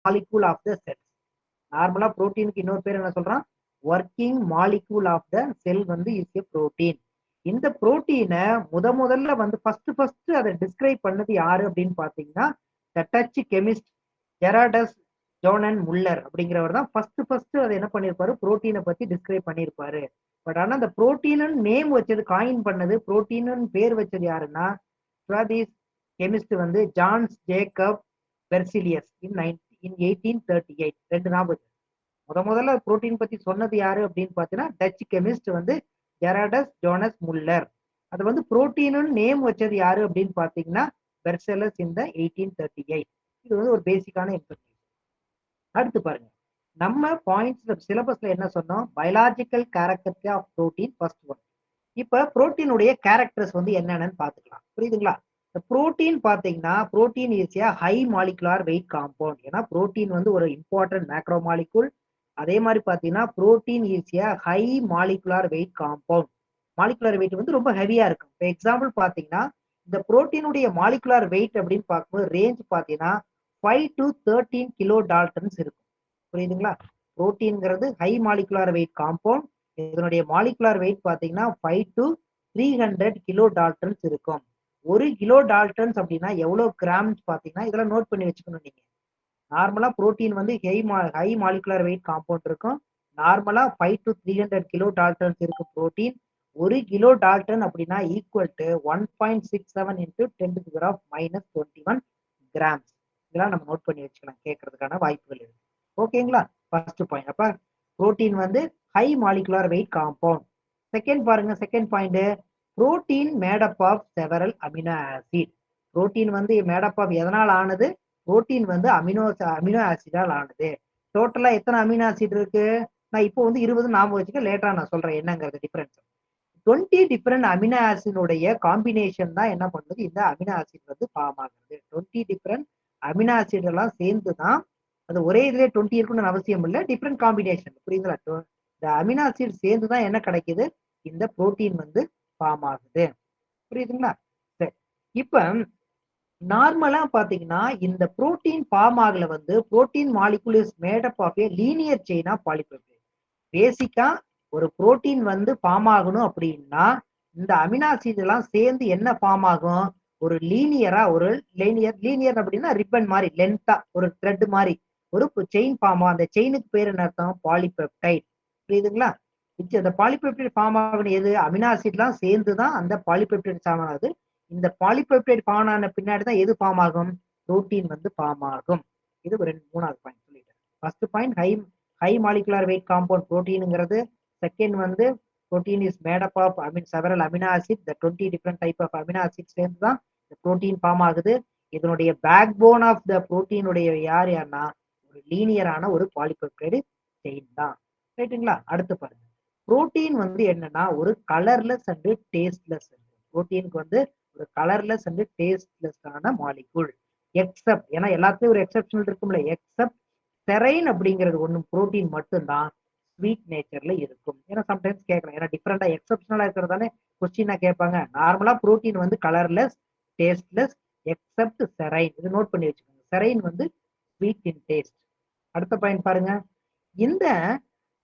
Molecule of the செல். நார்மலா புரோட்டீனுக்கு இன்னொரு பேர் என்ன சொல்றான்? ஒர்க்கிங் மாலிகூல் ஆஃப் த செல் வந்து இஸ் எ புரோட்டீன். இந்த புரோட்டீனை முதல்ல வந்து ஃபர்ஸ்ட் அதை டிஸ்கிரைப் பண்ணது யாரு அப்படின்னு பாத்தீங்கன்னா த டச் கெமிஸ்ட் ஜெராடஸ் ஜோனன் முல்லர் அப்படிங்கிறவர் தான் ஃபர்ஸ்ட் அதை என்ன பண்ணிருப்பாரு, புரோட்டீனை பத்தி டிஸ்கிரைப் பண்ணியிருப்பாரு. பட் ஆனா அந்த புரோட்டீன் நேம் வச்சது, காயின் பண்ணது, புரோட்டீன் பேர் வச்சது யாருன்னா ஸ்வாதிஸ் கெமிஸ்ட் வந்து ஜான்ஸ் ஜேக்கப் பெர்சிலியஸ் இன் 1838. ரெண்டு ஞாபகம். முதல்ல புரோட்டீன் பத்தி சொன்னது யாரு அப்படின்னு பாத்தீங்கன்னா டச் கெமிஸ்ட் வந்து ஜெராடஸ் ஜோனஸ் முல்லர். அது வந்து புரோட்டீன் நேம் வச்சது யாரு அப்படின்னு பாத்தீங்கன்னா பெர்செலஸ் இந்த 1838. இது வந்து ஒரு பேசிக்கான இன்ஃபர்மேஷன். அடுத்து பாருங்க, நம்ம பாயிண்ட்ஸ்ல சிலபஸ்ல என்ன சொன்னோம்? Biological character of protein first one. இப்ப புரோட்டீனுடைய கேரக்டர்ஸ் வந்து என்னென்னு பாத்துக்கலாம். புரியுதுங்களா? புரோட்டீன் பாத்தீங்கன்னா protein is a high molecular weight compound. ஏன்னா புரோட்டீன் வந்து ஒரு இம்பார்ட்டன்ட் மேக்ரோ மாலிகூல். அதே மாதிரி பாத்தீங்கன்னா protein is a high molecular weight compound. Molecular weight வந்து ரொம்ப ஹெவியா இருக்கும். இப்போ எக்ஸாம்பிள் பாத்தீங்கன்னா இந்த புரோட்டீனுடைய மாலிகுலார் வெயிட் அப்படின்னு பார்க்கும்போது ரேஞ்ச் பாத்தீங்கன்னா 5 to 13 கிலோ டால்டன்ஸ் இருக்கும். புரியுதுங்களா? புரோட்டீன்ங்கிறது ஹை மாலிகுலார் வெயிட் காம்பவுண்ட். இதனுடைய மாலிகுலார் வெயிட் பாத்தீங்கன்னா 5 to 300 கிலோ டால்டன்ஸ் இருக்கும். 1 கிலோ டால்டன்ஸ் அப்படின்னா எவ்வளவு கிராம்ஸ் பாத்தீங்கன்னா இதெல்லாம் நோட் பண்ணி வச்சுக்கணும் நீங்க. நார்மலா புரோட்டீன் வந்து ஹை மாலிகுலார் வெயிட் காம்பவுண்ட் இருக்கும். நார்மலா 5 to 300 கிலோ டால்டன்ஸ் இருக்கு புரோட்டீன். 1 கிலோ டால்டன் அப்படின்னா ஈக்குவல் டு 1.67 இன்டூ 10⁻⁻21 கிராம்ஸ். இதெல்லாம் நம்ம நோட் பண்ணி வச்சுக்கலாம், கேட்கறதுக்கான வாய்ப்புகள் இருக்கு. ஓகேங்களா? First point. அப்ப புரோட்டீன் வந்து high molecular weight compound. Second பாருங்க, second point, protein made up of several amino acid. Protein வந்து மேடப் ஆஃப் எதனால் ஆனது? புரோட்டீன் வந்து அமினோ ஆசிடால் ஆனது. டோட்டலா எத்தனை அமினோ ஆசிட் இருக்கு? நான் இப்போ வந்து 20 ஞாபகம் வச்சுக்க, லேட்டா நான் சொல்றேன் என்னங்கிறது டிஃபரன்ஸ். 20 டிஃபரெண்ட் அமினோ ஆசிடோடைய காம்பினேஷன் தான் என்ன பண்ணுது, இந்த அமினோ ஆசிட் வந்து ஃபார்ம் ஆகுது. 20 டிஃபரெண்ட் அமினோ ஆசிட் எல்லாம் சேர்ந்து தான், அது ஒரே இதுல 20 இருக்குன்னு அவசியம் இல்லை, டிஃபரெண்ட் காம்பினேஷன். புரியுங்களா? இந்த அமினோ ஆசிட் சேர்ந்து தான் என்ன கிடைக்குது, இந்த புரோட்டீன் வந்து ஃபார்ம் ஆகுது. புரியுதுங்களா? சரி, இப்ப நார்மலா பாத்தீங்கன்னா இந்த புரோட்டீன் ஃபார்ம் ஆகல வந்து protein molecule is made up of a linear chain of polypeptide. பேசிக்கா ஒரு புரோட்டீன் வந்து ஃபார்ம் ஆகணும் அப்படின்னா இந்த அமினோ ஆசிட் எல்லாம் சேர்ந்து என்ன ஃபார்ம் ஆகும்? ஒரு லீனியரா, ஒரு லீனியர் அப்படின்னா ரிப்பன் மாதிரி லென்த்தா ஒரு த்ரெட் மாதிரி ஒரு செயின் ஃபார்ம் ஆகும். அந்த செயினுக்கு பேர் என்ன அர்த்தம்? பாலிபெப்டைட். புரியுதுங்களா? அந்த பாலிபெப்டைட் ஃபார்ம் ஆகணும் எது? அமினோ ஆசிட் எல்லாம் சேர்ந்து தான் அந்த பாலிபெப்டைட் ஃபார்ம் ஆகுது. இந்த பாலிபெப்டைட் ஃபார்ம் ஆன பின்னாடி தான் எது ஃபார்ம் ஆகும்? புரோட்டீன் வந்து ஃபார்ம் ஆகும். இது ஒரு மூணாவது பாயிண்ட் சொல்லிட்டேன். First point high molecular weight compound புரோட்டீன்ங்கிறது. செகண்ட் வந்து protein is made up of several amino acid. The 20 different type of amino acid சேர்ந்து தான் இந்த புரோட்டீன் ஃபார்ம் ஆகுது. இதனுடைய பேக் போன் ஆஃப் த புரோட்டீனுடைய யாருன்னா ஒரு லீனியரான ஒரு பாலிபெப்டைடு செயின் தான். ரைட்டுங்களா? அடுத்து பாருங்க, புரோட்டீன் வந்து என்னன்னா ஒரு கலர்லெஸ் அண்ட் டேஸ்ட்லெஸ். புரோட்டீனுக்கு வந்து ஒரு கலர்லெஸ் அண்ட் டேஸ்ட்லெஸ்ஸான மாலிகூல். எக்ஸப்ட், ஏன்னா எல்லாத்துலயும் ஒரு எக்ஸப்ஷனல் இருக்கும்ல, எக்ஸப்ட் செரைன் அப்படிங்கிறது ஒண்ணு புரோட்டீன் மட்டும்தான் ஸ்வீட் நேச்சர்ல இருக்கும். ஏன்னா சம்டைம்ஸ் கேட்கலாம், ஏன்னா டிஃபரெண்டா எக்ஸப்ஷனலா இருக்கிறதானே கொஸ்டினா கேட்பாங்க. நார்மலா புரோட்டீன் வந்து கலர்லெஸ், டேஸ்ட்லெஸ், எக்ஸப்ட் செரைன். இது நோட் பண்ணி வச்சுக்கோங்க. செரைன் வந்து ஸ்வீட் இன் டேஸ்ட். அடுத்த பாயிண்ட் பாருங்க, இந்த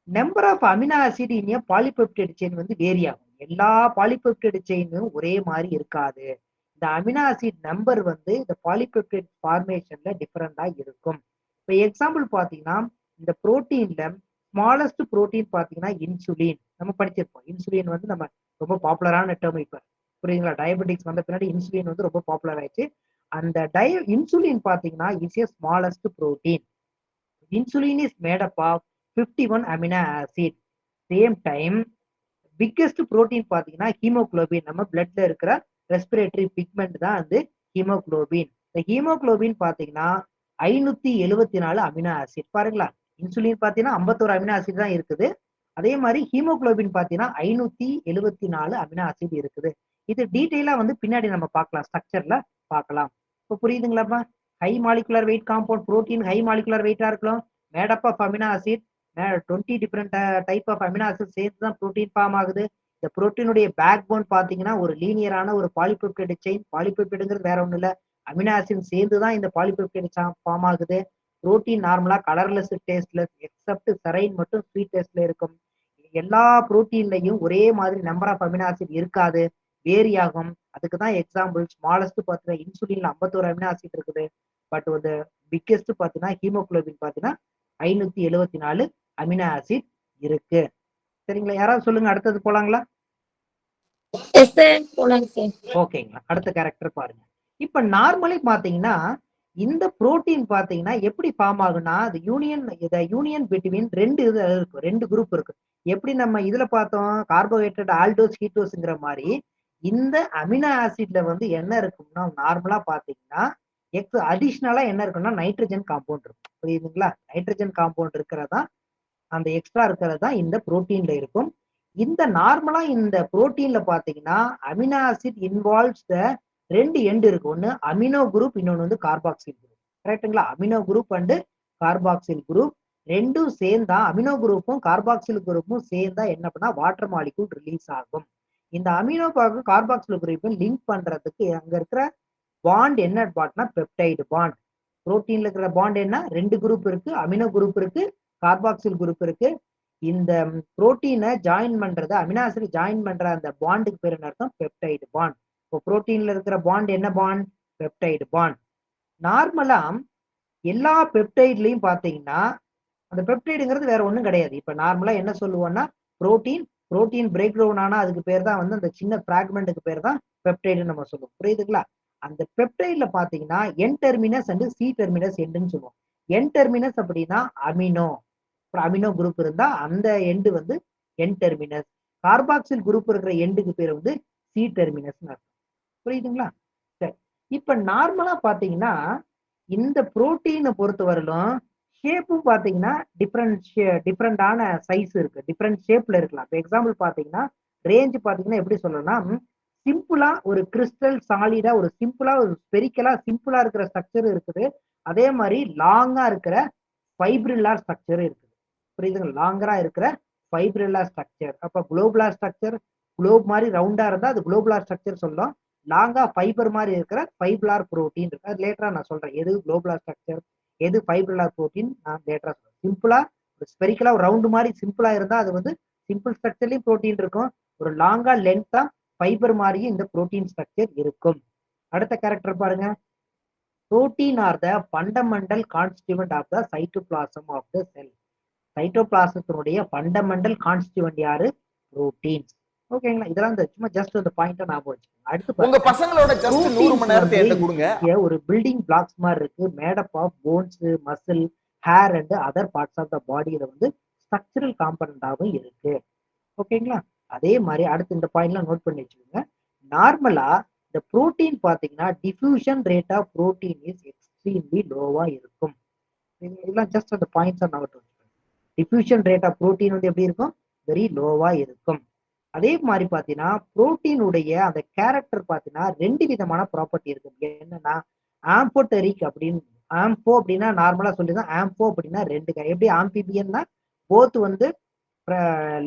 number of amino acid in polypeptide chain வந்து வேரி ஆகும். எல்லா பாலிபெப்டைட் செயினும் ஒரே மாதிரி இருக்காது. இந்த அமினோ ஆசிட் நம்பர் வந்து இந்த பாலிபெப்டைட் ஃபார்மேஷன்ல டிஃபரெண்டா இருக்கும். இப்போ எக்ஸாம்பிள் பாத்தீங்கன்னா இந்த புரோட்டீன்ல ஸ்மாலஸ்ட் புரோட்டீன் பாத்தீங்கன்னா இன்சுலின். நம்ம படிச்சிருப்போம். இன்சுலின் வந்து நம்ம ரொம்ப பாப்புலரான டேர்ம். இப்ப புரியுதுங்களா? டயபெட்டிக்ஸ் வந்த பின்னாடி இன்சுலின் வந்து ரொம்ப பாப்புலர் ஆயிடுச்சு. அந்த இன்சுலின் பாத்தீங்கன்னா is a smallest protein. Insulin is made up of 51 amino acid. Same time biggest protein பாத்தீங்கன்னா ஹீமோகுளோபின். நம்ம பிளட்ல இருக்கிற ரெஸ்பிரேட்டரி பிக்மெண்ட் தான் வந்து ஹீமோகுளோபின். இந்த ஹீமோகுளோபின் பாத்தீங்கன்னா 574 அமினோ ஆசிட். பாருங்களா? இன்சுலின் பாத்தீங்கன்னா 51 அமினோ ஆசிட் தான் இருக்குது. அதே மாதிரி ஹீமோகுளோபின் பாத்தீங்கன்னா 574 அமினோ ஆசிட் இருக்குது. இது டீடைலா வந்து பின்னாடி நம்ம பார்க்கலாம், ஸ்ட்ரக்சர்ல பார்க்கலாம். இப்போ புரியுதுங்களாப்பா? High molecular weight compound protein high molecular வெயிட்டா இருக்கலாம், made up of amino acid 20 different type of amino acid சேர்த்து தான் புரோட்டீன் ஃபார்ம் ஆகுது. இந்த புரோட்டீனுடைய பேக் போன் பாத்தீங்கன்னா ஒரு லீனியரான ஒரு பாலிபெப்டைட் செயின். பாலிபெப்டைடுங்கிறது வேற ஒண்ணும் இல்ல, அமினோ ஆசிட் சேர்ந்து தான் இந்த பாலிபெப்டைட் ஃபார்ம் ஆகுது. புரோட்டீன் நார்மலா கலர்லெஸ் டேஸ்ட்லெஸ் எக்ஸப்ட் செரைன் மட்டும் ஸ்வீட் டேஸ்ட்ல இருக்கும். எல்லா புரோட்டீன்லையும் ஒரே மாதிரி நம்பர் ஆஃப் அமினோ ஆசிட் இருக்காது, வேரி ஆகும். அதுக்கு தான் எக்ஸாம்பிள் ஸ்மாலஸ்ட் பார்த்தீங்கன்னா இன்சுலின்ல 51 அமினோ ஆசிட் இருக்குது. பட் வந்து பிக்கெஸ்ட் பார்த்தீங்கன்னா ஹீமோகுளோபின் பார்த்தீங்கன்னா 574 அமினோ ஆசிட் இருக்கு. சரிங்களா? யாராவது சொல்லுங்க, அடுத்தது போலாங்களா? ஓகேங்களா, அடுத்த கேரக்டர் பாருங்க. இப்ப நார்மலி பாத்தீங்கன்னா இந்த புரோட்டீன் பாத்தீங்கன்னா எப்படி ஃபார்ம் ஆகுனா, அது யூனியன் பிட்வீன் ரெண்டு குரூப் இருக்கு. எப்படி நம்ம இதுல பார்த்தோம் கார்போஹைட்ரேட் ஆல்டோஸ் கீட்டோஸ்ங்கிற மாதிரி இந்த அமினோ ஆசிட்ல வந்து என்ன இருக்கும்னா நார்மலா பாத்தீங்கன்னா அடிஷனலா என்ன இருக்குன்னா நைட்ரஜன் காம்பவுண்ட் இருக்கும். புரியுதுங்களா? நைட்ரஜன் காம்பவுண்ட் இருக்கிறதா அந்த எக்ஸ்ட்ரா இருக்கிறது தான் இந்த புரோட்டீன்ல இருக்கும். இந்த நார்மலா இந்த புரோட்டீன்ல பாத்தீங்கன்னா அமினோ ஆசிட் இன்வால்வ்ஸ் த ரெண்டு எண்ட் இருக்கு. ஒன்னு அமினோ குரூப், இன்னொன்னு வந்து கார்பாக்சில் குரூப். கரெக்ட்டுங்களா? Amino group and carboxyl group ரெண்டும் சேர்ந்தா அமினோ குரூப்பும் கார்பாக்சில் குரூப்பும் சேர்ந்தா என்ன பண்ணா வாட்டர் மாலிகூல் ரிலீஸ் ஆகும். இந்த அமினோ கார்பாக்சில் குரூப்பை லிங்க் பண்றதுக்கு அங்க இருக்கிற பாண்ட் என்ன பாண்ட்னா பெப்டைடு பாண்ட். புரோட்டீன்ல இருக்கிற பாண்ட் என்ன? ரெண்டு குரூப் இருக்கு, அமினோ குரூப் இருக்கு, கார்பாக்சில் குரூப் இருக்கு. இந்த புரோட்டீனை ஜாயின் பண்றது அமினோ ஆசிட் ஜாயின் பண்ற அந்த பாண்டுக்கு பேர் என்ன அர்த்தம்? Peptide bond. இப்போ புரோட்டீன்ல இருக்கிற பாண்ட் என்ன பாண்ட்? Peptide bond. நார்மலா எல்லா பெப்டைட்லயும் பாத்தீங்கன்னா அந்த பெப்டைடுங்கிறது வேற ஒண்ணும் கிடையாது. இப்ப நார்மலா என்ன சொல்லுவோம்னா புரோட்டீன் பிரேக் டவுன் ஆனா அதுக்கு பேர் தான் வந்து அந்த சின்ன பிராக்மெண்ட்டுக்கு பேர் தான் பெப்டைடுன்னு நம்ம சொல்லுவோம். புரியுதுங்களா? அந்த பெப்டைட்ல பாத்தீங்கன்னா என் டெர்மினஸ் அண்ட் சி டெர்மினஸ் எண்டுன்னு சொல்லுவோம். என் டெர்மினஸ் அப்படின்னா அமினோ குரூப் இருந்தா அந்த எண்டு வந்து என் டெர்மினஸ். கார்பாக்சில் குரூப் இருக்கிற எண்டுக்கு பேர் வந்து சி டெர்மினஸ். புரியுதுங்களா? சரி. இப்ப நார்மலா பாத்தீங்கன்னா இந்த புரோட்டீனை பொறுத்த வரலும் ஷேப்பும் பாத்தீங்கன்னா டிஃப்ரெண்டான சைஸ் இருக்கு, டிஃப்ரெண்ட் ஷேப்ல இருக்கலாம். இப்போ எக்ஸாம்பிள் பாத்தீங்கன்னா ரேஞ்ச் பாத்தீங்கன்னா எப்படி சொல்லணும்னா சிம்பிளா ஒரு கிறிஸ்டல் சாலிடா ஒரு சிம்பிளா ஒரு ஸ்பெரிக்கலா சிம்பிளா இருக்கிற ஸ்ட்ரக்சர் இருக்குது. அதே மாதிரி லாங்கா இருக்கிற ஃபைப்ரில்லா ஸ்ட்ரக்சர் இருக்குது. புரியுதுங்களா? லாங்கரா இருக்கிற ஃபைப்ரில்லா ஸ்ட்ரக்சர். அப்ப குளோபுலார் ஸ்ட்ரக்சர் குளோப் மாதிரி ரவுண்டா இருந்தா அது குளோபுலார் ஸ்ட்ரக்சர் சொல்லும். லாங்கா ஃபைபர் மாதிரி இருக்கிற ஃபைப்ரில்லார் புரோட்டீன் இருக்கு. அது லேட்டரா நான் சொல்றேன் எது குளோபுலார் ஸ்ட்ரக்சர் எது ஃபைப்ரில்லார் புரோட்டீன் நான் லேட்டரா சொல்றேன். சிம்பிளா ஸ்பெரிக்கலா ரவுண்டு மாதிரி சிம்பிளா இருந்தா அது வந்து சிம்பிள் ஸ்ட்ரக்சர்லயும் புரோட்டீன் இருக்கும். ஒரு லாங்கா லென்த்தா ஃபைபர் மாதிரியும் இந்த புரோட்டீன் ஸ்ட்ரக்சர் இருக்கும். அடுத்த கேரக்டர் பாருங்க. Protein are the fundamental constituent of the cytoplasm of the cell. சைட்டோபிளாசத்தினுடைய ஃபண்டமெண்டல் கான்ஸ்டிட்யூவன்ட் யாரு? புரோட்டீன்ஸ். ஓகேங்களா? இதெல்லாம் சும்மா ஜஸ்ட் அந்த பாயிண்ட ஞாபகம் வச்சுக்கோங்க. அடுத்து உங்க பசங்களோட ஜஸ்ட் 100 மணி நேரத்தை என்கிட்ட கொடுங்க. ஒரு பில்டிங் பிளாக்ஸ் மாதிரி இருக்கு, made up of bones, muscle, hair and other parts of the பாடியில வந்து ஸ்ட்ரக்சரல் காம்பனண்டாகவும் இருக்கு. ஓகேங்களா? அதே மாதிரி அடுத்து இந்த பாயிண்ட்லாம் நோட் பண்ணி வச்சுக்கோங்க. நார்மலா இந்த புரோட்டீன் பாத்தீங்கன்னா diffusion rate of protein is extremely லோவா இருக்கும். இதெல்லாம் ஜஸ்ட் அந்த பாயிண்ட்ஸ் நோட் வச்சுக்கோங்க. டிஃபியூஷன் ரேட் ஆஃப் புரோட்டீன் வந்து எப்படி இருக்கும்? வெரி லோவா இருக்கும். அதே மாதிரி பாத்தீங்கன்னா புரோட்டீனுடைய அந்த கேரக்டர் பாத்தீங்கன்னா ரெண்டு விதமான ப்ராப்பர்ட்டி இருக்கு. என்னன்னா ஆம்போட்டெரிக் அப்படின்னு, ஆம்போ அப்படின்னா நார்மலா சொல்லிதான், ஆம்போ அப்படின்னா ரெண்டு. எப்படி ஆம்பிபியன்னா போத் வந்து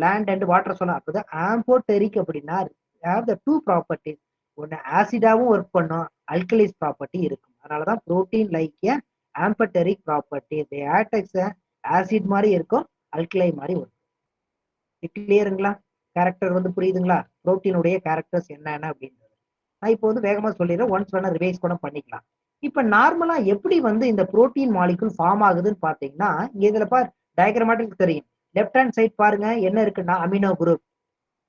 லேண்ட் அண்ட் வாட்டர் சொல்லலாம். அப்பதான் ஆம்போட்டெரிக் அப்படின்னா ஹேவ் த டூ ப்ராப்பர்ட்டிஸ். ஒன்னு ஆசிடாவும் ஒர்க் பண்ணும், அல்கலைஸ் ப்ராப்பர்ட்டி இருக்கும். அதனாலதான் புரோட்டீன் லைக் ஆம்பட்டெரிக் ப்ராப்பர்ட்டி. ஆசிட் மாதிரி இருக்கும், அல்கலை மாதிரி இருக்கும். கிளியருங்களா? கேரக்டர் வந்து புரியுதுங்களா? புரோட்டீனுடைய கேரக்டர்ஸ் என்னென்ன அப்படின்றது நான் இப்போ வந்து வேகமா சொல்லிடுறேன். ஒன்ஸ் வேணா ரிவைஸ் கூட பண்ணிக்கலாம். இப்ப நார்மலா எப்படி வந்து இந்த புரோட்டீன் மாலிகுல் ஃபார்ம் ஆகுதுன்னு பாத்தீங்கன்னா இங்க இதுல பார் டயக்ராமேட்டிக் தெரியும். லெஃப்ட் ஹேண்ட் சைட் பாருங்க என்ன இருக்குன்னா அமினோ குரூப்.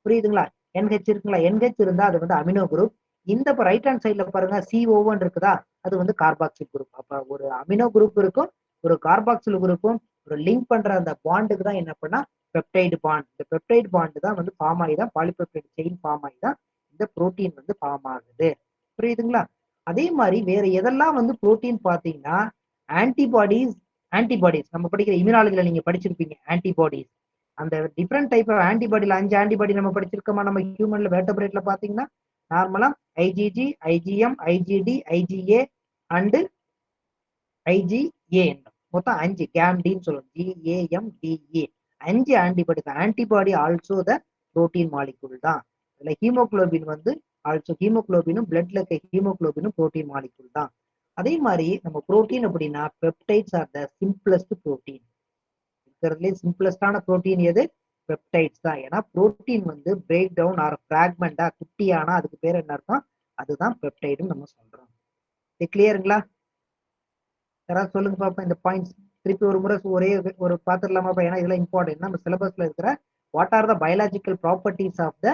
புரியுதுங்களா? NH இருக்குங்களா? NH இருந்தா அது வந்து அமினோ குரூப். இந்த ரைட் ஹேண்ட் சைட்ல பாருங்க CO1 இருக்குதா, அது வந்து கார்பாக்சில் குரூப். அப்ப ஒரு அமினோ குரூப் இருக்கும், ஒரு கார்பாக்சில் குரூப்பும் ஒரு லிங்க் பண்ற அந்த பாண்டுக்கு தான் என்ன பண்ணா பெப்டைடு பாண்ட். இந்த பெப்டைடு பாண்ட் தான் வந்து ஃபார்ம் ஆகி தான் பாலிபெப்டைடு செயின் ஃபார்ம் ஆகி தான் இந்த புரோட்டீன் வந்து ஃபார்ம் ஆகுது. புரியுதுங்களா? அதே மாதிரி வேற எதெல்லாம் வந்து புரோட்டீன் பாத்தீங்கன்னா ஆன்டிபாடிஸ் நம்ம படிக்கிற இம்யூனாலஜில நீங்க படிச்சிருப்பீங்க. ஆன்டிபாடிஸ் அந்த டிஃப்ரெண்ட் டைப் ஆஃப் ஆன்டிபாடியில 5 ஆன்டிபாடி நம்ம படிச்சிருக்கோமா நம்ம ஹியூமன்ல வேர்டபிரேட்ல பாத்தீங்கன்னா நார்மலா IgG, IgM, IgD, IgA and IgA. மொத்தம் 5 கேம்டின்னு சொல்லுவோம். GAMDA 5 antibody also the protein molecule தான். இதுல ஹீமோகுளோபின் வந்து ஆல்சோ ஹீமோகுளோபினும் பிளட்ல இருக்க ஹீமோகுளோபினும் புரோட்டீன் மாலிகுல் தான். அதே மாதிரி நம்ம புரோட்டீன் அப்படின்னா பெப்டைட்ஸ் ஆர் த சிம்பிளஸ்ட் புரோட்டீன். இருக்கிறதுலே சிம்பிளஸ்டான புரோட்டீன் எது? பெப்டைட்ஸ் தான். ஏன்னா புரோட்டீன் வந்து பிரேக் டவுன் ஆர் பிராக்மெண்டா குட்டியானா அதுக்கு பேர் என்ன அர்த்தம்? அதுதான் பெப்டைடுன்னு நம்ம சொல்றோம். இது கிளியருங்களா? யாராவது சொல்லுங்க பாப்பா இந்த பாயிண்ட்ஸ் திருப்பி ஒரு முறை ஒரே ஒரு பாத்துடலாமாப்பா? ஏன்னா இதெல்லாம் இம்பார்ட்டன்ட். நம்ம சிலபஸ்ல இருக்கிற what are the biological properties of the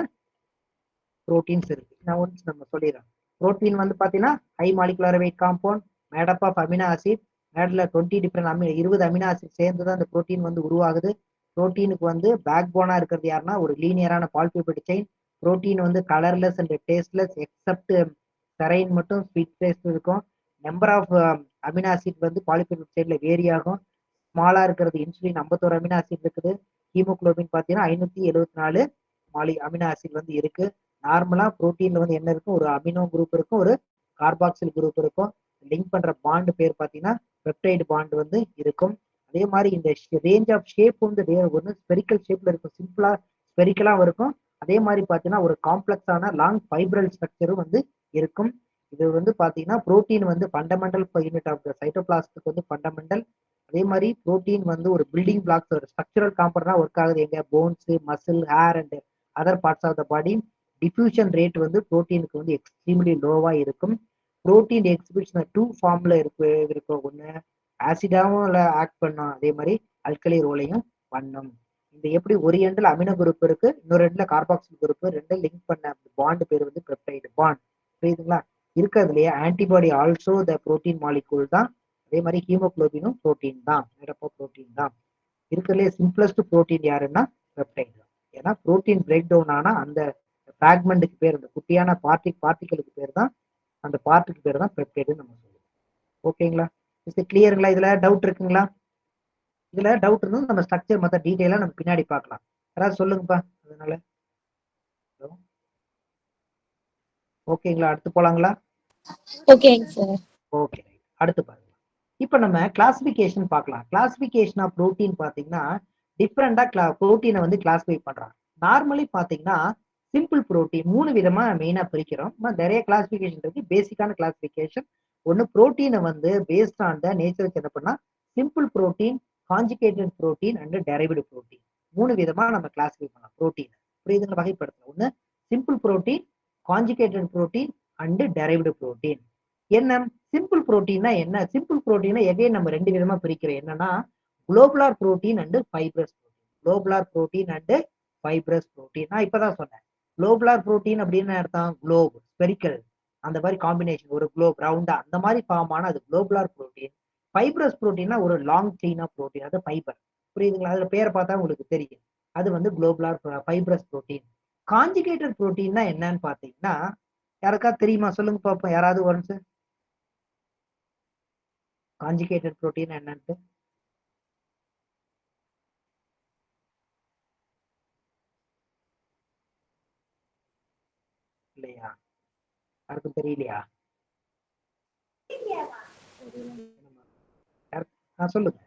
proteins இருக்கு. நான் ஒன்ஸ் நம்ம சொல்லிடுறேன். புரோட்டீன் வந்து பாத்தீங்கன்னா high molecular weight compound made up of amino acid. மேட்ல 20 டிஃபரெண்ட் 20 அமினோ ஆசிட் சேர்ந்து தான் அந்த புரோட்டீன் வந்து உருவாகுது. புரோட்டீனுக்கு வந்து பேக் போனா இருக்கிறது யாருன்னா ஒரு லீனியரான பால்பிபெட் செயின். புரோட்டீன் வந்து colourless and tasteless except serine மட்டும் ஸ்வீட் டேஸ்ட் இருக்கும். நம்பர் ஆஃப் அமினோ ஆசிட் வந்து பாலிபெப்டைட் செயின்ல வேரி ஆகும். ஸ்மாலா இருக்கிறது இன்சுலின் 51 அமினோ ஆசிட் இருக்குது. ஹீமோகுளோபின் பார்த்தீங்கன்னா 574 அமினோ ஆசிட் வந்து இருக்கு. நார்மலா புரோட்டீன்ல வந்து என்ன இருக்கும்? ஒரு அமினோ குரூப் இருக்கும், ஒரு கார்பாக்சில் குரூப் இருக்கும். லிங்க் பண்ற பாண்ட் பேர் பார்த்தீங்கன்னா பெப்டைடு பாண்ட் வந்து இருக்கும். அதே மாதிரி இந்த ரேஞ்ச் ஆஃப் ஷேப் வந்து ஒன்று ஸ்பெரிக்கல் ஷேப்ல இருக்கும், சிம்பிளா ஸ்பெரிக்கலா இருக்கும். அதே மாதிரி பார்த்தீங்கன்னா ஒரு காம்ப்ளெக்ஸான லாங் ஃபைப்ரல் ஸ்ட்ரக்சரும் வந்து இருக்கும். இது வந்து பாத்தீங்கன்னா புரோட்டீன் வந்து ஃபண்டமெண்டல் யூனிட் ஆஃப் த சைட்டோபிளாஸ்முக்கு வந்து ஃபண்டமெண்டல். அதே மாதிரி புரோட்டீன் வந்து ஒரு பில்டிங் பிளாக்ஸ், ஒரு ஸ்ட்ரக்சரல் காம்பனண்டா ஒர்க் ஆகுது எங்க? Bones, muscle, hair and other parts of the body. Diffusion rate வந்து புரோட்டீனுக்கு வந்து எக்ஸ்ட்ரீம்லி லோவா இருக்கும். புரோட்டீன் எக்ஸிபிஷன் 2 ஃபார்ம்ல இருக்கும். ஒண்ணு ஆசிடாவும் ஆக்ட் பண்ணும், அதே மாதிரி அல்கலி ரோலையும் பண்ணும். இந்த எப்படி ஒரு எண்ட்ல அமினோ குரூப் இருக்கு, இன்னொரு எண்ட்ல கார்பாக்சில் குரூப், ரெண்டு லிங்க் பண்ண பாண்ட் பேர் வந்து பெப்டைடு பாண்ட். புரியுதுங்களா? இருக்கிறதுலயே antibody also the protein molecule தான். அதே மாதிரி ஹீமோகுளோபினும் புரோட்டீன் தான், புரோட்டீன் தான். இருக்கிறதுலே சிம்பிளஸ்ட் புரோட்டீன் யாருன்னா பெப்டைட் தான். ஏன்னா புரோட்டீன் பிரேக் டவுன் ஆனா அந்த பிராக்மெண்ட்டுக்கு பேர், அந்த குட்டியான பார்ட்டிகளுக்கு பேர் தான், அந்த பார்ட்டுக்கு பேர் தான் பெப்டைடுன்னு நம்ம சொல்லுவோம். ஓகேங்களா? கிளியருங்களா? இதுல டவுட் இருக்குங்களா? இதுல டவுட் இருந்தாலும் நம்ம ஸ்ட்ரக்சர் மற்ற டீடைலா நம்ம பின்னாடி பார்க்கலாம். யாராவது சொல்லுங்கப்பா. அதனால ஓகேங்களா? அடுத்து போலாங்களா? ஓகேங்க சார். ஓகே, அடுத்து பாருங்க. இப்ப நம்ம கிளாசிபிகேஷன் பார்க்கலாம். கிளாசிபிகேஷன் ஆஃப் புரோட்டீன் பாத்தீங்கன்னா டிஃப்ரெண்டா புரோட்டீனை வந்து கிளாசிஃபை பண்றாங்க. நார்மலி பாத்தீங்கன்னா சிம்பிள் புரோட்டீன் 3 விதமா மெயினா பிரிக்கிறோம். நிறைய கிளாசிபிகேஷன் இருக்கு. பேசிக்கான கிளாசிபிகேஷன் ஒன்னு, புரோட்டீனை வந்து பேஸ்ட் ஆன் த நேச்சருக்கு என்ன பண்ணா simple protein, conjugated protein and derived protein 3 விதமா நம்ம கிளாசிஃபை பண்ணலாம் புரோட்டீன். புரியுதுங்க? வகைப்படுத்தலாம். ஒன்னு simple protein, conjugated protein and derived protein. என்ன சிம்பிள் புரோட்டீன்னா என்ன? சிம்பிள் புரோட்டீனை எகைன் நம்ம 2 விதமா பிரிக்கிறோம். என்னன்னா globular protein and fibrous protein. Globular protein and fibrous protein. நான் இப்பதான் சொன்னேன். குளோபுலார் புரோட்டீன் அப்படின்னு அர்த்தம் குளோப், ஸ்பெரிக்கல், அந்த மாதிரி காம்பினேஷன், ஒரு குளோப் ரவுண்டா அந்த மாதிரி ஃபார்ம் ஆன அது குளோபுலார் புரோட்டீன். ஃபைப்ரஸ் புரோட்டீன்னா ஒரு லாங் செயின் ஆஃப் புரோட்டீன், அது ஃபைபர். புரியுதுங்களா? அதுல பேரை பார்த்தா உங்களுக்கு தெரியும். அது வந்து குளோபுலார் ஃபைப்ரஸ் புரோட்டீன். கான்ஜுகேட்டட் புரோட்டீன்னா என்னன்னு பாத்தீங்கன்னா யாருக்கா தெரியுமா? சொல்லுங்க பாப்போம், யாராவது ஒன்ஸ். கான்ஜுகேட்டட் புரோட்டீன் என்னன்னு இல்லையா? யாருக்கும் தெரியலையா? சொல்லுங்க.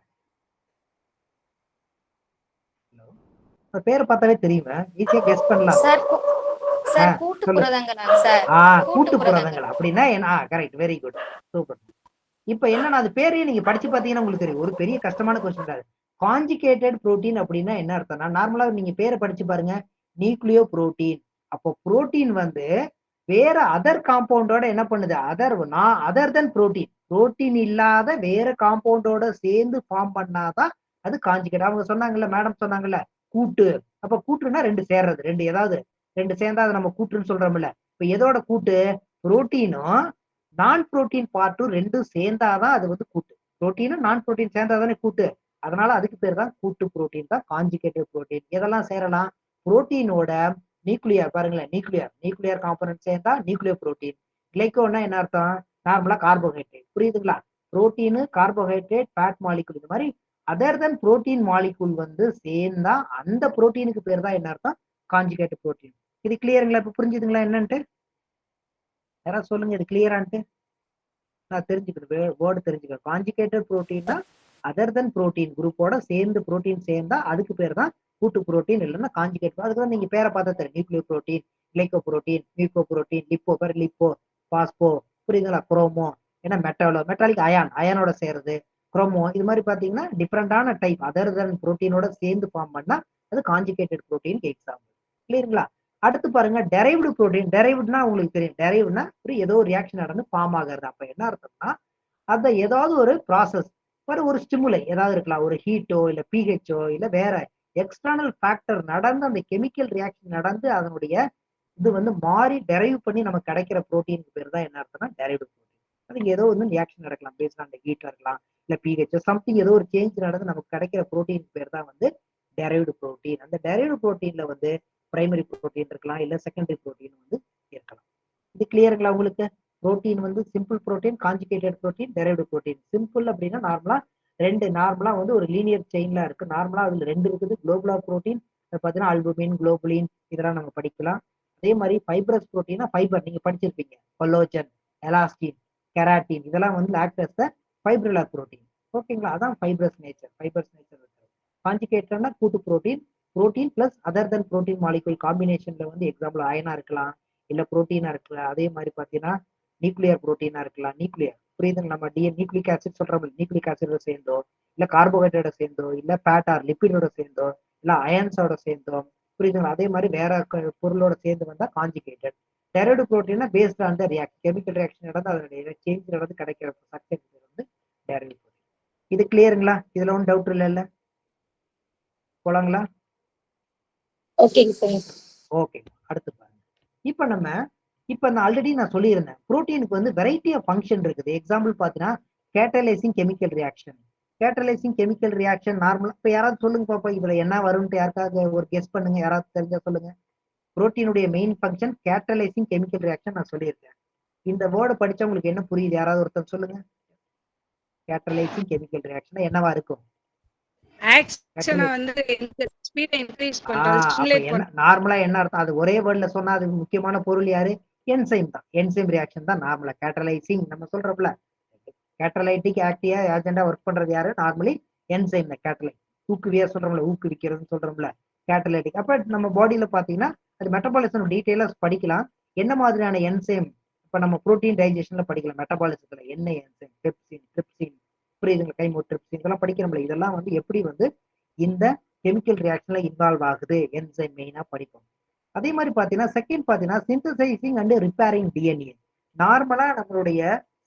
பேரை பார்த்தாவே தெரியுமா? ஈஸியா கெஸ் பண்ணலாம். சார் கூட்டு புரதங்களா சார்? கூட்டு புரதங்கள் அப்படின்னா என்ன? Correct, very good, super. இப்ப என்னன்னா அது பேரையே நீங்க படிச்சு பாத்தீங்கன்னா உங்களுக்கு தெரியும். ஒரு பெரிய கஷ்டமான கொஸ்டின் தான். கான்ஜுகேட்டட் புரோட்டீன் அப்படின்னா என்ன அர்த்தம்னா, நார்மலா நீங்க பேரை படிச்சு பாருங்க, நியூக்ளியோ புரோட்டீன். அப்போ புரோட்டீன் வந்து வேற அதர் காம்பவுண்டோட என்ன பண்ணுது? அதர் தென் புரோட்டீன், புரோட்டீன் இல்லாத வேற காம்பவுண்டோட சேர்ந்து ஃபார்ம் பண்ணாதான் அது கான்ஜுகேட். அவங்க சொன்னாங்கல்ல, மேடம் சொன்னாங்கல்ல கூட்டு. அப்ப கூட்டுன்னா ரெண்டு சேர்றது, ரெண்டு ஏதாவது ரெண்டு சேர்ந்தா அதை நம்ம கூட்டுன்னு சொல்றோம்ல. இப்ப எதோட கூட்டு? புரோட்டீனும் நான் புரோட்டீன் பார்ட்டும் ரெண்டும் சேர்ந்தாதான் அது வந்து கூட்டு. புரோட்டீனும் நான் புரோட்டீன் சேர்ந்தாதானே கூட்டு. அதனால அதுக்கு பேர் தான் கூட்டு புரோட்டீன் தான் கான்ஜுகேட்டிவ் புரோட்டீன். எதெல்லாம் சேரலாம்? புரோட்டீனோட நியூக்ளியர் பாருங்களேன், நியூக்ளியர் காம்பனன்ட் சேர்ந்தா நியூக்ளியர் புரோட்டீன். கிளைக்கோன்னா என்ன அர்த்தம்? நார்மலா கார்போஹைட்ரேட். புரியுதுங்களா? புரோட்டீன், கார்போஹைட்ரேட், ஃபேட் மாலிகுல், இந்த மாதிரி அதர் தென் புரோட்டீன் மாலிகுல் வந்து சேர்ந்தா அந்த புரோட்டீனுக்கு பேர் தான் என்ன அர்த்தம்? Conjugative protein. இது கிளியருங்களா? இப்ப புரிஞ்சுதுங்களா என்னன்ட்டு? யாராவது சொல்லுங்க, இது கிளியரான்ட்டு. நான் தெரிஞ்சுக்கணும், வேர்டு தெரிஞ்சுக்கணும். கான்ஜுகேட்டட் புரோட்டீன்னா அதர் தென் புரோட்டீன் குரூப்போட சேர்ந்து புரோட்டீன் சேர்ந்தா அதுக்கு பேர் தான் கூட்டு புரோட்டீன், இல்லைன்னா கான்ஜுகேட். அதுக்கு நீங்க பேரை பார்த்தா தெரியும். Nucleoprotein, glycoprotein, mucoprotein, lipo phospho, புரியுதுங்களா? குரோமோ, ஏன்னா மெட்டாலிக் அயானோட சேர்றது, குரோமோ, இது மாதிரி பாத்தீங்கன்னா டிஃப்ரெண்டான டைப் அதர் தென் புரோட்டீனோட சேர்ந்து ஃபார்ம் பண்ணா அது காஞ்சுகேட்டட் புரோட்டீனுக்கு எக்ஸாம்பிள். கிளியருங்களா? அடுத்து பாருங்க டெரைவ்டு புரோட்டீன். டெரைவ்டுனா உங்களுக்கு தெரியும், டெரைவ்டுனா ஏதோ ஒரு ரியாக்ஷன் நடந்து ஃபார்ம் ஆகிறது. அப்ப என்ன அர்த்தம்னா அத ஏதாவது ஒரு ப்ராசஸ் ஒரு ஸ்டிமுலை ஏதாவது இருக்கலாம், ஒரு ஹீட்டோ இல்ல பிஹெச்சோ இல்ல வேற எக்ஸ்டர்னல் ஃபேக்டர் நடந்து அந்த கெமிக்கல் ரியாக்ஷன் நடந்து அதனுடைய இது வந்து மாறி டெரைவ் பண்ணி நமக்கு கிடைக்கிற புரோட்டீனுக்கு பேர் தான் என்ன அர்த்தம்னா டெரைவ்டு புரோட்டீன். அதுக்கு ஏதோ வந்து ரியாக்ஷன் நடக்கலாம், பேஸ்ட் ஆன் ஹீட்டா இருக்கலாம் இல்ல பிஹெச் சம்திங், ஏதோ ஒரு சேஞ்ச் நடந்து நமக்கு கிடைக்கிற புரோட்டீன் பேர் தான் வந்து டெரைவ்டு புரோட்டீன். அந்த டெரைவ்டு புரோட்டீன்ல வந்து பிரைமரி புரோட்டீன் இருக்கலாம் இல்ல செகண்டரி புரோட்டீன் வந்து இருக்கலாம். இது கிளியருங்களா உங்களுக்கு? புரோட்டீன் வந்து simple protein, conjugated protein, derived protein. Simple அப்படின்னா நார்மலா வந்து ஒரு லீனியர் செயின்ல இருக்கு. நார்மலா அதுல 2 இருக்குது, குளோபுலா புரோட்டீன் பாத்தீங்கன்னா அல்புமின், குளோபுலின் இதெல்லாம் நம்ம படிக்கலாம். அதே மாதிரி ஃபைப்ரஸ் புரோட்டீனா ஃபைபர் நீங்க படிச்சிருப்பீங்க, கொல்லோஜன், எலாஸ்டின், கெராட்டின் இதெல்லாம் வந்து ஆக்ட் அஸ் த ஃபைப்ரில்லர் புரோட்டீன். ஓகேங்களா? அதான் ஃபைப்ரஸ் நேச்சர். காஞ்சுகேட்டட்னா கூட்டு புரோட்டீன், புரோட்டீன் பிளஸ் அதர் தென் புரோட்டீன் மாலிகுல் காம்பினேஷன்ல வந்து எக்ஸாம்பிள் அயனா இருக்கலாம் இல்ல புரோட்டீனா இருக்கலாம். அதே மாதிரி பாத்தீங்கன்னா நியூக்ளியர் புரோட்டீனா இருக்கலாம். நியூக்ளியர் புரியுதுங்க? நம்ம நியூக்ளிக் ஆசிட் சொல்றோம், நியூக்ளிக் ஆசிடோட சேர்ந்தோ இல்ல கார்போஹைட்ரேட்டோட சேர்ந்தோ இல்ல ஃபேட் ஆர் லிப்பிடோட சேர்ந்தோ இல்ல அயன்ஸோட சேர்ந்தோ, புரியுதுங்களா? அதே மாதிரி வேற பொருளோட சேர்ந்து வந்தா காஞ்சுகேட்டட். டெரைவ்டு புரோட்டீனா based on the reaction, chemical reaction நடந்து அதனுடைய சேஞ்ச் நடந்து கிடைக்கிற சக்சஸ் வந்து டெரைவ்டு புரோட்டீன். இது கிளியருங்களா? இதுல ஒன்றும் டவுட் இல்ல போலாங்களா? ஓகேங்க சார். ஓகே, அடுத்து பாருங்க. இப்ப நான் ஆல்ரெடி சொல்லியிருந்தேன், புரோட்டீனுக்கு வந்து வெரைட்டி ஆஃப் ஃபங்க்ஷன் இருக்குது. எக்ஸாம்பிள் பாத்தீங்கன்னா கேட்டலைசிங் கெமிக்கல் ரியாக்ஷன். கேட்டலைசிங் கெமிக்கல் ரியாக்ஷன் நார்மலா இப்ப யாராவது சொல்லுங்க பாப்பா, இதுல என்ன வரும்னு யாருக்காவது ஒரு கெஸ் பண்ணுங்க, யாராவது தெரிஞ்சா சொல்லுங்க. புரோட்டீனுடைய main function catalysing chemical reaction நான் சொல்லியிருக்கேன். இந்த வேர்டு படிச்சா உங்களுக்கு என்ன புரியுது? யாராவது ஒருத்தர் சொல்லுங்க. கேட்டலைசிங் கெமிக்கல் ரியாக்ஷன் என்னவா இருக்கும்? ஆக்ஷனை வந்து ஸ்பீட இன்க்ரீஸ் பண்றது, அப்ப ஸ்டிமுலேட் என்ன நார்மலா என்ன அர்த்தம்? அது ஒரே வேர்ட்ல சொன்னா அது முக்கியமான பொருள் யாரு? என்சைம் தான். என்சைம் ரியாக்ஷன் தான் நார்மலா கேட்டலைசிங் நம்ம சொல்றோம்ல. கேட்டலைட்டிக் ஆக்டிவா ஏஜெண்டா ஒர்க் பண்றது யாரு? நார்மலி என்சைம் தான். கேட்டலைட் ஊக்குவியா சொல்றோம்ல, ஊக்குவிக்கிறதுன்னு சொல்றோம்ல, கேட்டலைட்டிக். அப்ப நம்ம பாடியில பாத்தீங்கன்னா அது மெட்டபாலிசம் டீடைலா படிக்கலாம். என்ன மாதிரியான என்சைம் இப்ப நம்ம புரோட்டீன் டைஜஷன்ல படிக்கலாம். மெட்டபாலிசத்துல என்ன என்சைம், பெப்சின், ட்ரிப்சின், புரியுதுங்களா? கைமோட்ரிப்சின் இதெல்லாம் படிக்கிறோம்ல. இதெல்லாம் வந்து எப்படி வந்து இந்த கெமிக்கல் ரியாக்ஷன்ல இன்வால்வ் ஆகுது, என்சைம் மெயினா படிப்போம். அதே மாதிரி பாத்தீங்கன்னா செகண்ட் பாத்தீங்கன்னா சிந்தசைசிங் அண்ட் ரிப்பேரிங் டிஎன்ஏ. நார்மலா நம்மளுடைய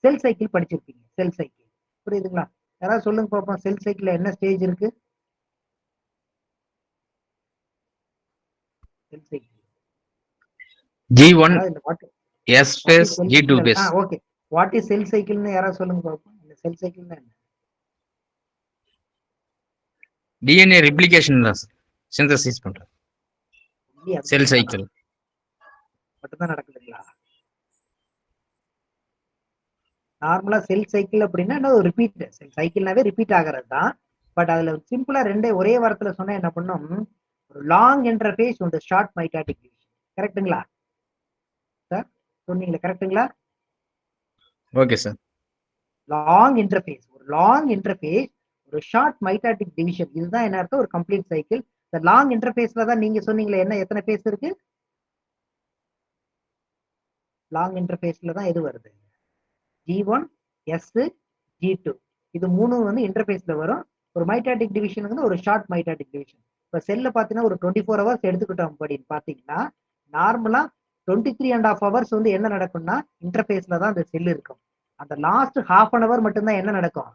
செல் சைக்கிள் படிச்சிருப்பீங்க, செல் சைக்கிள் புரியுதுங்களா? யாராவது சொல்லுங்க பாப்போம், செல் சைக்கிள்ல என்ன ஸ்டேஜ் இருக்கு? Cell cycle G1 S phase, G2 phase. Okay, what is cell சைக்கிள்னு யாராவது சொல்லுங்க பாப்போம். இந்த செல் சைக்கிள்னா என்ன? DNA replication synthesis பண்றது செல் சைக்கிள் மட்டும்தான் நடக்குதுங்களா? நார்மலா செல் சைக்கிள் அப்படின்னா என்ன, ஒரு ரிப்பீட். செல் சைக்கிள்னாவே ரிப்பீட் ஆகிறது தான். பட் அதுல சிம்பிளா ரெண்டே ஒரே வாரத்துல சொன்னா என்ன பண்ணும், ஒரு லாங் இன்டர்ஃபேஸ் உண்டு, ஷார்ட் மைட்டாட்டிக் டிவிஷன். கரெக்ட்டுங்களா சார்? சொன்னீங்களா கரெக்ட்டுங்களா? Okay sir. லாங் இன்டர்ஃபேஸ், ஒரு லாங் இன்டர்ஃபேஸ், ஒரு ஷார்ட் மைட்டாட்டிக் டிவிஷன், இதுதான் என்ன அர்த்தம்? ஒரு கம்ப்ளீட் சைக்கிள். இந்த லாங் இன்டர்ஃபேஸ்ல தான் நீங்க சொன்னீங்களே என்ன, எத்தனை பேஸ் இருக்கு? லாங் இன்டர்ஃபேஸ்ல தான் எது வருது? G1 S G2 இது மூணும் வந்து இன்டர்ஃபேஸ்ல வரும். ஒரு மைட்டாட்டிக் டிவிஷன் வந்து ஒரு ஷார்ட் மைட்டாட்டிக் டிவிஷன். இப்ப செல்ல பாத்தீங்கன்னா ஒரு 24 ஹவர்ஸ் எடுத்துக்கிட்டோம் அப்படின்னு பாத்தீங்கன்னா நார்மலா 23.5 ஹவர்ஸ் வந்து என்ன நடக்கும்னா இன்டர்ஃபேஸ்ல தான் அந்த செல் இருக்கும். அந்த லாஸ்ட் ஹாஃப் அன் ஹவர் மட்டும்தான் என்ன நடக்கும்?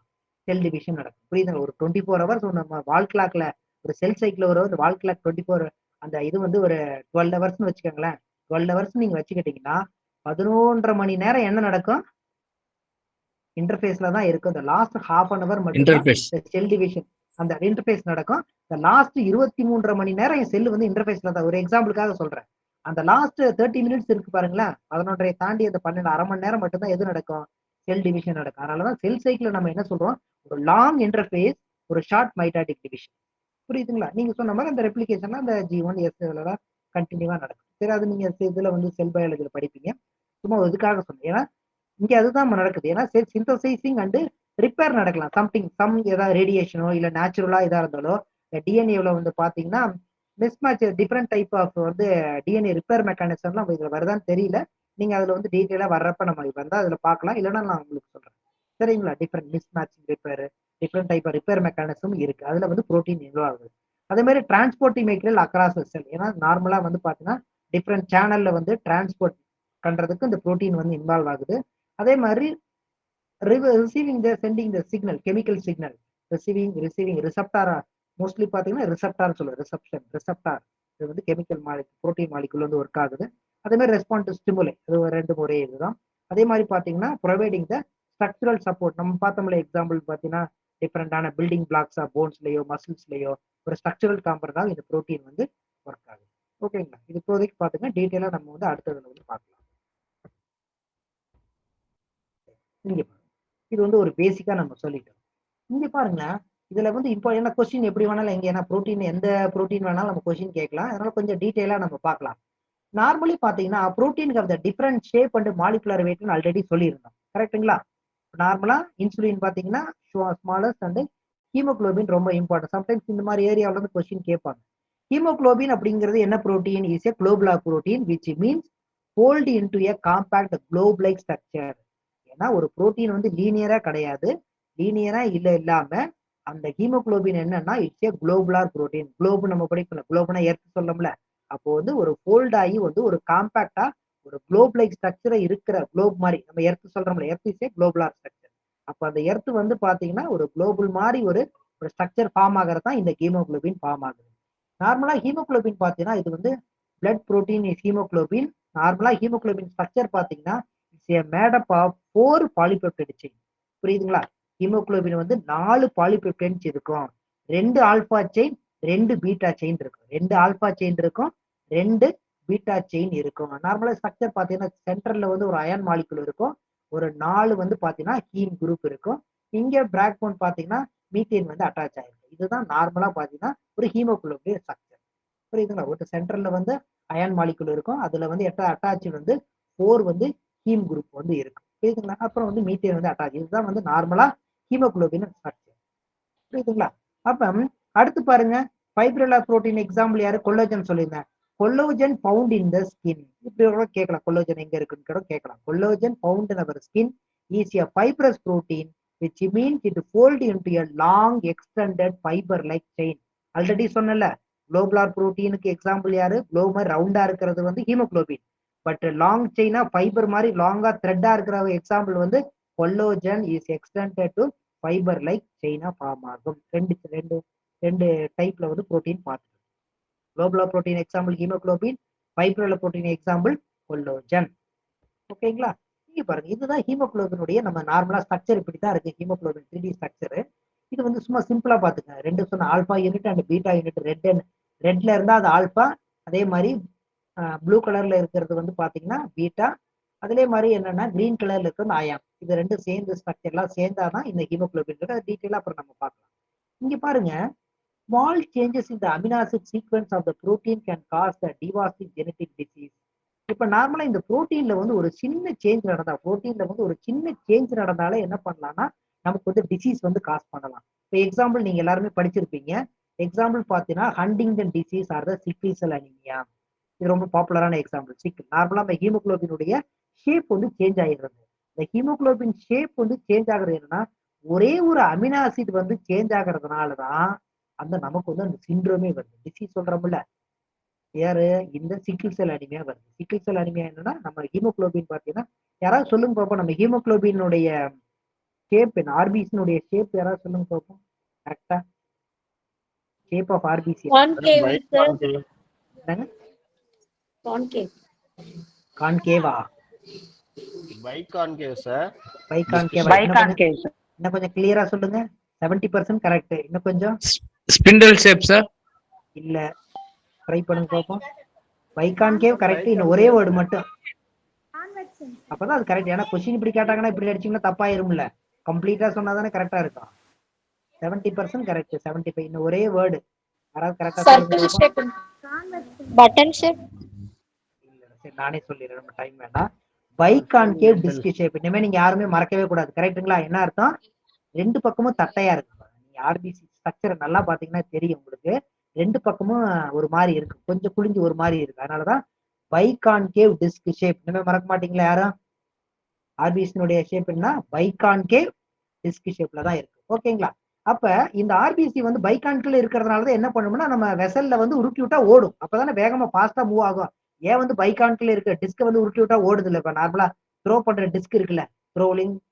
செல் டிவிஷன் நடக்கும். புரியுதுங்க? ஒரு 24 ஹவர்ஸ் நம்ம வால் கிளாக்ல ஒரு செல் சைக்கிள் வரும். அந்த வால் கிளாக் 24 அந்த இது வந்து ஒரு 12 ஹவர்ஸ்னு வச்சுக்கோங்களேன். 12 ஹவர்ஸ் நீங்க வச்சுக்கிட்டீங்கன்னா 11.5 மணி நேரம் என்ன நடக்கும்? இன்டர்ஃபேஸ்ல தான் இருக்கும். இந்த லாஸ்ட் ஹாஃப் அன் அவர் மட்டும் இன்டர்பேஸ் செல் டிவிஷன் அந்த இன்டர்ஃபேஸ் நடக்கும். இந்த லாஸ்ட் 23.5 மணி நேரம் என் செல் வந்து இன்டர்ஃபேஸ்ல தான். ஒரு எக்ஸாம்பிளுக்காக சொல்றேன். அந்த லாஸ்ட் 30 மினிட்ஸ் இருக்கு பாருங்களேன், 11.5 தாண்டி அந்த 12 அரை மணி நேரம் மட்டும் தான் எது நடக்கும்? செல் டிவிஷன் நடக்கும். அதனாலதான் செல் சைக்கிள் நம்ம என்ன சொல்றோம்? ஒரு லாங் இன்டர்ஃபேஸ், ஒரு ஷார்ட் மைட்டாட்டிக் டிவிஷன். புரியுதுங்களா? நீங்க சொன்ன மாதிரி அந்த ரெப்ளிகேஷன்ல அந்த G1 S கண்டினியூவா நடக்கும். சரி, அது நீங்க இதுல வந்து செல் பயாலஜில படிப்பீங்க. சும்மா இதுக்காக சொன்னேன். ஏன்னா இங்க அதுதான் நடக்குது. ஏன்னா சிந்தசைசிங் அண்ட் ரிப்பேர் நடக்கலாம். ஏதாவது ரேடியேஷனோ இல்ல நேச்சுரலா இதா இருந்தாலோ டிஎன்ஏல வந்து பாத்தீங்கன்னா மிஸ்மேட்ச், டிஃப்ரெண்ட் டைப் ஆஃப் வந்து டிஎன்ஏ ரிப்பேர் மெக்கானிசம்லாம் இதுல வருதான்னு தெரியல. நீங்க அதுல வந்து டீட்டெயிலா வர்றப்ப நம்ம வந்தா அதுல பார்க்கலாம். இல்லைன்னா நான் உங்களுக்கு சொல்றேன். சரிங்களா? Different mismatching repair, different type of repair mechanism இருக்கு. அதுல வந்து புரோட்டீன் இன்வால்வ் ஆகுது. அதே மாதிரி டிரான்ஸ்போர்ட்டிங் மெட்டீரியல் அக்ராஸ் செல். ஏன்னா நார்மலா வந்து பாத்தீங்கன்னா டிஃப்ரெண்ட் சேனல்ல வந்து டிரான்ஸ்போர்ட் பண்றதுக்கு இந்த புரோட்டீன் வந்து இன்வால்வ் ஆகுது. அதே மாதிரி receiving the sending the signal, chemical signal, receiving ரிசப்டாரா மோஸ்ட்லி பாத்தீங்கன்னா ரிசப்டார் சொல்லுவோம். ரிசப்டார் இது வந்து கெமிக்கல் புரோட்டீன் மாலிகுல் வந்து ஒர்க் ஆகுது. அதே மாதிரி ரெஸ்பாண்ட் டு ஸ்டிமுலை, அது ரெண்டு முறை இதுதான். அதே மாதிரி பாத்தீங்கன்னா ப்ரொவைடிங் த ஸ்ட்ரக்சரல் சப்போர்ட். நம்ம பார்த்தோம்ல எக்ஸாம்பிள் பாத்தீங்கன்னா டிஃப்ரெண்டான பில்டிங் பிளாக்ஸா போன்ஸ்லயோ மசில்ஸ்லயோ ஒரு ஸ்ட்ரக்சரல் காம்பனண்டாக இந்த புரோட்டீன் வந்து ஒர்க் ஆகுது. ஓகேங்களா? இது இப்போதைக்கு பாத்தீங்கன்னா டீட்டெயிலா நம்ம வந்து அடுத்ததுல வந்து பார்க்கலாம். இங்க இது வந்து ஒரு பேசிக்கா நம்ம சொல்லிட்டோம். இங்க பாருங்க, இதுல வந்து இப்போ என்ன கொஸ்டின் எப்படி வேணாலும் எங்க ஏன்னா புரோட்டீன் எந்த புரோட்டீன் வேணாலும் நம்ம கொஸ்டின் கேட்கலாம். அதனால கொஞ்சம் டீட்டெயிலா நம்ம பார்க்கலாம். நார்மலி பாத்தீங்கன்னா புரோட்டீனுக்கு அந்த டிஃபரெண்ட் ஷேப் அண்ட் மாலிகுலர் வெயிட்னு ஆல்ரெடி சொல்லியிருந்தோம். கரெக்ட்டுங்களா? நார்மலா இன்சுலின் பாத்தீங்கன்னா ஸ்மாலஸ்ட் அண்ட் ஹீமோகுளோபின் ரொம்ப இம்பார்ட்டன்ட். சம்டைம்ஸ் இந்த மாதிரி ஏரியாவில இருந்து கொஸ்டின் கேட்பாங்க. ஹீமோகுளோபின் அப்படிங்கிறது என்ன protein? Is a globular protein which means fold into a compact globe like structure. ஏன்னா ஒரு புரோட்டீன் வந்து லீனியரா கிடையாது. லீனியரா இல்லாம அந்த ஹீமோகுளோபின் என்னன்னா it's A globular protein. Globe நம்ம படிக்கணும், குளோபுனா எர்த் சொல்லணும்ல. அப்போ வந்து ஒரு ஃபோல்ட் ஆகி வந்து ஒரு காம்பாக்டா ஒரு குளோப் லைக் ஸ்ட்ரக்சரை இருக்கிற குளோப் மாதிரி நம்ம எர்த் சொல்றோம்ல, earth is a globular structure. அப்ப அந்த எர்த் வந்து பாத்தீங்கன்னா ஒரு குளோபல் மாதிரி ஒரு ஸ்ட்ரக்சர் ஃபார்ம் ஆகிறது தான் இந்த ஹீமோகுளோபின் ஃபார்ம் ஆகுது. நார்மலா ஹீமோகுளோபின் பாத்தீங்கன்னா இது வந்து பிளட் புரோட்டீன் இஸ் ஹீமோகுளோபின். நார்மலா ஹீமோகுளோபின் ஸ்ட்ரக்சர் பாத்தீங்கன்னா it's made up of 4 polypeptide chain. புரியுதுங்களா? ஹீமோகுளோபின் வந்து 4 பாலிபெப்டைட்ஸ் இருக்கும். 2 ஆல்பா செயின் 2 பீட்டா செயின் இருக்கும். 2 ஆல்பா செயின் இருக்கும், 2 பீட்டா செயின் இருக்கும். நார்மலா ஸ்ட்ரக்சர் பாத்தீங்கன்னா சென்டர்ல வந்து ஒரு அயன் மாலிகுல் இருக்கும், ஒரு 4 வந்து பாத்தீங்கன்னா ஹீம் குரூப் இருக்கும். இங்க பிராக் போன் பாத்தீங்கன்னா மீத்தேன் வந்து அட்டாச் ஆயிருக்கு. இதுதான் நார்மலா பாத்தீங்கன்னா ஒரு ஹீமோகுளோபின் ஸ்ட்ரக்சர். புரியுதுங்களா? ஒரு சென்டர்ல வந்து அயன் மாலிகுல் இருக்கும், அதுல வந்து அட்டாச் வந்து 4 வந்து ஹீம் குரூப் வந்து இருக்கு. புரியுதுங்களா? அப்புறம் வந்து மீத்தேன் வந்து அட்டாச். இதுதான் வந்து நார்மலா ஹீமோகுளோபின் ஸ்ட்ரக்சர். புரியுதுங்களா? அப்ப அடுத்து பாருங்க, ஃபைப்ரில்லர் புரோட்டீன் எக்ஸாம்பிள் யாரு? கொல்லோஜன் சொல்லியிருந்தேன். Collagen found in the skin. இப்படி கூட கேட்கலாம், கொல்லோஜன் எங்க இருக்குன்னு கூட கேட்கலாம். Collagen found in our skin is a fibrous protein which means it fold into a long extended fiber like chain. Already சொன்னல, குளோபுலர் புரோட்டீனுக்கு எக்ஸாம்பிள் யாரு? குளோபர் ரவுண்டா இருக்கிறது வந்து ஹீமோகுளோபின். பட் லாங் செயினா ஃபைபர் மாதிரி லாங்கா த்ரெட்டா இருக்கிற எக்ஸாம்பிள் வந்து collagen is extended to fibre like செயினா ஃபார்ம் ஆகும். ரெண்டு டைப்ல வந்து புரோட்டீன் பார்த்துருக்கோம். Globular protein example haemoglobin, fibrillar protein example collagen. ஓகேங்களா? இங்க பாருங்க, இதுதான் ஹீமோகுளோபினுடைய நம்ம நார்மலா ஸ்ட்ரக்சர் இப்படிதான் இருக்கு. Haemoglobin 3D structure. இது வந்து சும்மா சிம்பிளா பாத்துங்க. ரெண்டு சொன்ன alpha unit and beta unit. ரெட்ல இருந்தா அது ஆல்பா, அதே மாதிரி ப்ளூ கலர்ல இருக்கிறது வந்து பாத்தீங்கன்னா பீட்டா, அதே மாதிரி என்னன்னா கிரீன் கலர்ல இருக்கிறது அயான். இது ரெண்டும் சேர்ந்து ஸ்ட்ரக்சர் எல்லாம் சேர்ந்தாதான் இந்த ஹீமோகுளோபின் இருக்கு. அது டீட்டெயிலா அப்புறம் நம்ம பார்க்கலாம். இங்க பாருங்க, small changes in the amino acid sequence of the protein can cause the devastating genetic disease. இப்ப நார்மலா இந்த புரோட்டீன்ல வந்து ஒரு சின்ன சேஞ்ச் நடந்தா, புரோட்டீன்ல வந்து ஒரு சின்ன சேஞ்ச் நடந்தாலே என்ன பண்ணலாம்னா நமக்கு வந்து டிசீஸ் வந்து காஸ் பண்ணலாம். இப்போ எக்ஸாம்பிள் நீங்க எல்லாருமே படிச்சிருப்பீங்க. எக்ஸாம்பிள் பாத்தீங்கன்னா Huntington disease or the sickle cell anaemia. இது ரொம்ப பாப்புலரான எக்ஸாம்பிள். சிக்கிள் நார்மலா இந்த ஹீமோகுளோபினுடைய ஷேப் வந்து சேஞ்ச் ஆகிடுறது. இந்த ஹீமோகுளோபின் ஷேப் வந்து சேஞ்ச் ஆகுறது என்னன்னா ஒரே ஒரு அமினோ ஆசிட் வந்து சேஞ்ச் ஆகுறதுனாலதான் அந்த நமக்கு வந்து அந்த சிண்ட்ரோமே வருது. டிசீஸ் சொல்றோம்ல, யாரு? இந்த சிக்கிள் செல் அனிமியா வருது. சிக்கிள் செல் அனிமியா என்னன்னா நம்ம ஹீமோகுளோபின் பாத்தீங்கன்னா, யாராவது சொல்லுங்க பார்ப்போம், நம்ம ஹீமோகுளோபினுடைய ஷேப் என்ன? ஆர்பிசினுடைய ஷேப் யாராவது சொல்லுங்க பார்ப்போம் கரெக்டா. ஷேப் ஆஃப் ஆர்பிசி என்னங்க? கான்கேவா? Biconcave sir. பைகான்கேவா? இன்னும் கொஞ்சம் கிளியரா சொல்லுங்க. 70% கரெக்ட். இன்னும் கொஞ்சம். Spindle shape sir. இல்ல, ட்ரை பண்ணுங்க பார்ப்போம். Biconcave correct. இன்னும் ஒரே வேர்டு மட்டும். அப்பதான் அது கரெக்ட். ஏன்னா கொஸ்டின் இப்படி கேட்டாங்கன்னா இப்படி அடிச்சீங்கன்னா தப்பாயிரும்ல. கம்ப்ளீட்டா சொன்னாதானே கரெக்டா இருக்கும். 70% கரெக்ட். 75 இன்னும் ஒரே வேர்டு யாராவது கரெக்டா சொல்லுங்க. Button shape. இல்ல சரி, நானே சொல்லிடுறேன், நம்ம டைம் வேண்டாம். Biconcave disk shape. இனிமே நீங்க யாருமே மறக்கவே கூடாது. கரெக்ட்டுங்களா? என்ன அர்த்தம்? ரெண்டு பக்கமும் தட்டையா இருக்கு. நீங்க ஆர்பிசி ஸ்ட்ரக்சர் நல்லா பாத்தீங்கன்னா தெரியும் உங்களுக்கு. ரெண்டு பக்கமும் ஒரு மாதிரி இருக்கு, கொஞ்சம் குளிஞ்சு ஒரு மாதிரி இருக்கு. அதனாலதான் பைகான்கேவ் டிஸ்க் ஷேப். இனிமே மறக்க மாட்டீங்களா யாரும்? ஆர்பிசினுடைய ஷேப் என்ன? பைகான்கேவ் டிஸ்க் ஷேப்ல தான் இருக்கு. ஓகேங்களா? அப்ப இந்த ஆர்பிசி வந்து பைகான்டில் இருக்கிறதுனாலதான் என்ன பண்ணும்னா நம்ம வெசல்ல வந்து உருட்டி விட்டா ஓடும். அப்பதானே வேகமா ஃபாஸ்டா மூவ் ஆகும். ஏன் வந்து பைகான்டில் இருக்க டிஸ்க் வந்து உருட்டி விட்டா ஓடுது இல்ல? இப்ப நார்மலா த்ரோ பண்ற டிஸ்க் இருக்குல்ல,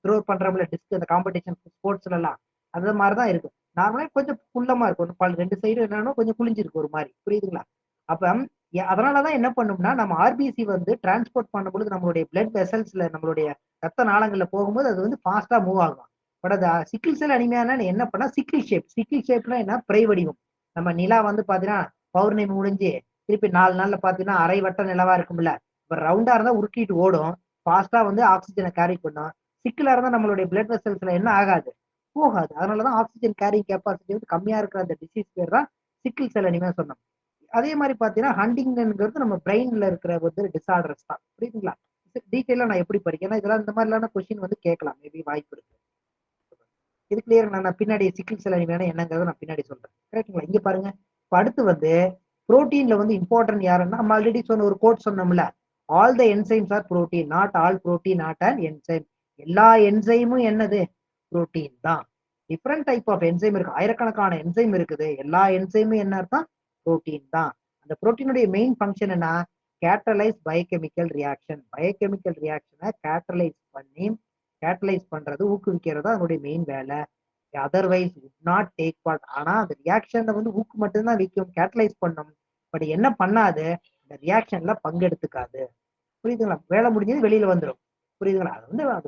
த்ரோ பண்றோம்ல டிஸ்க், இந்த காம்படிஷன் ஸ்போர்ட்ஸ்ல எல்லாம் அது மாதிரிதான் இருக்கு. நார்மலா கொஞ்சம் குள்ளமா இருக்கும், ரெண்டு சைடு என்னன்னா கொஞ்சம் குளிஞ்சிருக்கு ஒரு மாதிரி. புரியுதுங்களா? அப்ப அதனாலதான் என்ன பண்ணும்னா நம்ம ஆர்பிசி வந்து டிரான்ஸ்போர்ட் பண்ணும்போது நம்மளுடைய பிளட் வெசல்ஸ்ல நம்மளுடைய ரத்த நாளங்கள்ல போகும்போது அது வந்து ஃபாஸ்டா மூவ் ஆகும். பட் அது சிக்கிள் செல் அனிமியானா என்ன பண்ணா சிக்கிள் ஷேப்னா என்ன, பிறை வடிவம். நம்ம நிலா வந்து பாத்தீங்கன்னா பௌர்ணமி முடிஞ்சு திருப்பி 4 நாள்ல பாத்தீங்கன்னா அரை வட்ட நிலவா இருக்கும்ல. இப்ப ரவுண்டா இருந்தா உருட்டிட்டு ஓடும், ஃபாஸ்டா வந்து ஆக்சிஜனை கேரி பண்ணும். சிக்கிளா இருந்தா நம்மளுடைய பிளட் வெசல்ஸ்ல என்ன ஆகாது, போகாது. அதனாலதான் ஆக்சிஜன் கேரிங் கெப்பாசிட்டி வந்து கம்மியா இருக்கிற அந்த டிசீஸ் பேர் தான் சிக்கிள் செல் அனிமியா சொன்னோம். அதே மாதிரி பாத்தீங்கன்னா ஹண்டிங்கிறது நம்ம பிரெயின்ல இருக்கிற ஒரு டிசார்டர்ஸ் தான். புரியுதுங்களா? டீட்டெயிலா நான் எப்படி படிக்கிறேன், இதெல்லாம் இந்த மாதிரிலான கொஸ்டின் வந்து கேட்கலாம், மேபி வாய்ப்பு இருக்கு. இது கிளியர். நான் பின்னாடி சிக்கிள் செல் அனிமியா என்னங்கிறத நான் பின்னாடி சொல்றேன். கரெக்டுங்களா? இங்க பாருங்க. இப்ப அடுத்து வந்து புரோட்டீன்ல வந்து இம்பார்ட்டன்ட் யாருன்னா நம்ம ஆல்ரெடி சொன்ன ஒரு கோட் சொன்னோம்ல, all the enzymes are protein, not all protein not an enzyme. எல்லா என்சைமும் என்னது, புரோட்டீன் தான். டிஃப்ரெண்ட் டைப் ஆஃப் என்சைம் இருக்கு, ஆயிரக்கணக்கான என்சைம் இருக்குது. எல்லா என்சைமும் என்ன அர்த்தம், புரோட்டீன் தான். அந்த புரோட்டீனுடைய மெயின் ஃபங்க்ஷன் என்ன, கேட்டலைஸ் பயோகெமிக்கல் ரியாக்ஷன். பயோகெமிக்கல் ரியாக்ஷனை கேட்டலைஸ் பண்றது, ஊக்குவிக்கிறது அதனுடைய மெயின் வேலை. Otherwise would not take part. ஆனா அந்த ரியாக்ஷன்ல வந்து ஊக்கு மட்டும்தான் விற்கும், கேட்டலைஸ் பண்ணும். பட் என்ன பண்ணாது, இந்த ரியாக்ஷன்ல பங்கெடுத்துக்காது. புரியுதுங்களா? வேலை முடிஞ்சது வெளியில வந்துடும். புரியுதுங்களா? அது வந்து அது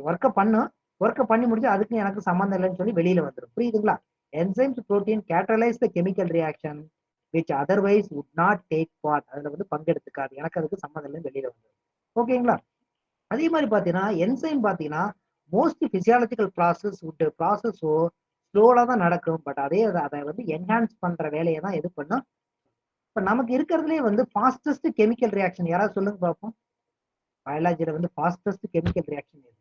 ஒர்க்கை பண்ணி முடிஞ்சு அதுக்கு எனக்கு சம்மந்தம் இல்லைன்னு சொல்லி வெளியில வந்துடும். புரியுதுங்களா? Enzymes protein catalyse the chemical reaction which otherwise would not take part. அதுல வந்து பங்கெடுத்துக்காது, எனக்கு அதுக்கு சம்மந்தம் இல்லைன்னு வெளியில வந்துடும். ஓகேங்களா? அதே மாதிரி பாத்தீங்கன்னா என்சைம் பாத்தீங்கன்னா மோஸ்ட் பிசியாலஜிக்கல் ப்ராசஸோ ஸ்லோலா தான் நடக்கும். பட் அதை வந்து என்ஹான்ஸ் பண்ற வேலையை தான் எது பண்ணும். இப்ப நமக்கு இருக்கிறதுலே வந்து ஃபாஸ்டஸ்ட் கெமிக்கல் ரியாக்ஷன் யாராவது சொல்லுங்க பார்ப்போம். பயாலஜில வந்து ஃபாஸ்டஸ்ட் கெமிக்கல் ரியாக்ஷன் எது?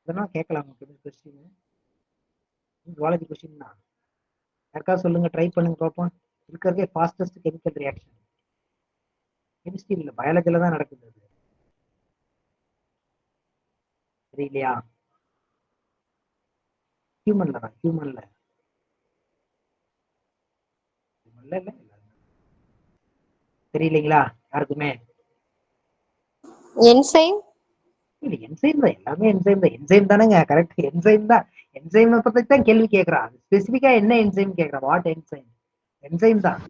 இதெல்லாம் கேட்கலாம் கொஸ்டின், ஜுவாலஜி கொஸ்டின் தான். யாருக்காவது சொல்லுங்க, ட்ரை பண்ணுங்க பார்ப்போம். இருக்கிறதே ஃபாஸ்டஸ்ட் கெமிக்கல் ரியாக்ஷன் கெமிஸ்ட்ரி இல்ல, பயாலஜில தான் நடக்குது. தெரியலையா? ஹியூமன்ல இல்ல தெரியலீங்களா யாருக்குமே? Enzyme? இல்ல என்சைம் தான், எல்லாமே என்சைம் தானேங்க, கரெக்ட். என்சைம் தான். என்சைம் பத்தி தான் கேள்வி கேட்கறான். ஸ்பெசிபிக்கா என்ன என்சைம் கேட்கறான், வாட் என்சைம்? என்சைம் தான்.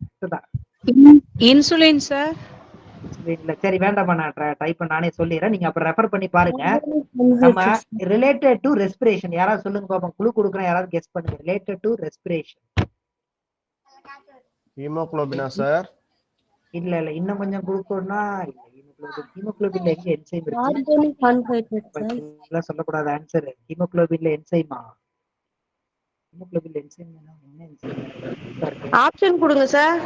Insulin sir. இல்ல சரி வேண்டாமா, நான் டைப் பண்ண நானே சொல்லிடுறேன், நீங்க அப்புறம் ரெஃபர் பண்ணி பாருங்க. நம்ம ரிலேட்டட் டு ரெஸ்பிரேஷன் யாராவது சொல்லுங்க பாப்போம், குழு கொடுக்குறேன், யாராவது கெஸ் பண்ணுங்க. Related to respiration. ஹீமோகுளோபினா சார்? இல்ல இன்னும் கொஞ்சம் குளுக்கோன்னா ஹீமோகுளோபின்ல எங்க என்சைம் இருக்கு? Organic anhydrate, sir. இதெல்லாம் சொல்லக்கூடாது ஆன்சர். ஹீமோகுளோபின்ல என்சைமா? ஹீமோகுளோபின்ல என்சைம் என்ன என்சைம்? ஆப்ஷன் கொடுங்க சார்.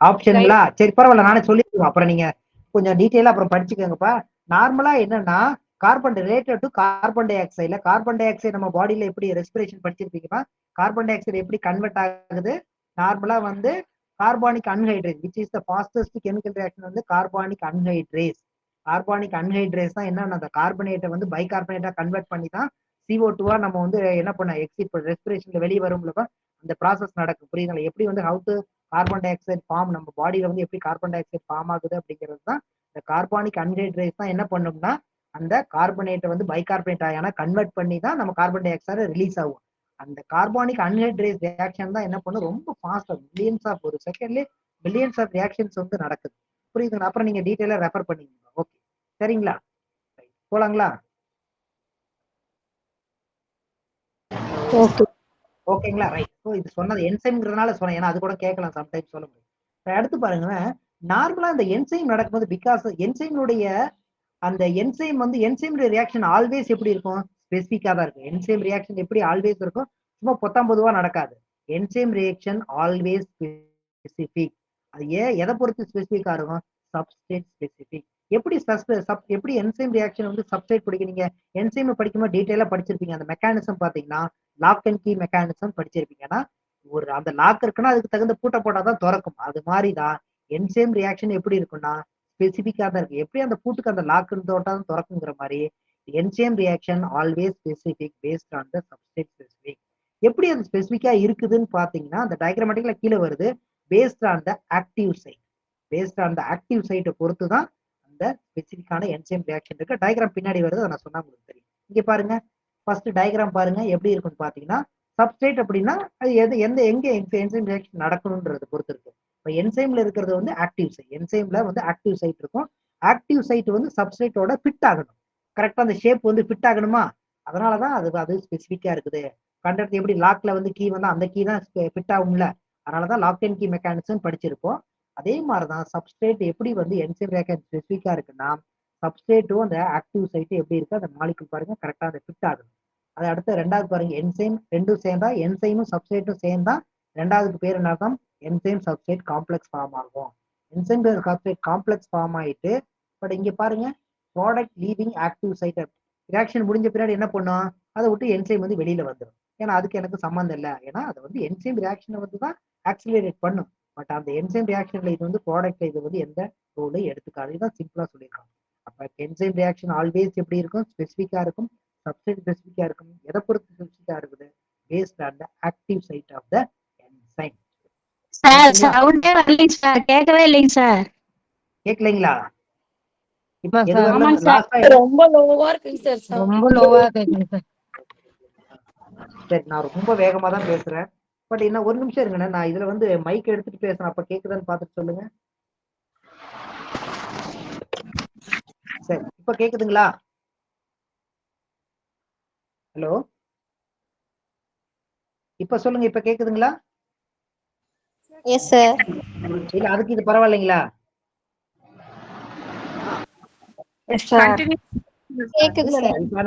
ஆப்ஷன்ங்களா? சரி பரவாயில்ல, நானே சொல்லிடுவோம், அப்புறம் நீங்க கொஞ்சம் டீட்டெயிலா அப்புறம் படிச்சுக்கோங்கப்பா. நார்மலா என்னன்னா கார்பன் ரிலேட்டட் டு கார்பன் டை ஆக்சைடுல, கார்பன் டை ஆக்சைடு நம்ம பாடியில எப்படி ரெஸ்பிரேஷன் படிச்சிருப்பீங்கப்பா. கார்பன் டை ஆக்சைடு எப்படி கன்வெர்ட் ஆகுது, நார்மலா வந்து carbonic anhydrase which is the fastest chemical reaction வந்து கார்பானிக் அன்ஹைட்ரேஸ். கார்பானிக் அன்ஹைட்ரேஸ் தான் என்ன, அந்த கார்பனேட்டை வந்து பைகார்பனேட்டா கன்வெர்ட் பண்ணி தான் CO2 நம்ம வந்து என்ன பண்ண எக்ஸிட் ரெஸ்பிரேஷன்ல வெளியே வரும்லப்பா, அந்த ப்ராசஸ் நடக்கும். புரியுதுங்களா? எப்படி வந்து how to carbon dioxide form, நம்ம பாடியில வந்து எப்படி கார்பன் டை ஆக்சைடு ஃபார்ம் ஆகுது அப்படிங்கிறது தான் இந்த கார்பானிக் அன்ஹைட்ரேஸ் தான் என்ன பண்ணும்னா அந்த கார்பனேட்டை வந்து பைகார்பனேட் ஆனா கன்வெர்ட் பண்ணி தான் நம்ம கார்பன் டை ஆக்சைடு ரிலீஸ் ஆகும். அந்த கார்பானிக் அன்ஹைட்ரேஸ் ரியாக்ஷன் தான் என்ன பண்ணும், ரொம்ப ஃபாஸ்டா மில்லியன்ஸ் ஆஃப் ஒரு செகண்ட்ல மில்லியன்ஸ் ஆஃப் ரியாக்ஷன்ஸ் வந்து நடக்குது. புரியுதுங்களா? அப்புறம் நீங்க டீட்டெயிலா ரெஃபர் பண்ணிக்கோங்க. ஓகே சரிங்களா? போலாங்களா? Okay. ஓகேங்களா? ரைட். ஸோ இது சொன்னது என்சைம்ங்கிறதுனால சொன்னேன், ஏன்னா அது கூட கேட்கலாம் சம்டைம்ஸ் சொல்ல முடியும். அடுத்து பாருங்க, நார்மலா இந்த என்சைம் நடக்கும்போது பிகாஸ் என்சைம்னுடைய அந்த என்சைம் வந்து என்சைம் ரியாக்ஷன் ஆல்வேஸ் எப்படி இருக்கும், ஸ்பெசிஃபிக்கா தான் இருக்கும். என்சைம் ரியாக்ஷன் எப்படி ஆல்வேஸ் இருக்கும், சும்மா பொத்தாம்பதுவா நடக்காது. Enzyme reaction always specific. அது எதை பொறுத்து ஸ்பெசிஃபிக்கா இருக்கும், சப்ஸ்டேட் ஸ்பெசிஃபிக். எப்படி என்சைம் ரியாக்ஷன் வந்து சப்ஸ்டேட் படிக்கிறீங்க, என்சைம் படிக்கும்போது டீடைலா படிச்சிருப்பீங்க. அந்த மெக்கானிசம் பாத்தீங்கன்னா லாக் அண்ட் கீ மெக்கானிசம் படிச்சிருப்பீங்க. ஏன்னா ஒரு அந்த லாக் இருக்குன்னா அதுக்கு தகுந்த பூட்டை போட்டாதான் திறக்கும். அது மாதிரிதான் என்சைம் ரியாக்ஷன் எப்படி இருக்கும்னா ஸ்பெசிபிக்கா தான் இருக்கு. எப்படி அந்த பூட்டுக்கு அந்த லாக் தோட்டா திறக்குங்கிற மாதிரி enzyme reaction always specific paste on the substrate specific. எப்படி அது ஸ்பெசிபிக்கா இருக்குதுன்னு பாத்தீங்கன்னா அந்த டயக்ராமேட்டிக்ல கீழே வருது, paste on the active side. Paste on the active சைட்டை பொறுத்து தான் அந்த ஸ்பெசிபிக்கான என்சைம் ரியாக்ஷன் இருக்கு. டயக்ராம் பின்னாடி வருது, அதை நான் சொன்னா உங்களுக்கு தெரியும். இங்க பாருங்க, ஃபர்ஸ்ட் டயக்ராம் பாருங்க எப்படி இருக்குன்னு பாத்தீங்கன்னா, சப்ஸ்ட்ரேட் அப்படின்னா அது எங்க என்சைம் ரியாக்ஷன் நடக்கணும்ன்றது பொறுத்து இருக்கு. இப்போ என்சைம்ல இருக்கிறது வந்து ஆக்டிவ் சைட். என்சைம்ல வந்து ஆக்டிவ் சைட் இருக்கும். ஆக்டிவ் சைட் வந்து சப்ஸ்ட்ரேட்டோட ஃபிட் ஆகணும். கரெக்டா அந்த ஷேப் வந்து ஃபிட் ஆகணுமா, அதனாலதான் அது ஸ்பெசிபிக்கா இருக்குது. கண்டக்ட் எப்படி லாக்ல வந்து கீ வந்து அந்த கீ தான் ஃபிட் ஆகும்ல, அதனாலதான் லாக் அண்ட் கீ மெக்கானிசம் படிச்சிருப்போம். அதே மாதிரிதான் சப்ஸ்ட்ரேட் எப்படி வந்து என்சைம் ரியாக்ஷன் ஸ்பெசிபிக்கா இருக்குன்னா, சப்ஸ்ட்ரேட்டும் அந்த ஆக்டிவ் சைட்டும் எப்படி இருக்கு அந்த மாலிகுல் பாருங்க கரெக்டா அதை ஃபிட் ஆகணும். அது அடுத்து ரெண்டாவது பாருங்க, என்சைம் ரெண்டும் சேர்ந்தா, என்சைமும் சப்ஸ்ட்ரேட்டும் சேர்ந்தா ரெண்டாவதுக்கு பேர் என்னதான், என்சைம் சப்ஸ்ட்ரேட் காம்ப்ளெக்ஸ் ஃபார்ம் ஆகும். என்சைம் சப்ஸ்ட்ரேட் காம்ப்ளெக்ஸ் ஃபார்ம் ஆயிட்டு, பட் இங்க பாருங்க product leaving active site. Reaction முடிஞ்ச பின்னாடி என்ன பண்ணும், அதை விட்டு என்சைம் வந்து வெளியில வந்துடும். ஏன்னா அதுக்கு எனக்கு சம்மந்தம் இல்லை, ஏன்னா அது வந்து என்சைம் ரியாக்ஷனை வந்து தான் ஆக்சிலரேட் பண்ணும். பட் அந்த என்சைம் ரியாக்ஷன்ல இது வந்து ப்ராடக்ட் இது வந்து எந்த ரோலையும் எடுத்துக்காது. இதுதான் சிம்பிளா சொல்லியிருக்காங்க. அப்ப என்சைம் ரியாக்ஷன் ஆல்வேஸ் எப்படி இருக்கும், ஸ்பெசிபிக்கா இருக்கும். சப்ஸ்ட்ரேட் ஸ்பெசிபிக்கா இருக்கும். எதை பொறுத்து ஸ்பெசிபிக்கா இருக்குது, based on the active site of the enzyme. Sir சவுண்டே வரலைங்க சார், கேட்கவே இல்லைங்க சார். கேட்கலைங்களா? ஆமாங்க சார், ரொம்ப லோவா இருக்குங்க சார், ரொம்ப லோவா கேக்குங்க சார். சரி, நான் ரொம்ப வேகமா தான் பேசுறேன். பட் இன்னும் ஒரு நிமிஷம் இருங்கண்ணே, நான் இதுல வந்து மைக் எடுத்துட்டு பேசுறேன். அப்ப கேக்குதான்னு பாத்துட்டு சொல்லுங்க. சரி, இப்ப கேக்குதுங்களா? ஹலோ, இப்ப சொல்லுங்க, இப்ப கேக்குதுங்களா? Yes sir. இல்ல அதுக்கு இது பரவாயில்லைங்களா? Yes sir, continue. கேக்குது இல்ல சார். இப்ப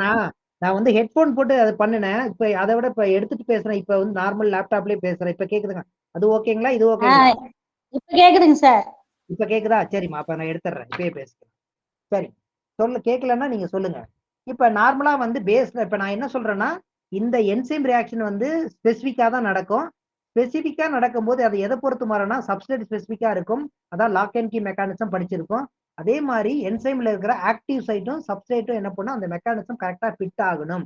நான் வந்து ஹெட்போன் போட்டு அதை பண்ணினேன். இப்ப அதை விட இப்ப எடுத்துட்டு பேசுறேன். இப்ப வந்து நார்மல் லேப்டாப்லயே பேசுறேன். இப்ப கேக்குதுங்க? அது ஓகேங்களா? இது ஓகேங்களா? இப்ப கேக்குதுங்க சார். இப்ப கேக்குதா? சரிம்மா, அப்ப நான் எடுத்துறேன், இப்பயே பேசுறேன். சரி, கேட்கலன்னா நீங்க சொல்லுங்க. இப்ப நார்மலா வந்து பேஸ்ல இப்ப நான் என்ன சொல்றேன்னா, இந்த என்சைம் ரியாக்ஷன் வந்து ஸ்பெசிபிக்கா தான் நடக்கும். ஸ்பெசிபிக்கா நடக்கும்போது அது எதை பொறுத்து மாறும்னா சப்ஸ்ட்ரேட் ஸ்பெசிபிக்கா இருக்கும். அதான் லாக் அண்ட் கீ மெக்கானிசம் படிச்சிருக்கோம். அதே மாதிரி என்சைம்ல இருக்கிற ஆக்டிவ் சைட்டும் சப்ஸ்ட்ரேட்டும் என்ன பண்ணும், அந்த மெக்கானிசம் கரெக்டா ஃபிட் ஆகணும்.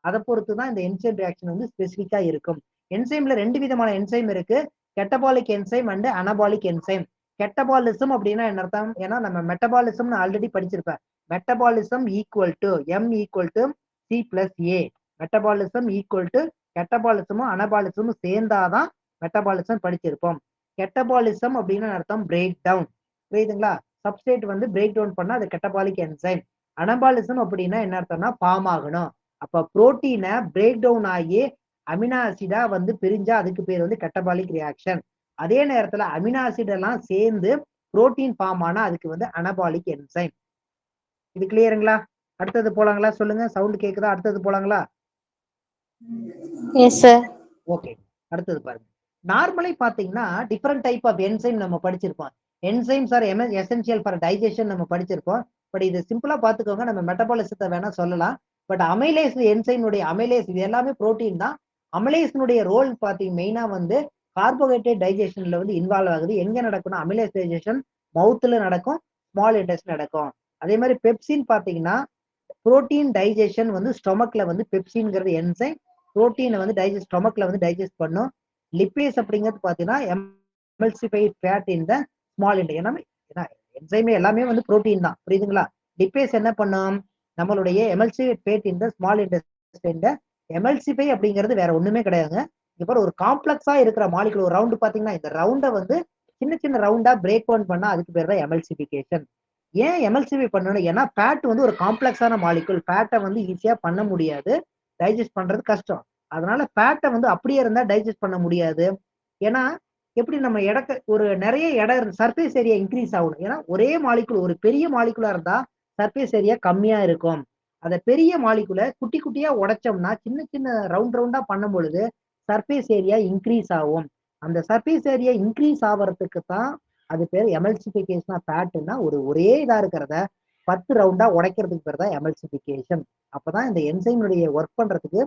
அதை பொறுத்து தான் இந்த என்சைம் ரியாக்ஷன் வந்து ஸ்பெசிபிக்கா இருக்கும். என்சைம்ல ரெண்டு விதமான என்சைம் இருக்கு, catabolic enzyme and anabolic enzyme. Catabolism அப்படின்னா என்ன அர்த்தம், ஏன்னா நம்ம மெட்டபாலிசம் ஆல்ரெடி படிச்சிருப்பேன். Metabolism equal to M equal to C plus A. Metabolism equal to கெட்டபாலிசமும் அனபாலிசமும் சேர்ந்தாதான் மெட்டபாலிசம் படிச்சிருப்போம். கெட்டபாலிசம் அப்படின்னு அர்த்தம் பிரேக் டவுன், புரியுதுங்களா? சப்ஸ்ட்ரேட் வந்து பிரேக் டவுன் பண்ணா அது கெட்டபாலிக் என்சைம். அனபாலிசம் அப்படின்னா என்ன அர்த்தம்னா ஃபார்ம் ஆகணும். அப்ப புரோட்டீனை பிரேக் டவுன் ஆகி அமினோ ஆசிடா வந்து பிரிஞ்சா அதுக்கு பேர் வந்து கெட்டபாலிக் ரியாக்ஷன். அதே நேரத்துல அமினோ ஆசிட் எல்லாம் சேர்ந்து புரோட்டீன் ஃபார்ம் ஆனா அதுக்கு வந்து அனபாலிக் என்சைம். இது கிளியருங்களா? அடுத்தது போலாங்களா? சொல்லுங்க, சவுண்ட் கேக்குதா? அடுத்தது போலாங்களா? Yes sir. ஓகே, அடுத்தது பாருங்க. நார்மலி பாத்தீங்கன்னா டிஃபரெண்ட் டைப் ஆஃப் என்சைம் நம்ம படிச்சிருப்போம். Enzymes R essential for digestion நம்ம படிச்சிருப்போம். பட் இது சிம்பிளா பாத்துக்கோங்க, நம்ம மெட்டபாலிசத்தை வேணா சொல்லலாம். பட் அமைலேஸ் என்சைமுடைய அமைலேஸ் இது எல்லாமே புரோட்டீன் தான். அமைலேஸினுடைய ரோல் பாத்தீங்க மெயினா வந்து கார்போஹைட்ரேட் டைஜஷன்ல வந்து இன்வால்வ் ஆகுது. எங்க நடக்கும்னா அமைலேஸ் டைஜஷன் மவுத்ல நடக்கும், ஸ்மால் இன்டெஸ்டைன் நடக்கும். அதே மாதிரி பெப்சின் பாத்தீங்கன்னா புரோட்டீன் டைஜஷன் வந்து ஸ்டொமக்ல வந்து பெப்சின்ங்கிறது என்சைம் புரோட்டீனை வந்து டைஜஸ்ட் ஸ்டொமக்ல வந்து டைஜஸ்ட் பண்ணும். லிப்பேஸ் அப்படிங்கிறது பாத்தீங்கன்னா emulsified fat in the small intestine. ஏன்னா என்சைமே எல்லாமே வந்து புரோட்டீன் தான், புரியுதுங்களா? லிப்பேஸ் என்ன பண்ணும், நம்மளுடைய emulsified fat in the small intestine. Emulsify அப்படிங்கிறது வேற ஒண்ணுமே கிடையாதுங்க. இப்ப ஒரு காம்ப்ளெக்ஸா இருக்கிற மாலிகுல் ஒரு ரவுண்ட் பாத்தீங்கன்னா இந்த ரவுண்டை வந்து சின்ன சின்ன ரவுண்டா பிரேக் டவுன் பண்ணா அதுக்கு பேர் தான் எமல்சிபிகேஷன். ஏன் எமல்சிஃபை பண்ணணும், ஏன்னா ஃபேட் வந்து ஒரு காம்ப்ளெக்ஸான மாலிகுல். ஃபேட்டை வந்து ஈஸியா பண்ண முடியாது, டைஜஸ்ட் பண்றது கஷ்டம். அதனால ஃபேட்டை வந்து அப்படியே இருந்தா டைஜஸ்ட் பண்ண முடியாது. ஏன்னா எப்படி நம்ம ஒரு நிறைய இடம் சர்ஃபேஸ் ஏரியா இன்க்ரீஸ் ஆகணும். ஏன்னா ஒரே மாலிகுல் ஒரு பெரிய மாலிகுலா இருந்தா சர்ஃபேஸ் ஏரியா கம்மியா இருக்கும். அந்த பெரிய மாலிகுல குட்டி குட்டியா உடைச்சோம்னா சின்ன சின்ன ரவுண்ட் ரவுண்டா பண்ணும் பொழுது சர்ஃபேஸ் ஏரியா இன்க்ரீஸ் ஆகும். அந்த சர்ஃபேஸ் ஏரியா இன்க்ரீஸ் ஆகிறதுக்கு தான் அது பேர் எமல்சிபிகேஷன் ஆஃப் ஃபேட்னா ஒரே இதா இருக்கிறத 10 ரவுண்டா உடைக்கிறதுக்கு பேர் தான் எமல்சிபிகேஷன். அப்பதான் இந்த என்சைமுடைய ஒர்க் பண்றதுக்கு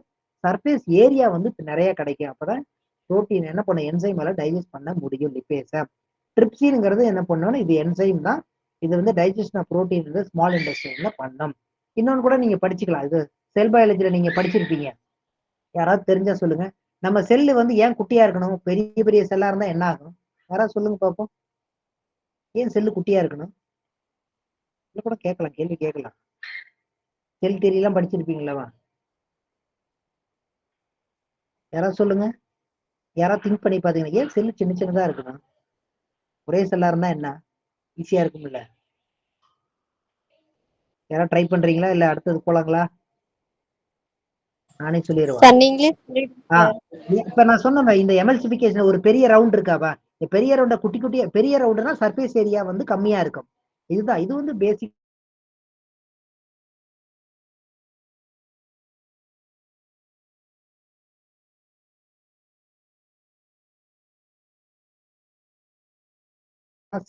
சர்ஃபேஸ் ஏரியா வந்து நிறைய கிடைக்கும். அப்பதான் புரோட்டீன் என்ன பண்ண என்சைமால டைஜஸ்ட் பண்ண முடியும் லிப்பேஸ. ட்ரிப்சின்ங்கிறது என்ன பண்ணோம்னா இது என்சைம் தான். இது வந்து டைஜஷன் ஆஃப் புரோட்டீன் ஸ்மால் இன்டெஸ்டைன்ல பண்ணும். இன்னொன்னு கூட நீங்க படிச்சுக்கலாம், இது செல் பயாலஜில நீங்க படிச்சிருப்பீங்க, யாராவது தெரிஞ்சா சொல்லுங்க. நம்ம செல்லு வந்து ஏன் குட்டியா இருக்கணும்? பெரிய பெரிய செல்லா இருந்தா என்ன ஆகும்? யாராவது சொல்லுங்க பார்ப்போம். ஏன் செல்லு குட்டியா இருக்கணும்? இல்ல கூட கேட்கலாம், கேள்வி கேட்கலாம். செல் தியரி எல்லாம் படிச்சிருப்பீங்களா? யாராவது சொல்லுங்க. யாராவது திங்க் பண்ணி பாத்தீங்கன்னா ஏன் செல்லு சின்ன சின்னதா இருக்கணும்? ஒரே செல்லா இருந்தா என்ன ஈஸியா இருக்கும்ல? யாராவது ட்ரை பண்றீங்களா இல்ல அடுத்தது போலாங்களா? நானே சொல்லிடுவா. இப்ப நான் சொன்ன இந்த எமல்சிபிகேஷன் ஒரு பெரிய ரவுண்ட் இருக்காவா? பெரிய ரவுண்ட குட்டி குட்டியா, பெரிய ரவுண்ட்னா சர்ஃபேஸ் ஏரியா வந்து கம்மியா இருக்கும். இதுதான், இது வந்து பேசிக்.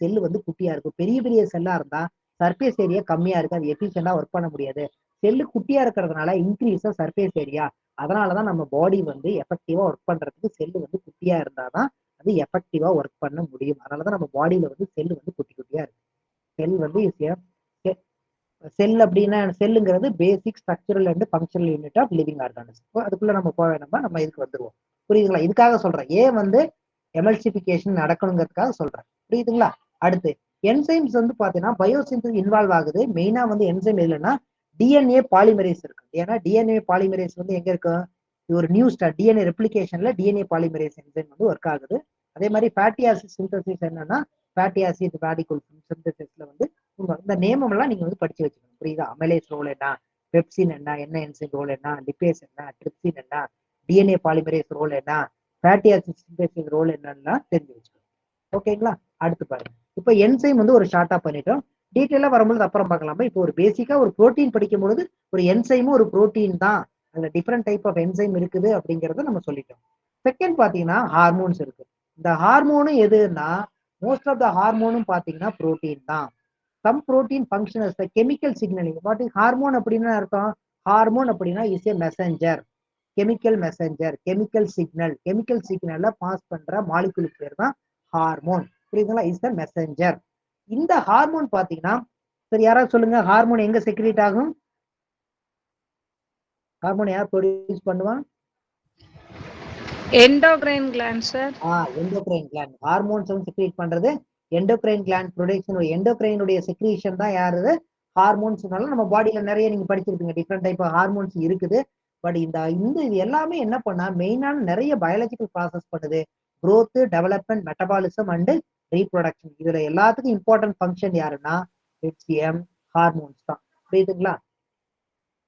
செல்லு வந்து குட்டியா இருக்கும். பெரிய பெரிய செல்லா இருந்தா சர்ஃபேஸ் ஏரியா கம்மியா இருக்கு, அது எஃபிஷியண்டா ஒர்க் பண்ண முடியாது. செல்லு குட்டியா இருக்கிறதுனால இன்க்ரீஸ் சர்ஃபேஸ் ஏரியா. அதனாலதான் நம்ம பாடி வந்து எஃபெக்டிவா ஒர்க் பண்றதுக்கு செல்லு வந்து குட்டியா இருந்தாதான் அது எஃபெக்டிவா ஒர்க் பண்ண முடியும். அதனாலதான் நம்ம பாடியில வந்து செல்லு வந்து குட்டி குட்டியா இருக்கு. செல் வந்து செல் அப்படின்னா செல்லுங்கிறது basic structural and functional unit of living organism. அதுக்குள்ள நம்ம போக வேண்டாமா, நம்ம இதுக்கு வந்துருவோம். புரியுதுங்களா? இதுக்காக சொல்றேன் ஏன் வந்து எமல்சிபிகேஷன் நடக்கணுங்கிறதுக்காக சொல்றேன். புரியுதுங்களா? அடுத்து என்சைம்ஸ் வந்து பாத்தீங்கன்னா பயோசிந்தசிஸ் இன்வால்வ் ஆகுது. மெயினா வந்து என்சைம் இல்லைன்னா டிஎன்ஏ பாலிமரேஸ் இருக்கு. ஏன்னா டிஎன்ஏ பாலிமரேஸ் வந்து எங்க இருக்கும்? இது ஒரு நியூ ஸ்டார் டிஎன்ஏ ரெப்ளிகேஷன்ல டிஎன்ஏ பாலிமரேஸ் என்சைம் வந்து ஒர்க் ஆகுது. அதே மாதிரி ஃபேட்டி ஆசிட் சிந்தசிஸ் என்னன்னா ஃபேட்டி ஆசிட் ராடிகல் சிந்தசிஸ்ல வந்து இந்த நேமம் எல்லாம் நீங்க வந்து படிச்சு வச்சுக்கணும். புரியுதா? அமெலேஸ் ரோல் என்ன, பெப்சின் என்ன என்சைம் ரோல் என்ன, லிபேஸ் என்ன, ட்ரிப்சின் என்ன, டிஎன்ஏ பாலிமரேஸ் ரோல் என்ன, ஃபேட்டி ஆசிட் சிந்தசிஸ் ரோல் என்னன்னா தெரிஞ்சு வச்சுக்கணும். ஓகேங்களா? அடுத்து பாருங்க. இப்ப என்சைம் வந்து ஒரு ஷார்ட்டா பண்ணிட்டோம். டீட்டெயிலா வரும்போது அப்புறம் பார்க்கலாமா. இப்போ ஒரு பேசிக்கா ஒரு புரோட்டீன் படிக்கும் பொழுது ஒரு என்சைமும் ஒரு புரோட்டீன் தான், அதுல டிஃப்ரெண்ட் டைப் ஆஃப் என்சைம் இருக்குது அப்படிங்கறத நம்ம சொல்லிட்டோம். செகண்ட் பாத்தீங்கன்னா ஹார்மோன்ஸ் இருக்கு. இந்த ஹார்மோனும் எதுன்னா மோஸ்ட் ஆஃப் த ஹார்மோனும் பாத்தீங்கன்னா புரோட்டீன் தான். Some protein function as the chemical signalling. What is hormone அப்படின்னா அர்த்தம்? ஹார்மோன் அப்படின்னா is a messenger, chemical messenger, chemical signal. Chemical சிக்னல்ல பாஸ் பண்ற மாலிகுல் பேர் தான் ஹார்மோன். புரியுதுங்களா? Is the messenger. இந்த ஹார்மோன் பாத்தீங்கன்னா, சரி யாராவது சொல்லுங்க, ஹார்மோன் எங்க செக்ரேட் ஆகும்? ஹார்மோன் யார் ப்ரொடியூஸ் பண்ணுவான்? Endocrine gland sir. Endocrine gland. Hormones வந்து செக்ரேட் பண்றது எண்டோகிரைன் கிளாண்ட் ப்ரொடக்ஷன். எண்டோகிரைனுடைய செக்ரீஷன் தான் யாரு? ஹார்மோன்ஸ்னால நம்ம பாடியில நிறைய நீங்க படிச்சிருப்பீங்க, டிஃப்ரெண்ட் டைப் ஆஃப் ஹார்மோன்ஸ் இருக்குது. பட் இந்த இது எல்லாமே என்ன பண்ணா மெயினான நிறைய பயாலஜிக்கல் ப்ராசஸ் பண்ணுது. growth, development, metabolism and reproduction. இதுல எல்லாத்துக்கும் இம்பார்ட்டன்ட் ஃபங்க்ஷன் யாருன்னா ஹெச்சிஎம் ஹார்மோன்ஸ் தான். புரியுதுங்களா?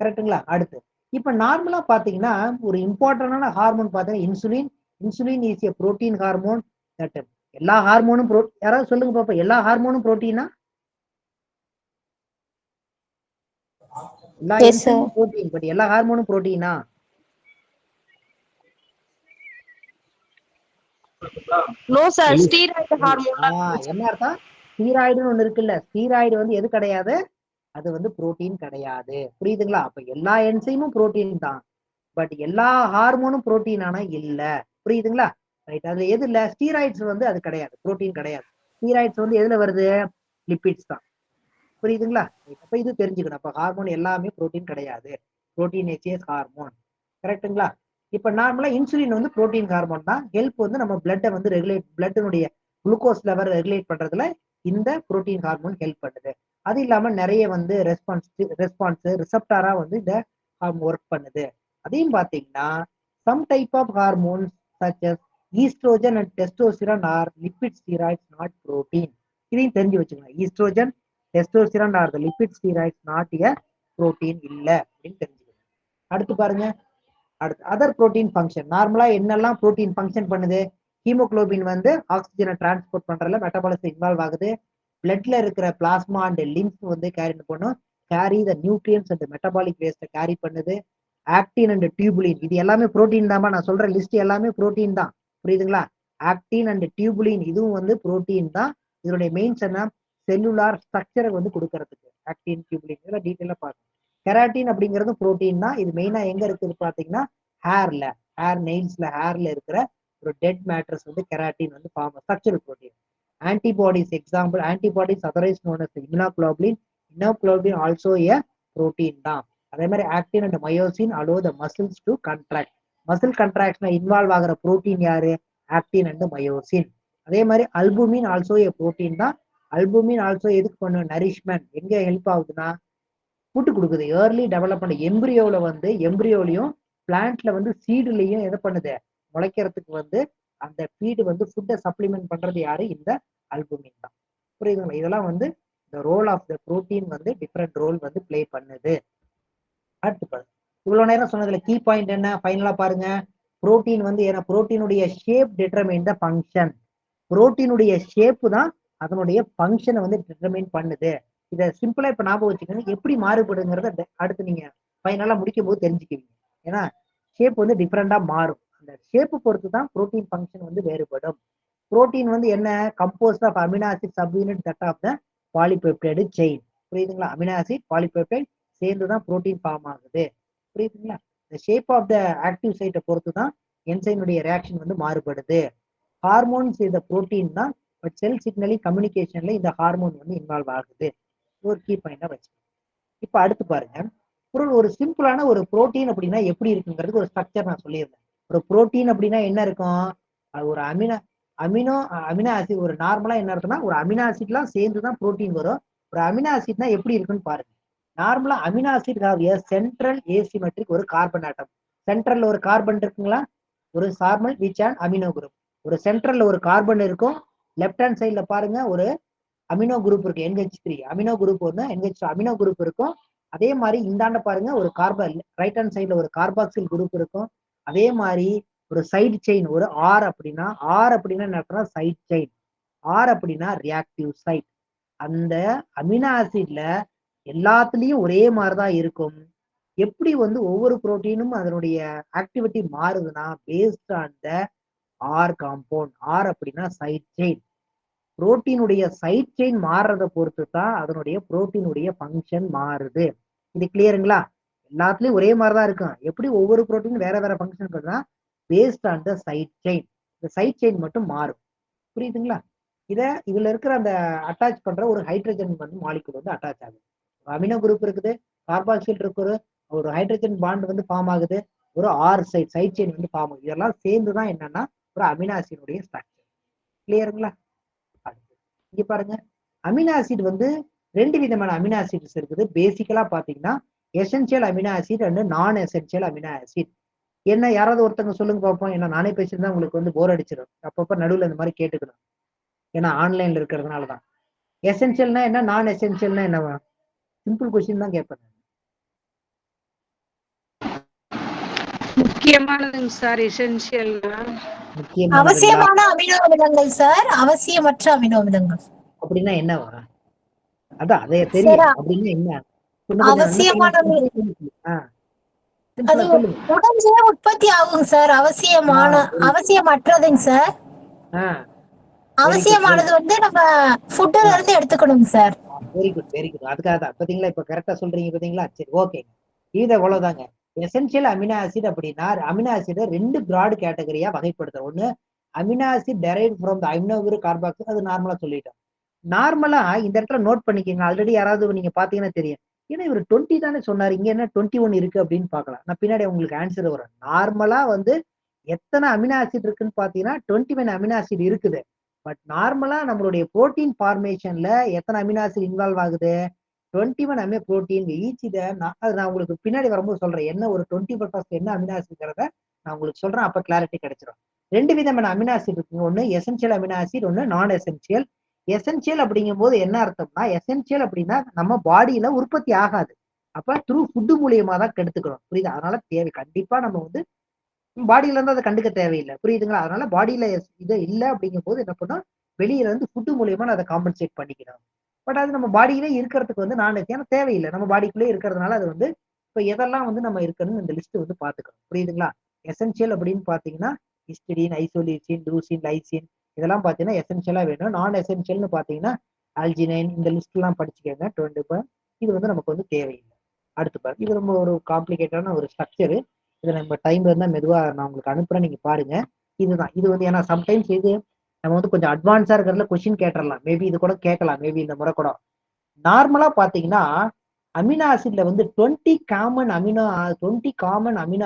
கரெக்டுங்களா? அடுத்து இப்ப நார்மலா பாத்தீங்கன்னா ஒரு இம்பார்ட்டன்டான ஹார்மோன் பாத்தீங்கன்னா insulin. Insulin is a protein hormone. That எல்லா ஹார்மோனும் யாராவது சொல்லுங்க பாப்போம், எல்லா ஹார்மோனும் புரோட்டீனா? எல்லா என்சைமும் புரோட்டீன், பட் எல்லா ஹார்மோனும் புரோட்டீனா? No sir, steroid hormone. என்ன அர்த்தம்? ஸ்டீராய்டுன்னு ஒண்ணு இருக்குல்ல, ஸ்டீராய்டு வந்து எது கிடையாது? அது வந்து புரோட்டீன் கிடையாது. புரியுதுங்களா? அப்ப எல்லா என்சைமும் புரோட்டீன் தான், பட் எல்லா ஹார்மோனும் புரோட்டீன் ஆனா இல்ல. புரியுதுங்களா? ரைட். அதுல எது இல்ல? ஸ்டீராய்ட்ஸ் வந்து அது கிடையாது, புரோட்டீன் கிடையாது. ஸ்டீராய்ட்ஸ் வந்து எதுல வருது? லிபிட்ஸ் தான். புரியுதுங்களா? அப்ப இது தெரிஞ்சுக்கணும். அப்ப ஹார்மோன் எல்லாமே புரோட்டீன் கிடையாது. Protein is hormone. கரெக்டுங்களா? இப்ப நார்மலா இன்சுலின் வந்து புரோட்டீன் ஹார்மோன் தான். ஹெல்ப் வந்து நம்ம பிளட்டை வந்து ரெகுலேட், பிளட்டினுடைய குளுக்கோஸ் லெவல் ரெகுலேட் பண்றதுல இந்த புரோட்டீன் ஹார்மோன் ஹெல்ப் பண்ணுது. அது இல்லாம நிறைய வந்து ரெஸ்பான்ஸ் ரிசப்டாரா வந்து இந்த ஒர்க் பண்ணுது. அதையும் பாத்தீங்கன்னா some type of hormones such as oestrogen and testosterone are lipid steroids not protein. இதையும் தெரிஞ்சு வச்சுக்கோங்க. Oestrogen, testosterone are the lipid steroids not a protein இல்ல அப்படின்னு தெரிஞ்சுக்கோங்க. அடுத்து பாருங்க. அடுத்து அதர் புரோட்டீன் ஃபங்க்ஷன். நார்மலா என்னெல்லாம் புரோட்டீன் ஃபங்க்ஷன் பண்ணுது? ஹீமோகுளோபின் வந்து ஆக்சிஜனை டிரான்ஸ்போர்ட் பண்றதுல மெட்டபாலிசம் இன்வால்வ் ஆகுது. பிளட்ல இருக்கிற பிளாஸ்மா அண்ட் லிம்ப் வந்து கேரி பண்ணும், carry the nutrients and metabolic waste carry பண்ணுது. ஆக்டின் அண்ட் டியூபுலின், இது எல்லாமே புரோட்டீன் தான். நான் சொல்ற லிஸ்ட் எல்லாமே புரோட்டீன் தான். புரியுதுங்களா? ஆக்டின் அண்ட் டியூபுலின் இதுவும் வந்து புரோட்டீன் தான். இதனுடைய மெயின்ஸ் என்ன? செல்லுலார் ஸ்ட்ரக்சரை வந்து கொடுக்கறதுக்கு ஆக்டின் டியூபுலின். இதெல்லாம் டீட்டெயிலா பாருங்க. கெராட்டின் அப்படிங்கிறது புரோட்டீன் தான். இது மெயினா எங்க இருக்குது பாத்தீங்கன்னா ஹேர்ல, ஹேர் நெயில்ஸ்ல, ஹேர்ல இருக்கிற ஒரு டெட் மேட்டர்ஸ் வந்து கெராட்டின் வந்து structural protein. Antibodies example, antibodies otherwise known as immunoglobulin. Immunoglobulin also a protein தான். அதே மாதிரி actin and myosin allow the muscles to contract. Muscle contraction involve ஆகிற புரோட்டீன் யாரு? Actin and myosin. அதே மாதிரி albumin also a protein தான். Albumin also எதுக்கு பண்ணும்? நரிஷ்மெண்ட். எங்க ஹெல்ப் ஆகுதுன்னா ஃபுட்டு கொடுக்குது. ஏர்லி டெவலப்மெண்ட் எம்பிரியோல வந்து எம்பிரியோலையும் பிளான்ட்ல வந்து சீடுலையும் எதை பண்ணுது? முளைக்கிறதுக்கு வந்து அந்த ஃபீடு வந்து ஃபுட்டை சப்ளிமெண்ட் பண்றது யாரு? இந்த அல்புமின் தான். புரியுதுங்களா? இதெல்லாம் வந்து இந்த ரோல் ஆஃப் த புரோட்டீன் வந்து டிஃப்ரெண்ட் ரோல் வந்து பிளே பண்ணுது. அடுத்து பாருங்க, இவ்வளவு நேரம் சொன்னதுல கீ பாயிண்ட் என்ன? ஃபைனலா பாருங்க, புரோட்டீன் வந்து ஏன்னா புரோட்டீனுடைய ஷேப் டிட்டர்மைன் த ஃபங்க்ஷன். புரோட்டீனுடைய ஷேப்பு தான் அதனுடைய ஃபங்க்ஷனை வந்து டிட்டர்மைன் பண்ணுது. இதை சிம்பிளா இப்ப ஞாபகம் வச்சுக்கோங்க. எப்படி மாறுபடுங்கிறத அடுத்து நீங்க ஃபைனலா முடிக்கும் போது தெரிஞ்சுக்குவீங்க. ஏன்னா ஷேப் வந்து டிஃப்ரெண்டா மாறும். அந்த ஷேப்பு பொறுத்து தான் புரோட்டீன் ஃபங்க்ஷன் வந்து வேறுபடும். புரோட்டீன் வந்து என்ன? Composed of amino acid subunit that of the polypeptide chain. புரியுதுங்களா? அமினோ ஆசிட் பாலிபெப்டைட் சேர்ந்து தான் புரோட்டீன் ஃபார்ம் ஆகுது. புரியுதுங்களா? இந்த ஷேப் ஆஃப் த ஆக்டிவ் சைட்டை பொறுத்து தான் என்சைனுடைய ரியாக்ஷன் வந்து மாறுபடுது. ஹார்மோன்ஸ் இந்த புரோட்டீன் தான், பட் செல் சிக்னலிங் கம்யூனிகேஷன்ல இந்த ஹார்மோன் வந்து இன்வால்வ் ஆகுது. ஒரு கீ பாயிண்டா வச்சு. இப்ப அடுத்து பாருங்க, ஒரு சிம்பிளான ஒரு புரோட்டீன் அப்படின்னா எப்படி இருக்குங்கிறது ஒரு ஸ்ட்ரக்சர் நான் சொல்லியிருந்தேன். ஒரு புரோட்டீன் அப்படின்னா என்ன இருக்கும்? அது ஒரு அமினோ அமினோ அமினோ ஆசிட். ஒரு நார்மலா என்ன இருக்குன்னா ஒரு அமினோ ஆசிட்லாம் சேர்ந்து தான் புரோட்டீன் வரும். ஒரு அமினோ ஆசிட்னா எப்படி இருக்குன்னு பாருங்க. நார்மலா அமினோ ஆசிட் சென்ட்ரல் ஏசிமெட்ரிக் ஒரு கார்பன் ஆட்டம். சென்ட்ரல்ல ஒரு கார்பன் இருக்குங்களா? ஒரு சார்மல் விச் அண்ட் அமினோ குரூப். ஒரு சென்ட்ரல்ல ஒரு கார்பன் இருக்கும். லெப்ட் ஹேண்ட் சைட்ல பாருங்க ஒரு அமினோ குரூப் இருக்கு, NH3 அமினோ குரூப் ஒன்று, NH2 அமினோ குரூப் இருக்கும். அதே மாதிரி இந்தாண்ட பாருங்க ஒரு கார்பன் ரைட் ஹேண்ட் சைட்ல ஒரு கார்பாக்சில் குரூப் இருக்கும். அதே மாதிரி ஒரு சைடு செயின் ஒரு அப்படின்னா என்ன சைட் செயின். அப்படின்னா ரியாக்டிவ் சைட். அந்த அமினோ ஆசிட்ல எல்லாத்துலயும் ஒரே மாதிரிதான் இருக்கும். எப்படி வந்து ஒவ்வொரு புரோட்டீனும் அதனுடைய ஆக்டிவிட்டி மாறுதுன்னா பேஸ்ட் ஆன் த காம்பவுண்ட். அப்படின்னா சைட் செயின். புரோட்டீனுடைய சைட் செயின் மாறுறதை பொறுத்து தான் அதனுடைய புரோட்டீனுடைய ஃபங்க்ஷன் மாறுது. இது கிளியருங்களா? எல்லாத்துலயும் ஒரே மாதிரிதான் இருக்கும். எப்படி ஒவ்வொரு புரோட்டீன் வேற வேற ஃபங்க்ஷன் இருக்குன்னா based on the side chain. இந்த சைட் செயின் மட்டும் மாறும். புரியுதுங்களா? இதுல இருக்கிற அந்த அட்டாச் பண்ற ஒரு ஹைட்ரஜன் வந்து மாலிகுல் வந்து அட்டாச் ஆகுது. அமினோ குரூப் இருக்குது, கார்பாக்சில் இருக்குது, ஒரு ஹைட்ரஜன் பாண்ட் வந்து ஃபார்ம் ஆகுது, ஒரு சைட் செயின் வந்து ஃபார்ம் ஆகுது. இதெல்லாம் சேர்ந்துதான் என்னன்னா ஒரு அமினோ ஆசிடுடைய ஸ்ட்ரக்சர். கிளியருங்களா? இங்க பாருங்க, அமினோ ஆசிட் வந்து ரெண்டு விதமான அமினோ ஆசிட்ஸ் இருக்குது. பேசிக்கலா பாத்தீங்கன்னா எசென்சியல் அமினோ ஆசிட் அண்ட் நான் எசென்சியல் அமினோ ஆசிட். என்ன யாராவது ஒருத்தவங்க சொல்லுங்க பார்ப்போம். ஏன்னா நானே பேசியிருந்தா உங்களுக்கு வந்து போர் அடிச்சிடும். அப்பப்ப நடுவில் இந்த மாதிரி கேட்டுக்கணும். ஏன்னா ஆன்லைன்ல இருக்கிறதுனாலதான். எசென்சியல்னா என்ன, நான் எசென்சியல்னா என்னவா? சிம்பிள் கொஸ்டின் தான் கேட்பேன். முக்கியமானதுங்க சார். எசென்சியல் அவசியமான அமினோ அமிலங்கள் சார், அவசியமற்ற அமினோ அமிலங்கள். அப்படின்னா என்னவா? அதான் அதே தெரியும். அப்படின்னா என்ன? அவசியமான அது உடஞ்சே உற்பத்தி ஆகும் சார். அவசியமற்றதுங்க சார். அவசியமானது வந்து நம்ம ஃபுட்ல இருந்து எடுத்துக்கணும் sir. Very good very good. அதுக்காக தான் பாத்தீங்களா இப்ப கரெக்டா சொல்றீங்க பாத்தீங்களா? சரி ஓகே. இது அவ்வளவுதாங்க. எசென்சியல் அமினோ ஆசிட் அப்படின்னா அமினோ ஆசிட் ரெண்டு பிராட் கேட்டகரியா வகைப்படுத்துறோம். ஒண்ணு amino acid derive from the amino group carboxyl, அது நார்மலா சொல்லிட்டோம். நார்மலா இந்த இடத்துல நோட் பண்ணிக்கோங்க. ஆல்ரெடி யாராவது நீங்க பாத்தீங்கன்னா தெரியும். ஏன்னா இவர் 20 தானே சொன்னாரு, இங்க என்ன 21 இருக்கு அப்படின்னு பாக்கலாம். நான் பின்னாடி உங்களுக்கு ஆன்சர் வரும். நார்மலா வந்து எத்தனை அமினோ ஆசிட் இருக்குன்னு பாத்தீங்கன்னா 21 அமினோ ஆசிட் இருக்குது. பட் நார்மலா நம்மளுடைய புரோட்டீன் ஃபார்மேஷன்ல எத்தனை அமினோ ஆசிட் இன்வால்வ் ஆகுது? 21 அமினோ புரோட்டீன் ஈச். இதை நான் உங்களுக்கு பின்னாடி வரும்போது சொல்றேன். என்ன ஒரு 20% என்ன அமினோ ஆசிட்ங்கிறத நான் உங்களுக்கு சொல்றேன். அப்ப கிளாரிட்டி கிடைச்சிடும். ரெண்டு விதமான அமினோ ஆசிட் இருக்குங்க. ஒண்ணு எசென்சியல் அமினோ ஆசிட், ஒண்ணு நான் எசென்சியல். எசென்சியல் அப்படிங்கும் போது என்ன அர்த்தம்னா, எசென்சியல் அப்படின்னா நம்ம பாடியில உற்பத்தி ஆகாது. அப்ப த்ரூ ஃபுட்டு மூலியமா தான் கெடுத்துக்கிறோம். புரியுது? அதனால தேவை கண்டிப்பா நம்ம வந்து பாடியில இருந்து அதை கண்டுக்க தேவையில்லை. புரியுதுங்களா? அதனால பாடியில இது இல்லை அப்படிங்கும் போது என்ன பண்ணோம், வெளியில இருந்து ஃபுட்டு மூலியமா அதை காம்பன்சேட் பண்ணிக்கணும். பட் அது நம்ம பாடியிலே இருக்கிறதுக்கு வந்து நான் தேவையில்லை. நம்ம பாடிக்குள்ளே இருக்கிறதுனால அது வந்து இப்ப எதெல்லாம் வந்து நம்ம இருக்கணும்னு இந்த லிஸ்ட் வந்து பாத்துக்கணும். புரியுதுங்களா? எசென்சியல் அப்படின்னு பாத்தீங்கன்னா ஹிஸ்டிடின், ஐசோலியூசின், லூசின், லைசின் இதெல்லாம் பாத்தீங்கன்னா எசென்சியலா வேணும். நான் எசென்சியல்னு பாத்தீங்கன்னா அல்ஜினைன், இந்த லிஸ்ட் எல்லாம் படிச்சுக்கோங்க. 20. இது வந்து நமக்கு வந்து தேவையில்லை. அடுத்து பாருங்க, இது ரொம்ப ஒரு காம்ப்ளிகேட்டான ஒரு ஸ்ட்ரக்சரு. இதை நம்ம டைம் இருந்தா மெதுவா நான் உங்களுக்கு அனுப்புறேன், நீங்க பாருங்க. இதுதான் இது வந்து ஏன்னா சம்டைம்ஸ் இது நம்ம வந்து கொஞ்சம் அட்வான்ஸா இருக்கிறதுல கொஸ்டின் கேட்டுடலாம். மேபி இது கூட கேட்கலாம். மேபி இந்த முறை கூட நார்மலா பாத்தீங்கன்னா அமினோ ஆசிட்ல வந்து 20 common amino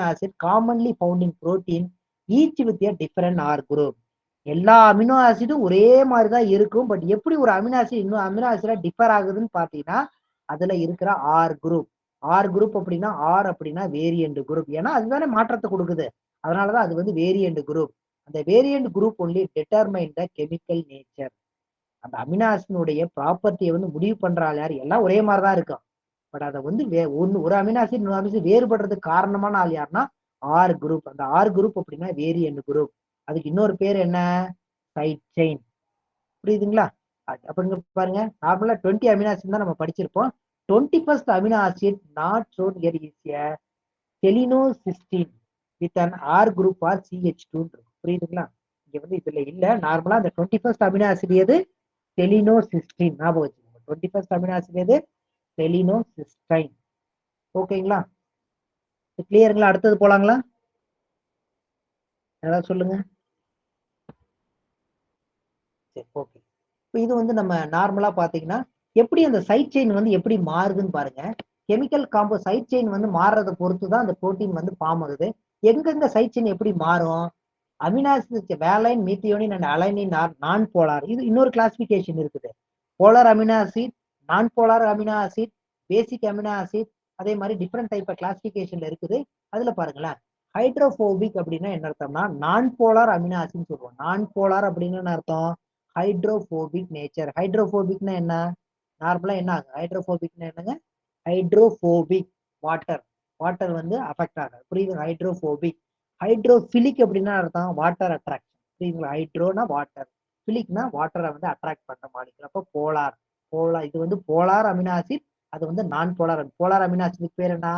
acid commonly found in protein each with a different R group. எல்லா அமினோ ஆசிடும் ஒரே மாதிரி தான் இருக்கும். பட் எப்படி ஒரு அமினோ ஆசிட் இன்னும் அமினோ ஆசிடா டிஃபர் ஆகுதுன்னு பாத்தீங்கன்னா அதுல இருக்கிற ஆர் குரூப். ஆர் குரூப் அப்படின்னா ஆர் அப்படின்னா வேரியண்ட் குரூப். ஏன்னா அதுதானே மாற்றத்தை கொடுக்குது. அதனாலதான் அது வந்து வேரியண்ட் குரூப். அந்த variant group only determine the chemical nature. அந்த அமினோ ஆசிடினுடைய ப்ராப்பர்ட்டியை வந்து முடிவு பண்றாள் யார்? எல்லாம் ஒரே மாதிரி தான் இருக்கும். பட் அதை வந்து ஒரு அமினோ ஆசிட் இன்னொரு அமினோ ஆசிட் வேறுபடுறதுக்கு காரணமான ஆள் யாருன்னா ஆர் குரூப். அந்த ஆர் குரூப் அப்படின்னா வேரியண்ட் குரூப். அதுக்கு இன்னொரு பேர் என்ன? Side chain. புரியுதுங்களா? அப்ப இங்க பாருங்க, நார்மலா 20 அமினோ ஆசிட் தான் நம்ம படிச்சிருப்போம். 21st amino acid not shown here is a selenocysteine with an R group or CH2. புரியுதுங்களா? இங்க வந்து இதுல இல்ல. நார்மலா அந்த 21st அமினோ ஆசிட் எது? செலினோசிஸ்டீன். ஞாபகம் வச்சுக்கோங்க. 21st அமினோ ஆசிட் எது? செலினோசிஸ்டைன். ஓகேங்களா? கிளியருங்களா? அடுத்தது போலாங்களா? ஏதாவது சொல்லுங்க. சரி, ஓகே. இப்போ இது வந்து நம்ம நார்மலா பாத்தீங்கன்னா எப்படி அந்த சைட் செயின் வந்து எப்படி மாறுதுன்னு பாருங்க. கெமிக்கல் காம்போ சைட் செயின் வந்து மாறுறதை பொறுத்து தான் அந்த புரோட்டீன் வந்து ஃபார்ம் ஆகுது. எங்கெங்க சைட் செயின் எப்படி மாறும்? அமினோ ஆசிட் வேலைன், மீத்தியோனின் அண்ட் அலைனின் நான் போலார். இது இன்னொரு கிளாசிபிகேஷன் இருக்குது. போலார் அமினோ ஆசிட், நான் போலார் அமினோ ஆசிட், பேசிக் அமினோ ஆசிட், அதே மாதிரி டிஃப்ரெண்ட் டைப் ஆஃப் கிளாசிபிகேஷன்ல இருக்குது. அதுல பாருங்களேன், ஹைட்ரோபோபிக் அப்படின்னா என்ன அர்த்தம்னா நான் போலார் அமினோ ஆசிட்னு சொல்லுவோம். நான் போலார் அப்படின்னு என்ன அர்த்தம்? Hydrophobic nature. ஹைட்ரோபோபிக்னா என்ன? நார்மலா என்ன ஆகும்? ஹைட்ரோபோபிக்னா என்னங்க? Hydrophobic water. வாட்டர் வந்து அஃபெக்ட் ஆகாது. புரியுது? ஹைட்ரோபோபிக். ஹைட்ரோபிலிக் அப்படின்னா அர்த்தம் வாட்டர் அட்ராக்ஷன். புரியுதுங்களா? ஹைட்ரோனா வாட்டர், பிலிக்னா வாட்டரை வந்து அட்ராக்ட் பண்ற மாலிகுல். அப்போ போலார். இது வந்து போலார் அமினோ ஆசிட். அது வந்து நான் போலார். போலார் அமினோ ஆசிட் பேர் என்ன?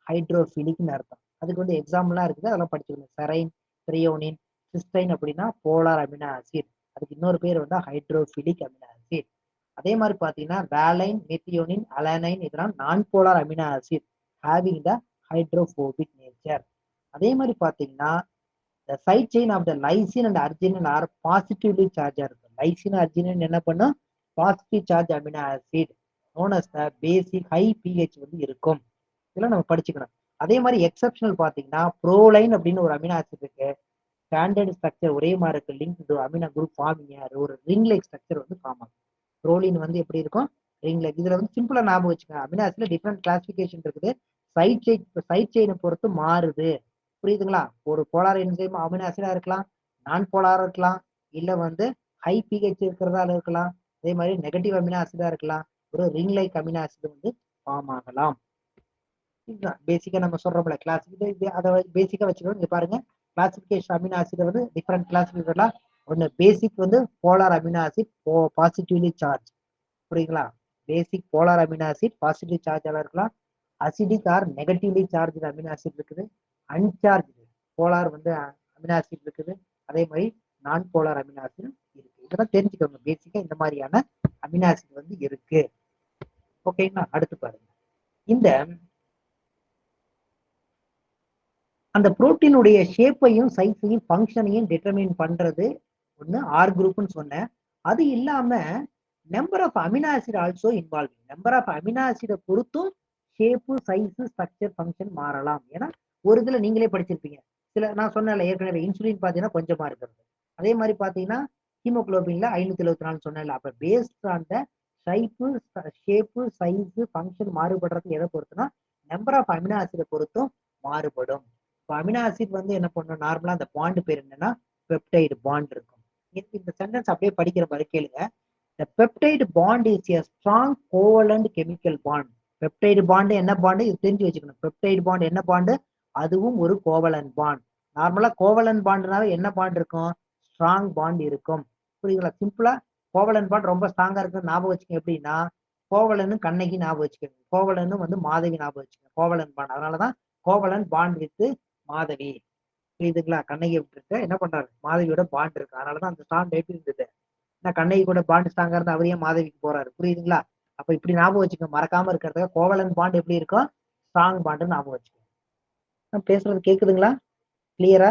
ஹைட்ரோபிலிக்னு அர்த்தம். அதுக்கு வந்து எக்ஸாம்பிளா இருக்குது, அதெல்லாம் படிச்சுக்கணும். செரைன், த்ரியோனின், சிஸ்டைன் அப்படின்னா போலார் அமினோ ஆசிட். அதுக்கு இன்னொரு பேர் வந்து ஹைட்ரோபிலிக் அமினோ ஆசிட். அதே மாதிரி பாத்தீங்கன்னா வேலைன், மெத்தியோனின், அலனைன் இதெல்லாம் நான் polar amino acid having the hydrophobic nature. அதே மாதிரி பாத்தீங்கன்னா the side chain of the lysine and arginine are positively charged. Lysine arginine என்ன பண்ணும்? Positive charge amino acid known as the basic high pH வந்து இருக்கும். இதெல்லாம் நம்ம படிச்சுக்கணும். அதே மாதிரி எக்ஸப்ஷனல் பாத்தீங்கன்னா புரோலைன் அப்படின்னு ஒரு அமினோ ஆசிட் இருக்கு. ஸ்டாண்டர்ட் ஸ்ட்ரக்சர் ஒரே மாதிரி இருக்கு. லிங்க் அமினோ குரூப் ஃபார்மிங் ஒரு ரிங் லைக் ஸ்ட்ரக்சர் வந்து ஃபார்ம் ஆகும். புரோலின் வந்து எப்படி இருக்கும்? Ring like. இதுல வந்து சிம்பிளா ஞாபகம் வச்சுக்கோங்க. அமினோ ஆசிட்ல டிஃப்ரெண்ட் கிளாசிபிகேஷன் இருக்குது. சைட் செயினை பொறுத்து மாறுது. புரியுதுங்களா? ஒரு போலார் என்சைம் அமினோ ஆசிடா இருக்கலாம், நான் போலாரா இருக்கலாம், இல்ல வந்து ஹை பிஹெச் இருக்கிறதா இருக்கலாம், அதே மாதிரி நெகட்டிவ் அமினோ ஆசிடா இருக்கலாம், ஒரு ரிங் லைக் அமினோ ஆசிட் வந்து ஃபார்ம் ஆகலாம். இதுதான் பேசிக்கா நம்ம சொல்றோம்ல கிளாஸ். இது அதை பேசிக்கா வச்சுக்கணும். இங்க பாருங்க, கிளாசிபிகேஷன் அமினோ ஆசிட் வந்து டிஃப்ரெண்ட் கிளாசிபிகேஷன்லாம். ஒன்னு பேசிக் வந்து polar amino acid positively charge. புரியுங்களா? Basic polar amino acid positive சார்ஜால இருக்கலாம். Acidic or negatively charge amino acid இருக்குது. அன்சார்ஜ் போலார் வந்து அமினோ ஆசிட் இருக்குது. அதே மாதிரி நான் போலார் அமினோ ஆசிட் இருக்கு. இதெல்லாம் தெரிஞ்சுக்கோங்க. பேசிக்கா இந்த மாதிரியான அமினோ ஆசிட் வந்து இருக்கு. ஓகேங்களா? அடுத்து பாருங்க, இந்த அந்த புரோட்டீனுடைய ஷேப்பையும் சைஸையும் ஃபங்க்ஷனையும் டிட்டர்மைன் பண்றது ஒண்ணு ஆர் குரூப்னு சொன்னேன். அது இல்லாம number of amino acid also involve. Number of amino ஆசிடை பொறுத்தும் ஷேப்பு, சைஸ், ஸ்ட்ரக்சர், ஃபங்க்ஷன் மாறலாம். ஏன்னா ஒரு இதுல நீங்களே படிச்சிருப்பீங்க. சில நான் சொன்னேன்ல ஏற்கனவே, இன்சுலின் பாத்தீங்கன்னா கொஞ்சமா இருக்கிறது. அதே மாதிரி பாத்தீங்கன்னா ஹீமோகுளோபின்ல 574 சொன்னேன்ல. அப்ப based on the shape, size, function மாறுபடுறது எதை பொறுத்துனா நம்பர் ஆஃப் அமினோ ஆசிடை பொறுத்தும் மாறுபடும். இப்போ அமினோ ஆசிட் வந்து என்ன பண்ணும்? நார்மலா அந்த பாண்ட் பேர் என்னன்னா பெப்டைடு பாண்ட் இருக்கும். இந்த சென்டென்ஸ் அப்படியே படிக்கிற மாதிரி கேளுங்க. The peptide bond is a strong covalent chemical bond. Peptide bond என்ன பாண்டு? இது தெரிஞ்சு வச்சுக்கணும். பெப்டைடு பாண்ட் என்ன பாண்டு? அதுவும் ஒரு கோவலன் பாண்ட். நார்மலா கோவலன் பாண்டுனால என்ன பாண்ட் இருக்கும்? ஸ்ட்ராங் பாண்ட் இருக்கும். புரியுதுங்களா? சிம்பிளா கோவலன் பாண்ட் ரொம்ப ஸ்ட்ராங்கா இருக்கு ஞாபகம் வச்சுக்கோங்க. எப்படின்னா கோவலன்னு கண்ணகி ஞாபகம் வச்சுக்கோங்க, கோவலன்னு வந்து மாதவி ஞாபகம் வச்சுக்கோங்க. Covalent bond. அதனாலதான் கோவலன் பாண்ட் வித் மாதவி. புரியுதுங்களா? கண்ணகி விட்டு என்ன பண்றாரு? மாதவியோட பாண்ட் இருக்கு. அதனாலதான் அந்த ஸ்ட்ராங் எப்படி இருந்தது. கண்ணகி கூட பாண்ட் ஸ்ட்ராங்கா இருந்து அவரையே மாதவிக்கு போறாரு. புரியுதுங்களா? அப்ப இப்படி ஞாபகம் வச்சுக்கோங்க. மறக்காம இருக்கிறதுக்கு கோவலன் பாண்ட் எப்படி இருக்கும்? ஸ்ட்ராங் பாண்ட் ஞாபகம் வச்சுக்கோங்க. நான் பேசுறது கேக்குதுங்களா? கிளியரா?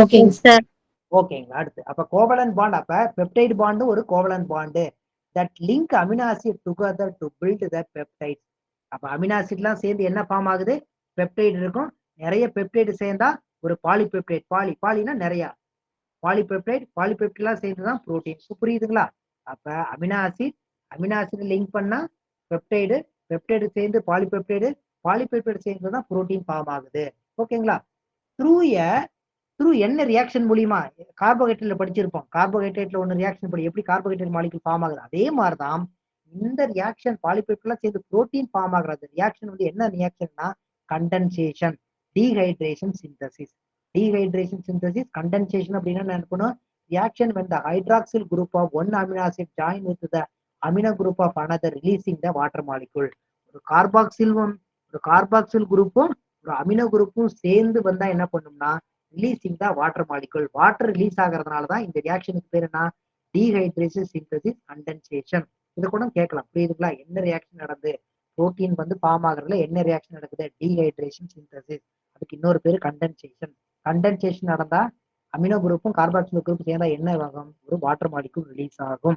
ஓகேங்க சார். ஓகேங்களா? அடுத்து அப்ப கோவலன் பாண்ட். அப்ப பெப்டைடு பாண்டு ஒரு covalent bond. That link amino acid together to build the peptide. அப்ப அமினோ ஆசிட்லாம் சேர்ந்து என்ன ஃபார்ம் ஆகுது? பெப்டைடு இருக்கும். நிறைய பெப்டைடு சேர்ந்தா ஒரு பாலிபெப்டைட். பாலினா நிறைய பாலிபெப்டைட்லாம் சேர்ந்துதான் புரோட்டீன். புரியுதுங்களா? அப்ப அமினோ ஆசிட் லிங்க் பண்ணா பெப்டைடு, பெப்டைடு சேர்ந்து பாலிபெப்டைடு சேர்ந்துதான் புரோட்டீன் ஃபார்ம் ஆகுது. ஓகேங்களா? த்ரூ என்ன ரியாக்ஷன் மூலியமா? கார்போஹைட்ரேட்ல படிச்சிருப்போம். கார்போஹைட்ரேட்ல ஒன்னு ரியாக்ஷன் படி எப்படி கார்போஹைட்ரேட் மாலிகுல் ஃபார்ம் ஆகுது, அதே மாதிரிதான் இந்த ரியாக்ஷன் பாலிபெப்டைட்லாம் சேர்ந்து புரோட்டீன் ஃபார்ம் ஆகுறது. ரியாக்ஷன் வந்து என்ன ரியாக்ஷன்னா கண்டென்சேஷன், டீஹைட்ரேஷன், சிந்தசிஸ். கண்டென்சேஷன் அப்படின்னா என்ன இருக்கணும்? Reaction when the hydroxyl group of one amino acid join with the amino group of another, releasing the water molecule. ஒரு கார்பாக்சில் குரூப்பும் ஒரு அமினோ குரூப்பும் சேர்ந்து வந்தா என்ன பண்ணும்னா releasing the water molecule. Water release ஆகிறதுனாலதான் இந்த ரியாக்ஷனுக்கு பேர் என்ன? Dehydration, synthesis, condensation. இதை கூட கேட்கலாம். புரியுதுங்களா? என்ன ரியாக்ஷன் நடந்து புரோட்டீன் வந்து ஃபார்ம் ஆகுறதுல என்ன ரியாக்ஷன் நடக்குது? Dehydration, synthesis. அதுக்கு இன்னொரு பேரு கண்டென்சேஷன். கண்டென்சேஷன் நடந்தா அமினோ குரூப்பும் கார்பாக்சில் குரூப் சேர்ந்தா என்ன ஆகும்? ஒரு வாட்டர் மாலிகுல் ரிலீஸ் ஆகும்.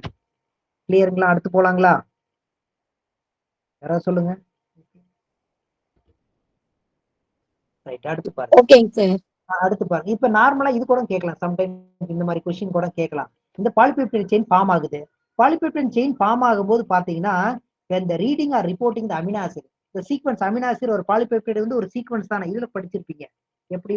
கிளியருங்களா? அடுத்து போலாங்களா? யாராவது சொல்லுங்க. ரைட், அடுத்து பாருங்க. ஓகேங்க சார். அடுத்து பாருங்க. இப்ப நார்மலா இது கூட கேட்கலாம். சம்டைம் இந்த மாதிரி கொஸ்டின் கூட கேட்கலாம். இந்த பாலிபெப்டைட் செயின் ஃபார்ம் ஆகுது. பாலிபெப்டைட் செயின் ஃபார்ம் ஆகும்போது பாத்தீங்கன்னா இந்த reading or reporting the amino acid, இந்த சீக்வன்ஸ் அமினோ ஆசிட் ஒரு பாலிபெப்டைட் வந்து ஒரு சீக்வன்ஸ் தானே. இதுல படிச்சிருப்பீங்க எப்படி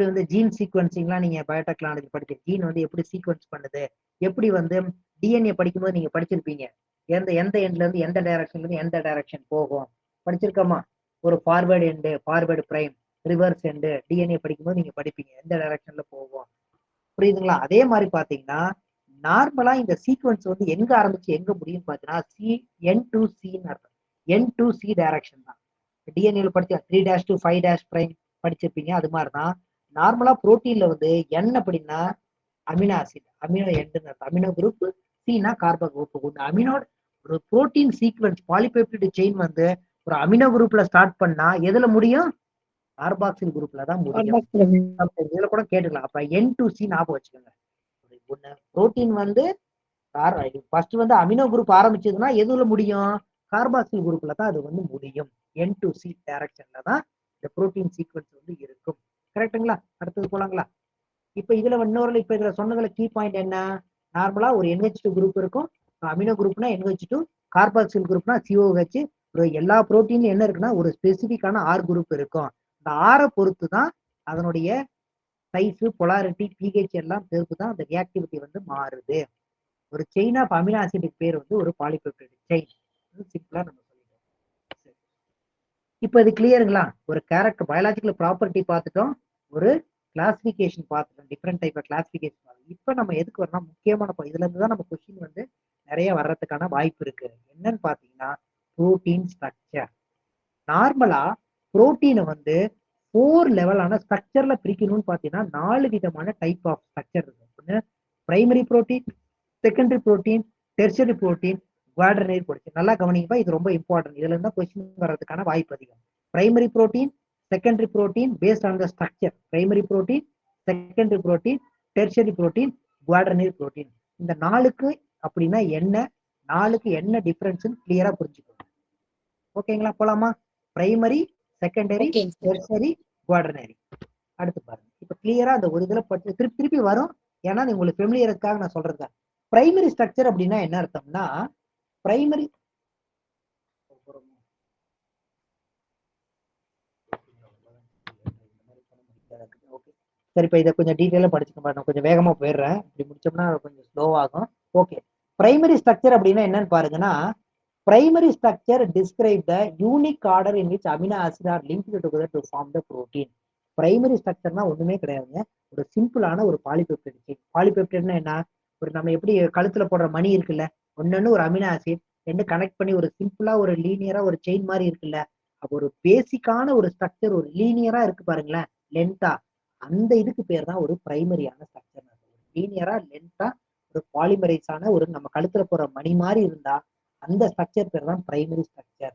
வந்து ஜீன் சீக்வன்சிங்லாம் நீங்க பயோடெக்னாலஜி படிக்க ஜீன் வந்து எப்படி சீக்வன்ஸ் பண்ணுது, எப்படி வந்து டிஎன்ஏ படிக்கும்போது நீங்க படிச்சிருப்பீங்க. எந்த எண்ட்ல இருந்து எந்த டைரக்ஷன்ல இருந்து எந்த டைரக்ஷன் போகும் படிச்சிருக்கோமா? ஒரு forward end, forward prime, reverse end DNA படிக்கும்போது நீங்க படிப்பீங்க எந்த டைரக்ஷன்ல போகும். புரியுதுங்களா? அதே மாதிரி பாத்தீங்கன்னா நார்மலா இந்த சீக்வன்ஸ் வந்து எங்க ஆரம்பிச்சு எங்க முடியும் பாத்தீங்கன்னா N2C அர்த்தம். N2C டைரக்ஷன் தான். டிஎன்ஏல படிச்சா 3' to 5' பிரைம் படிச்சிருப்பீங்க. அது மாதிரிதான் நார்மலா புரோட்டீன்ல வந்து N அப்படின்னா amino acid, amino end, amino group, சீனா கார்பன் குரூப். ஒன்று அமினோ ஒரு புரோட்டீன் சீக்வன்ஸ் பாலிபெப்டைட் செயின் வந்து ஒரு அமினோ குரூப்ல ஸ்டார்ட் பண்ணா எதுல முடியும்? கார்பாக்சில் குரூப்ல தான் முடியும். இதுல கூட கேட்டுக்கலாம். அப்ப N2C ஞாபகம் வச்சுக்கோங்க. ஒண்ணு புரோட்டீன் வந்து ஃபர்ஸ்ட் வந்து அமினோ குரூப் ஆரம்பிச்சதுன்னா எதுல முடியும்? கார்பாக்சில் குரூப்ல தான் அது வந்து முடியும். N2C டைரக்ஷன்ல தான் இந்த புரோட்டீன் சீக்வன்ஸ் வந்து இருக்கும். கரெக்டுங்களா? அடுத்தது போலாங்களா? இப்ப இதுல இதுல சொன்னதுல கீ பாயிண்ட் என்ன? நார்மலா ஒரு NH2 குரூப் இருக்கும். அமினோ குரூப்னா NH2, கார்பாக்சில் குரூப்னா COH. எல்லா புரோட்டீன்ல என்ன இருக்குன்னா ஒரு ஸ்பெசிபிக்கான R குரூப் இருக்கும். இந்த R பொறுத்து தான் அதனுடைய சைஸ், பொலாரிட்டி, pH எல்லாம் பொறுத்து தான் அந்த ரியாக்டிவிட்டி வந்து மாறுது. ஒரு செயின் ஆஃப் அமினோ ஆசிட்டுக்கு பேர் வந்து ஒரு பாலிபெப்டைட் செயின். சிம்பிளா நம்ம சொல்லிட்டோம். இப்ப இது கிளியருங்களா? ஒரு கேரக்டர் பயாலஜிக்கல் ப்ராப்பர்ட்டி பார்த்துட்டோம், ஒரு கிளாசிபிகேஷன் பார்த்துட்டோம், டிஃப்ரெண்ட் டைப் ஆஃப் கிளாசிபிகேஷன். இப்ப நம்ம எதுக்கு வரணும்? முக்கியமான இதுல இருந்து தான் நம்ம கொஸ்டின் வந்து நிறைய வர்றதுக்கான வாய்ப்பு இருக்கு. என்னன்னு பாத்தீங்கன்னா புரோட்டீன் ஸ்ட்ரக்சர். நார்மலா புரோட்டீனை வந்து 4 லெவலான ஸ்ட்ரக்சர்ல பிரிக்கணும்னு பாத்தீங்கன்னா 4 விதமான டைப் ஆஃப் ஸ்ட்ரக்சர் இருக்கு. Primary protein, secondary protein, tertiary protein, quaternary protein. நல்லா கவனிப்பா, இது ரொம்ப இம்பார்ட்டன்ட். இதுல இருந்தா கொஸ்டின் வர்றதுக்கான வாய்ப்பு அதிகம். Primary protein, secondary protein based on the structure. Primary protein, secondary protein, tertiary protein, quaternary protein. இந்த 4க்கு அப்படின்னா என்ன, 4க்கு என்ன டிஃபரன்ஸ் கிளியரா புரிஞ்சுக்கணும். ஓகேங்களா? போலாமா? Primary, secondary, tertiary, quaternary. அடுத்து பாருங்க. இப்ப கிளியரா அந்த ஒரு இதுல திருப்பி வரும். ஏன்னா உங்களுக்கு ஃபெமிலியருக்காக நான் சொல்றேன். பிரைமரி ஸ்ட்ரக்சர் அப்படின்னா என்ன அர்த்தம்னா பிரைமரி சரி, இப்ப இதை கொஞ்சம் டீட்டெயிலா படிச்சுக்க நான் கொஞ்சம் வேகமா போயிடுறேன். இப்படி முடிச்சோம்னா கொஞ்சம் ஸ்லோவாகும். ஓகே, பிரைமரி ஸ்ட்ரக்சர் அப்படின்னா என்னன்னு பாருங்கன்னா primary structure describe the unique order in which amino acid are linked together to form the protein. Primary ஸ்ட்ரக்சர்னா ஒண்ணுமே கிடையாதுங்க, ஒரு சிம்பிளான ஒரு பாலிபெப்டைட் செயின். பாலிபெப்டைட்னா என்ன? ஒரு நம்ம எப்படி கழுத்துல போடுற மணி இருக்குல்ல, ஒன்னு ஒரு அமினோ ஆசிட் ரெண்டு கனெக்ட் பண்ணி ஒரு சிம்பிளா ஒரு லீனியரா ஒரு செயின் மாதிரி இருக்குல்ல. அப்போ ஒரு பேசிக்கான ஒரு ஸ்ட்ரக்சர் ஒரு லீனியரா இருக்கு பாருங்களேன், லென்த்தா. அந்த இதுக்கு பேர் தான் ஒரு பிரைமரியான ஸ்ட்ரக்சர். லீனியரா லென்த்தா ஒரு பாலிமரைஸான ஒரு நம்ம கழுத்துல போற மணி மாதிரி இருந்தா அந்த ஸ்ட்ரக்சர் பேர் தான் primary structure.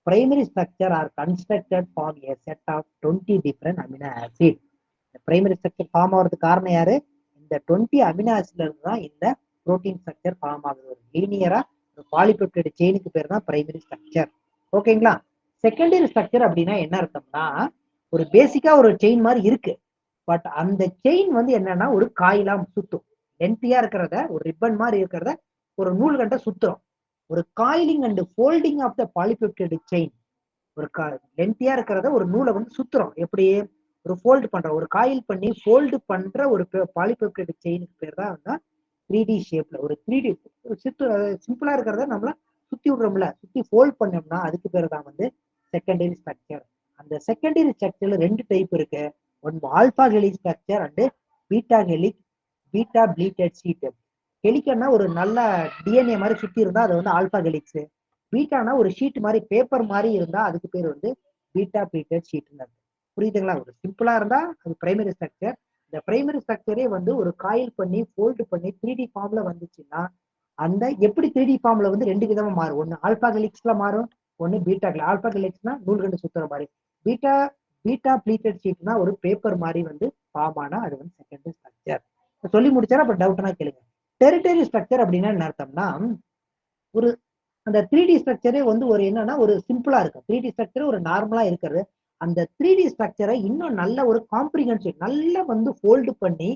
Primary structure are constructed form a set of 20 different amino acid. இந்த பிரைமரி ஸ்ட்ரக்சர் ஃபார்ம் ஆகிறதுக்கு காரணம் யாரு? இந்த 20 அமினோ ஆசிட்ல இருந்து தான் இந்த புரோட்டீன் ஸ்ட்ரக்சர் ஃபார்ம் ஆகுது. ஒரு லீனியரா ஒரு பாலிபெப்டைட் செயினுக்கு பேர் தான் பிரைமரி ஸ்ட்ரக்சர். ஓகேங்களா? செகண்டரி ஸ்ட்ரக்சர் அப்படின்னா என்ன அர்த்தம்னா, ஒரு பேசிக்கா ஒரு செயின் மாதிரி இருக்கு. பட் அந்த செயின் வந்து என்னன்னா ஒரு காயிலா சுத்தும். லென்த்தியா இருக்கிறத ஒரு ரிப்பன் மாதிரி இருக்கிறத ஒரு நூல் கண்ட சுத்துறோம். ஒரு coiling and folding of the polypeptide chain. ஒரு லென்த்தியா இருக்கிறத ஒரு நூலை வந்து சுத்துறோம். எப்படி ஒரு ஃபோல்டு பண்றோம், ஒரு காயில் பண்ணி ஃபோல்டு பண்ற ஒரு பாலிபெப்டைடு செயினுக்கு பேர் தான் வந்து 3D ஷேப்ல ஒரு 3D சிம்பிளா இருக்கிறத நம்மள சுத்தி விடுறோம்ல, சுத்தி ஃபோல்ட் பண்ணோம்னா அதுக்கு பேர் தான் வந்து செகண்டரி ஸ்ட்ரக்சர். அந்த செகண்டரி ஸ்ட்ரக்சர்ல 2 டைப் இருக்கு. One alpha helix structure and beta helix, beta pleated sheet. ஹெலிக்கன்னா ஒரு நல்ல டிஎன்ஏ மாதிரி சுத்தி இருந்தா அது வந்து ஆல்பா ஹெலிக்ஸ். பீட்டானா ஒரு ஷீட் மாதிரி பேப்பர் மாதிரி இருந்தா அதுக்கு பேர் வந்து பீட்டா ப்ளீட்டட் ஷீட்னு. புரியுதுங்களா? ஒரு சிம்பிளா இருந்தா அது பிரைமரி ஸ்ட்ரக்சர். இந்த பிரைமரி ஸ்ட்ரக்சரே வந்து ஒரு காயில் பண்ணி ஃபோல்டு பண்ணி 3D ஃபார்ம்ல வந்துச்சுன்னா அந்த எப்படி 3D ஃபார்ம்ல வந்து 2 விதமா மாறும். ஒன்னு ஆல்பா ஹெலிக்ஸ்ல மாறும், ஒன்னு பீட்டா. ஆல்பா ஹெலிக்ஸ்னா நூல்கண்டு சுத்துற மாதிரி, பீட்டா பீட்டா ப்ளீட்டட் ஷீட்னா ஒரு பேப்பர் மாதிரி வந்து ஃபார்ம் ஆனா அது வந்து செகண்டரி ஸ்ட்ரக்சர். சொல்லி முடிச்சாரா? அப்ப டவுட்னா கேளுங்க. டெரிட்டரி ஸ்ட்ரக்சர் அப்படின்னா என்ன அர்த்தம்னா, ஒரு அந்த 3D ஸ்ட்ரக்சரே வந்து ஒரு என்னன்னா ஒரு சிம்பிளா இருக்கும். 3D ஸ்ட்ரக்சர் ஒரு நார்மலா இருக்கிறது. அந்த 3D ஸ்ட்ரக்சரை இன்னும் நல்ல ஒரு காம்ப்ரிஹென்சிவ் நல்லா வந்து ஃபோல்டு பண்ணி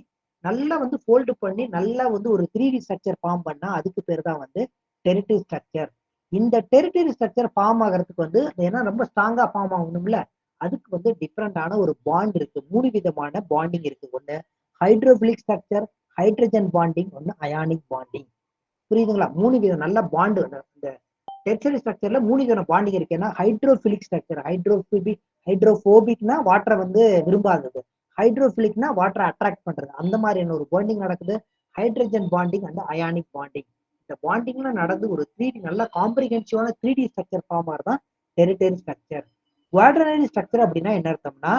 நல்லா வந்து ஒரு 3D ஸ்ட்ரக்சர் ஃபார்ம் பண்ணா அதுக்கு பேர் தான் வந்து டெரிட்டரி ஸ்ட்ரக்சர். இந்த டெரிட்டரி ஸ்ட்ரக்சர் ஃபார்ம் ஆகிறதுக்கு வந்து ஏன்னா ரொம்ப ஸ்ட்ராங்கா ஃபார்ம் ஆகணும்ல, அதுக்கு வந்து டிஃப்ரெண்டான ஒரு பாண்ட் இருக்கு. 3 விதமான பாண்டிங் இருக்கு. ஒன்னு ஹைட்ரோஃபிலிக் ஸ்ட்ரக்சர், ஹைட்ரஜன் பாண்டிங், ஒன்னு அயானிக் பாண்டிங். புரியுதுங்களா? 3 விதம் நல்ல பாண்டு. இந்த டெர்ஷரி ஸ்ட்ரக்சர்ல 3 விதமான பாண்டிங் இருக்கு. ஏன்னா ஹைட்ரோஃபிலிக் ஸ்ட்ரக்சர், ஹைட்ரோபோபிக்னா வாட்டரை வந்து விரும்பாதது, ஹைட்ரோஃபிலிக்னா வாட்டரை அட்ராக்ட் பண்றது. அந்த மாதிரியான ஒரு பாண்டிங் நடக்குது. Hydrogen bonding and ionic bonding. இந்த பாண்டிங்லாம் நடந்து ஒரு 3D நல்ல காம்ப்ரிஹென்சிவான 3D ஸ்ட்ரக்சர் ஃபார்ம் தான் டெரிட்டரி ஸ்ட்ரக்சர். குவாட்ரனரி ஸ்ட்ரக்சர் அப்படின்னா என்ன அர்த்தம்னா,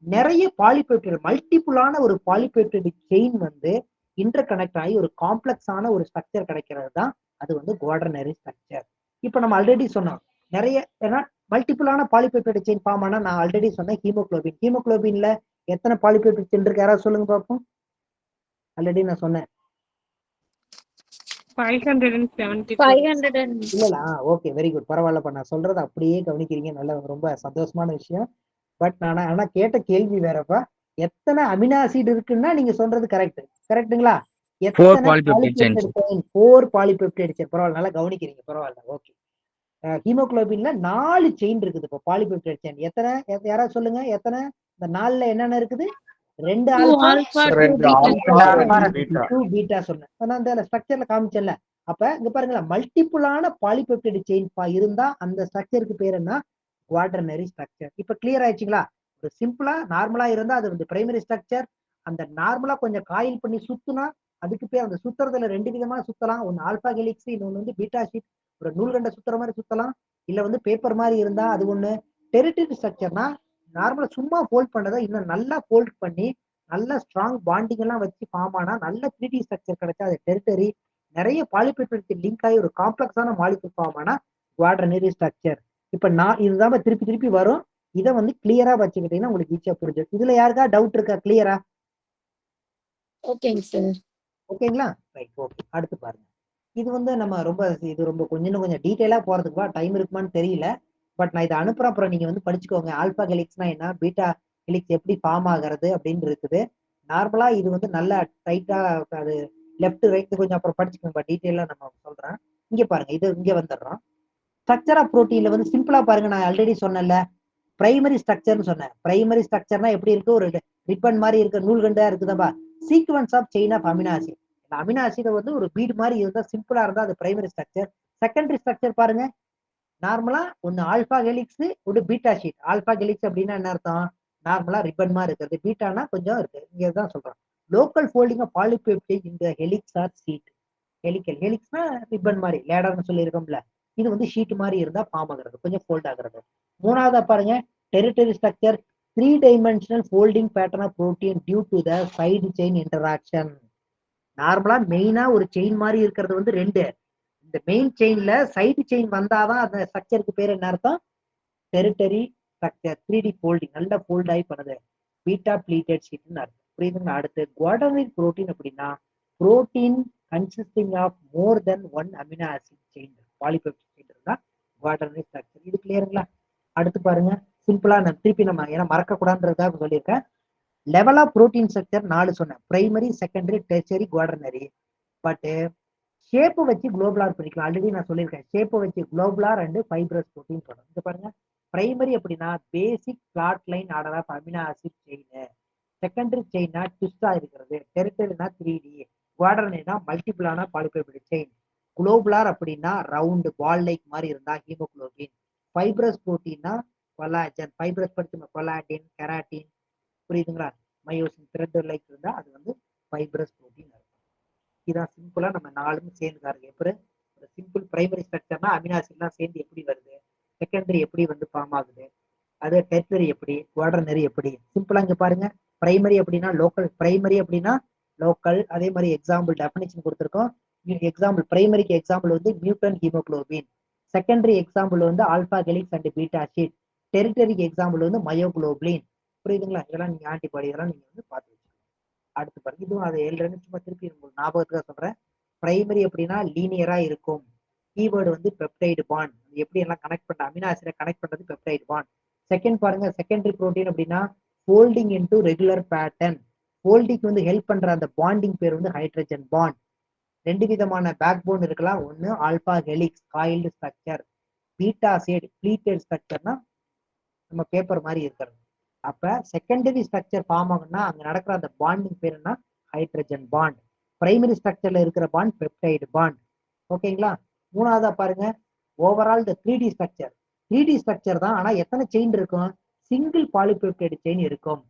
நிறைய பாலிபெப்டைடு மல்டிபிளான ஒரு பாலிபெப்டைடு செயின் வந்து இன்டர் கனெக்ட் ஆகி ஒரு காம்ப்ளெக்ஸான ஒரு ஸ்ட்ரக்சர் கிடைக்கிறது தான் அது வந்து குவாட்ரனரி ஸ்ட்ரக்சர். இப்ப நம்ம ஆல்ரெடி சொன்னோம் நிறைய ஏன்னா மல்டிபிளான பாலிபெப்டைடு செயின் ஃபார்ம் ஆனா நான் ஆல்ரெடி சொன்னேன் ஹீமோகுளோபின். ஹீமோகுளோபின்ல எத்தனை பாலிபெப்டைடு செயின் இருக்கு யாராவது சொல்லுங்க பார்ப்போம். ஆல்ரெடி நான் சொன்னேன் 574. இல்லல. ஓகே, வெரி குட், பரவாயில்லப்பா. நான் சொல்றது அப்படியே கவனிக்கிறீங்க, நல்ல ரொம்ப சந்தோஷமான விஷயம். பட் நான் ஆனா கேட்ட கேள்வி வேறப்பா. எத்தனை அமினோ ஆசிட் இருக்குன்னா நீங்க சொல்றது கரெக்ட்டுங்களா? 4 எத்தனை polypeptide chains. Polypeptide chain? 4 polypeptide chain. பரவாயில்ல, நல்லா கவனிக்கிறீங்க, பரவாயில்ல. ஓகே. ஹீமோகுளோபின்ல 4 செயின் இருக்குது இப்போ பாலிபெப்டைடு செயின். எத்தனை யாராவது சொல்லுங்க எத்தனை? இந்த 4ல என்னென்ன இருக்குது? 2 ஆல்பா, 2 ஆல்பா 2 பீட்டா. 2 பீட்டா சொன்னேன். நான் அந்த ஸ்ட்ரக்சர்ல காமிச்சேன்ல. அப்ப இங்க பாருங்களேன், மல்டிபிளான பாலிபெப்டைடு செயின் இருந்தா அந்த ஸ்ட்ரக்சருக்கு பேர் என்ன? குவாட்ரனரி ஸ்ட்ரக்சர். இப்ப கிளியர் ஆயிடுச்சுங்களா? ஒரு சிம்பிளா நார்மலா இருந்தா அது வந்து பிரைமரி ஸ்ட்ரக்சர். அந்த நார்மலா கொஞ்சம் காயில் பண்ணி சுத்துனா அதுக்கு பேர், அந்த சுத்துறதுல 2 விதமா சுத்தலாம். ஒன்னு ஆல்பா ஹெலிக்ஸ், இன்னொன்னு வந்து பீட்டா ஷீட். ஒரு நூல்கண்ட சுத்துற மாதிரி சுத்தலாம், இல்ல வந்து பேப்பர் மாதிரி இருந்தா அது ஒண்ணு. டெரிட்டரி ஸ்ட்ரக்சர்னா நார்மலா சும்மா ஃபோல்ட் பண்ணதை இன்னும் நல்லா ஃபோல்ட் பண்ணி நல்ல ஸ்ட்ராங் பாண்டிங் எல்லாம் வச்சு ஃபார்ம் ஆனா நல்ல 3D ஸ்ட்ரக்சர் கிடைச்சா அது டெரிட்டரி. நிறைய பாலிபெப்டைடு லிங்க் ஆகி ஒரு காம்ப்ளெக்ஸான மாலிகுல் ஃபார்ம் ஆனா குவாட்ரனரி ஸ்ட்ரக்சர். இப்ப நான் இதுதான் திருப்பி திருப்பி வரும். இதை வந்து கிளியரா வச்சுக்கிட்டீங்கன்னா உங்களுக்கு ஈஸியா புரிஞ்சு. இதுல யாருக்கா டவுட் இருக்கா? கிளியரா? ஓகேங்க சார். ஓகேங்களா? Right, okay. அடுத்து பாருங்க. இது வந்து நம்ம ரொம்ப கொஞ்சம் டீட்டெயிலா போறதுக்குவா டைம் இருக்குமான்னு தெரியல. பட் நான் இதை அனுப்புறேன், அப்புறம் நீங்க வந்து படிச்சுக்கோங்க. ஆல்பா ஹெலிக்ஸ்னா என்ன, பீட்டா ஹெலிக்ஸ் எப்படி ஃபார்ம் ஆகிறது அப்படின்னு இருக்குது. நார்மலா இது வந்து நல்லா டைட்டா அது லெஃப்ட் ரைட் கொஞ்சம் அப்புறம் படிச்சுக்கோங்க, டீட்டெயிலா நம்ம சொல்றேன். இங்க பாருங்க, இது இங்க வந்துடுறோம். ஸ்ட்ரக்சர் ஆஃப் புரோட்டீன்ல வந்து சிம்பிளா பாருங்க, நான் ஆல்ரெடி சொன்னேன்ல பிரைமரி ஸ்ட்ரக்சர்னு சொன்னேன். பிரைமரி ஸ்ட்ரக்சர்னா எப்படி இருக்கு? ஒரு ரிப்பன் மாதிரி இருக்க நூல்கண்டா இருக்குதாப்பா. Sequence of chain of amino acid. Amino acid வந்து ஒரு பீட் மாதிரி இருந்தா சிம்பிளா இருந்தா அது பிரைமரி ஸ்ட்ரக்சர். செகண்டரி ஸ்ட்ரக்சர் பாருங்க, நார்மலா ஒன்னு ஆல்பா ஹெலிக்ஸ், ஒரு பீட்டா ஷீட். ஆல்பா ஹெலிக்ஸ் அப்படின்னா என்ன அர்த்தம்? நார்மலா ரிப்பன் மாதிரி இருக்கிறது. பீட்டானா கொஞ்சம் இருக்கு, இங்க தான் சொல்றேன். லோக்கல் ஃபோல்டிங் ஆஃப் பாலிபெப்டைட் இந்த ஹெலிக்ஸ் ஆர் ஷீட். ஹெலிக்ஸ்னா ரிப்பன் மாதிரி லேடர்னு சொல்லி இருக்கோம்ல, இது வந்து ஷீட் மாதிரி இருந்தா ஃபார்ம் ஆகுறது, கொஞ்சம் ஃபோல்ட் ஆகுறது. மூணாவதா பாருங்க, territory structure 3 dimensional folding pattern of protein due to the side chain interaction. நார்மலா மெயினா ஒரு செயின் மாதிரி இருக்கிறது வந்து 2. இந்த மெயின் செயின்ல சைடு செயின் வந்தாதான் அந்த ஸ்ட்ரக்சருக்கு பேர் என்ன அர்த்தம்? Tertiary structure. 3D ஃபோல்டிங் நல்ல ஃபோல்ட் ஆகி பண்ணுது, பீட்டா ப்ளீட்டட் ஷீட்னு அர்த்தம். புரியுதுங்களா? அடுத்து குவாட்ரனரி புரோட்டீன் அப்படின்னா protein consisting of more than 1 amino acid chain polypeptide chain இருந்தா குவாட்டர்னரி ஸ்ட்ரக்சர். இது கிளியருங்களா? அடுத்து பாருங்க, சிம்பிளா நம்ம திருப்பி நம்ம ஏன்னா மறக்கக்கூடாதுன்றதுக்காக சொல்லியிருக்கேன். லெவல் ஆஃப் புரோட்டீன் ஸ்ட்ரக்சர் 4 சொன்னேன், primary, secondary, tertiary, quaternary. But ஷேப்பை வச்சு குளோபுலார் பிரிக்கலாம். ஆல்ரெடி நான் சொல்லியிருக்கேன், ஷேப்பை வச்சு குளோபுலார் அண்ட் ஃபைப்ரஸ் புரோட்டீன் சொல்லணும். இங்க பாருங்க, பிரைமரி அப்படின்னா basic flat line order of amino acid chain. Secondary செயின்னா ட்விஸ்டா இருக்கிறது. டெரிட்டரினா 3D. குவாட்டர்னரினா மல்டிபிளான பாலிபெப்டைட் செயின். குளோபுலார் அப்படின்னா ரவுண்டு பால் லைக் மாதிரி இருந்தா ஹீமோகுளோபின். ஃபைப்ரஸ் புரோட்டீன்னா கொலாஜன். ஃபைப்ரஸ் படிச்சு கொலாட்டின், கெராட்டின், புரியுதுங்களா? மயோசின் த்ரெட் லைக் இருந்தா அது வந்து ஃபைப்ரஸ் புரோட்டீன் இருக்கும். இதான் சிம்பிளா நம்ம 4ம் சேர்ந்து பாருங்க. எப்படி ஒரு சிம்பிள் பிரைமரி ஸ்ட்ரக்சர்னா அமினோ ஆசிட்லாம் சேர்ந்து எப்படி வருது, செகண்டரி எப்படி வந்து ஃபார்ம் ஆகுது, அது டெர்ஷரி எப்படி, குவாட்டர்னரி எப்படி. சிம்பிளா இங்க பாருங்க, பிரைமரி அப்படின்னா லோக்கல், பிரைமரி அப்படின்னா லோக்கல். அதே மாதிரி எக்ஸாம்பிள் டெஃபினிஷன் கொடுத்துருக்கோம். எக்ஸாம்பிள் பிரைமரிக்கு எக்ஸாம்பிள் வந்து மியூட்டன் ஹீமோகுளோபின். செகண்டரி எக்ஸாம்பிள் வந்து alpha helix and beta sheet. டெரிட்டரிக்கு எக்ஸாம்பிள் வந்து மயோகுளோபின். புரியுதுங்களா? இதெல்லாம் நீங்க ஆன்டிபாடி இதெல்லாம் நீங்க வந்து பார்த்து வச்சுக்கணும். அடுத்து பாருங்க, இதுவும் அதை 7 சும்மா திருப்பி உங்களுக்கு ஞாபகத்துக்காக சொல்றேன். பிரைமரி அப்படின்னா லீனியரா இருக்கும். கீவேர்டு வந்து பெப்டைடு பாண்ட். எப்படி எல்லாம் கனெக்ட் பண்ற அமினோ ஆசிடை கனெக்ட் பண்றது பெப்டைடு பாண்ட். செகண்ட் பாருங்க, செகண்டரி புரோட்டீன் அப்படின்னா ஃபோல்டிங் இன்டு ரெகுலர் பேட்டர்ன். ஃபோல்டிங்க்கு வந்து ஹெல்ப் பண்ற அந்த பாண்டிங் பேர் வந்து ஹைட்ரஜன் பாண்ட். 2 விதமான பேக் போன் இருக்கலாம். ஒன்னு alpha helix coiled structure, beta side pleated ஸ்ட்ரக்சர்னா நம்ம பேப்பர் மாதிரி இருக்கிறது. அப்ப செகண்டரி ஸ்ட்ரக்சர் ஃபார்ம் ஆகும்னா அங்க நடக்கிற அந்த பாண்டிங் பேர் என்ன? Hydrogen bond. பிரைமரி ஸ்ட்ரக்சர்ல இருக்கிற பாண்ட் பெப்டைடு பாண்ட். ஓகேங்களா? மூணாவதா பாருங்க, ஓவரால் இந்த 3D ஸ்ட்ரக்சர். 3D ஸ்ட்ரக்சர் தான், ஆனா எத்தனை செயின் இருக்கும்? சிங்கிள் பாலிபெப்டைடு செயின் இருக்கும்.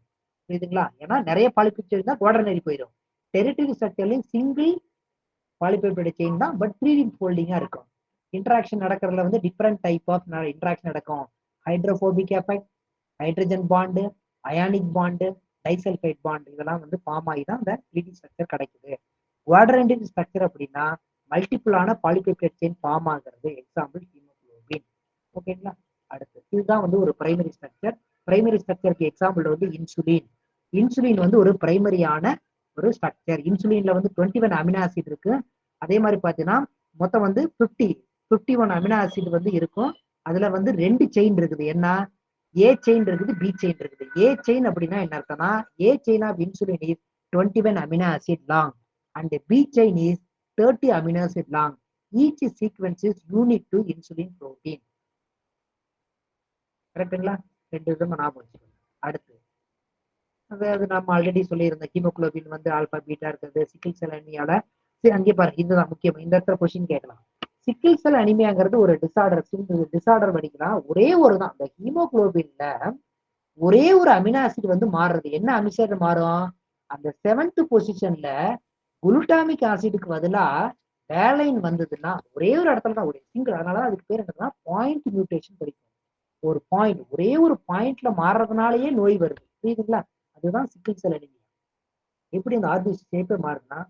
புரியுதுங்களா? ஏன்னா நிறைய பாலிபெப்டைடு தான் குவாட்டர்னரி போயிடும். டெரிட்டரி ஸ்ட்ரக்சர்லயும் சிங்கிள் பாலிபெப்டைடு செயின் தான், பட் 3D ஃபோல்டிங்கா இருக்கும். இன்டராக்ஷன் நடக்கிறதுல வந்து டிஃப்ரெண்ட் டைப் ஆஃப் இன்டராக்ஷன் நடக்கும். Hydrophobic effect, hydrogen bond, ionic bond, disulphide bond, இதெல்லாம் வந்து ஃபார்ம் ஆகி தான் இந்த 3D ஸ்ட்ரக்சர் கிடைக்குது. குவாட்ரண்டரி ஸ்ட்ரக்சர் அப்படின்னா மல்டிபிளான பாலிபெப்டைட் செயின் ஃபார்ம் ஆகிறது. Example haemoglobin. ஓகேங்களா? அடுத்து இதுதான் வந்து ஒரு பிரைமரி ஸ்ட்ரக்சர். பிரைமரி ஸ்ட்ரக்சருக்கு எக்ஸாம்பிள் வந்து இன்சுலின். இன்சுலின் வந்து ஒரு பிரைமரியான ஒரு ஸ்ட்ரக்சர். இன்சுலின்ல வந்து 21 அமினோ ஆசிட் இருக்கு. அதே மாதிரி பார்த்தீங்கன்னா மொத்தம் வந்து 51 அமினோ ஆசிட் வந்து இருக்கும். அதுல வந்து 2 செயின் இருக்குது. என்ன? ஏ செயின் இருக்குது, பி செயின் இருக்குது. ஏ செயின் அப்படின்னா என்ன அர்த்தம்னா, A chain of insulin is 21 amino acid long and B chain is 30 amino acid long. Each sequence is unique to insulin protein. கரெக்டுங்களா? 2 விதமா ஞாபகம் வச்சுக்கணும். அடுத்து அதாவது நம்ம ஆல்ரெடி சொல்லியிருந்த ஹீமோகுளோபின் வந்து ஆல்பா பீட்டா இருக்கிறது. சிக்கிள் செல் அனிமியால அங்கே பாருங்க, இதுதான் முக்கியம். இந்த இடத்துல கொஸ்டின் கேட்கலாம். சிக்கிள் செல் அனிமியாங்கிறது ஒரு டிசார்டர் படிக்கலாம். ஒரே ஒரு தான், இந்த ஹீமோகுளோபின்ல ஒரே ஒரு அமினோ ஆசிட் வந்து மாறுறது. என்ன அமினோ ஆசிட் மாறும்? அந்த 7th பொசிஷன்ல குளுட்டாமிக் ஆசிடுக்கு பதிலா வேலைன் வந்ததுன்னா ஒரே ஒரு இடத்துல தான், ஒரு சிங்கிள். அதனால அதுக்கு பேர் என்னன்னா பாயிண்ட் மியூட்டேஷன் படிக்கும். ஒரு பாயிண்ட், ஒரே ஒரு பாயிண்ட்ல மாறுறதுனாலயே நோய் வருது. புரியுதுங்களா? அதுதான் சிக்கிள் செல் அனிமியா. எப்படி அந்த ஆர்பிசி ஷேப்பே மாறுதுன்னா,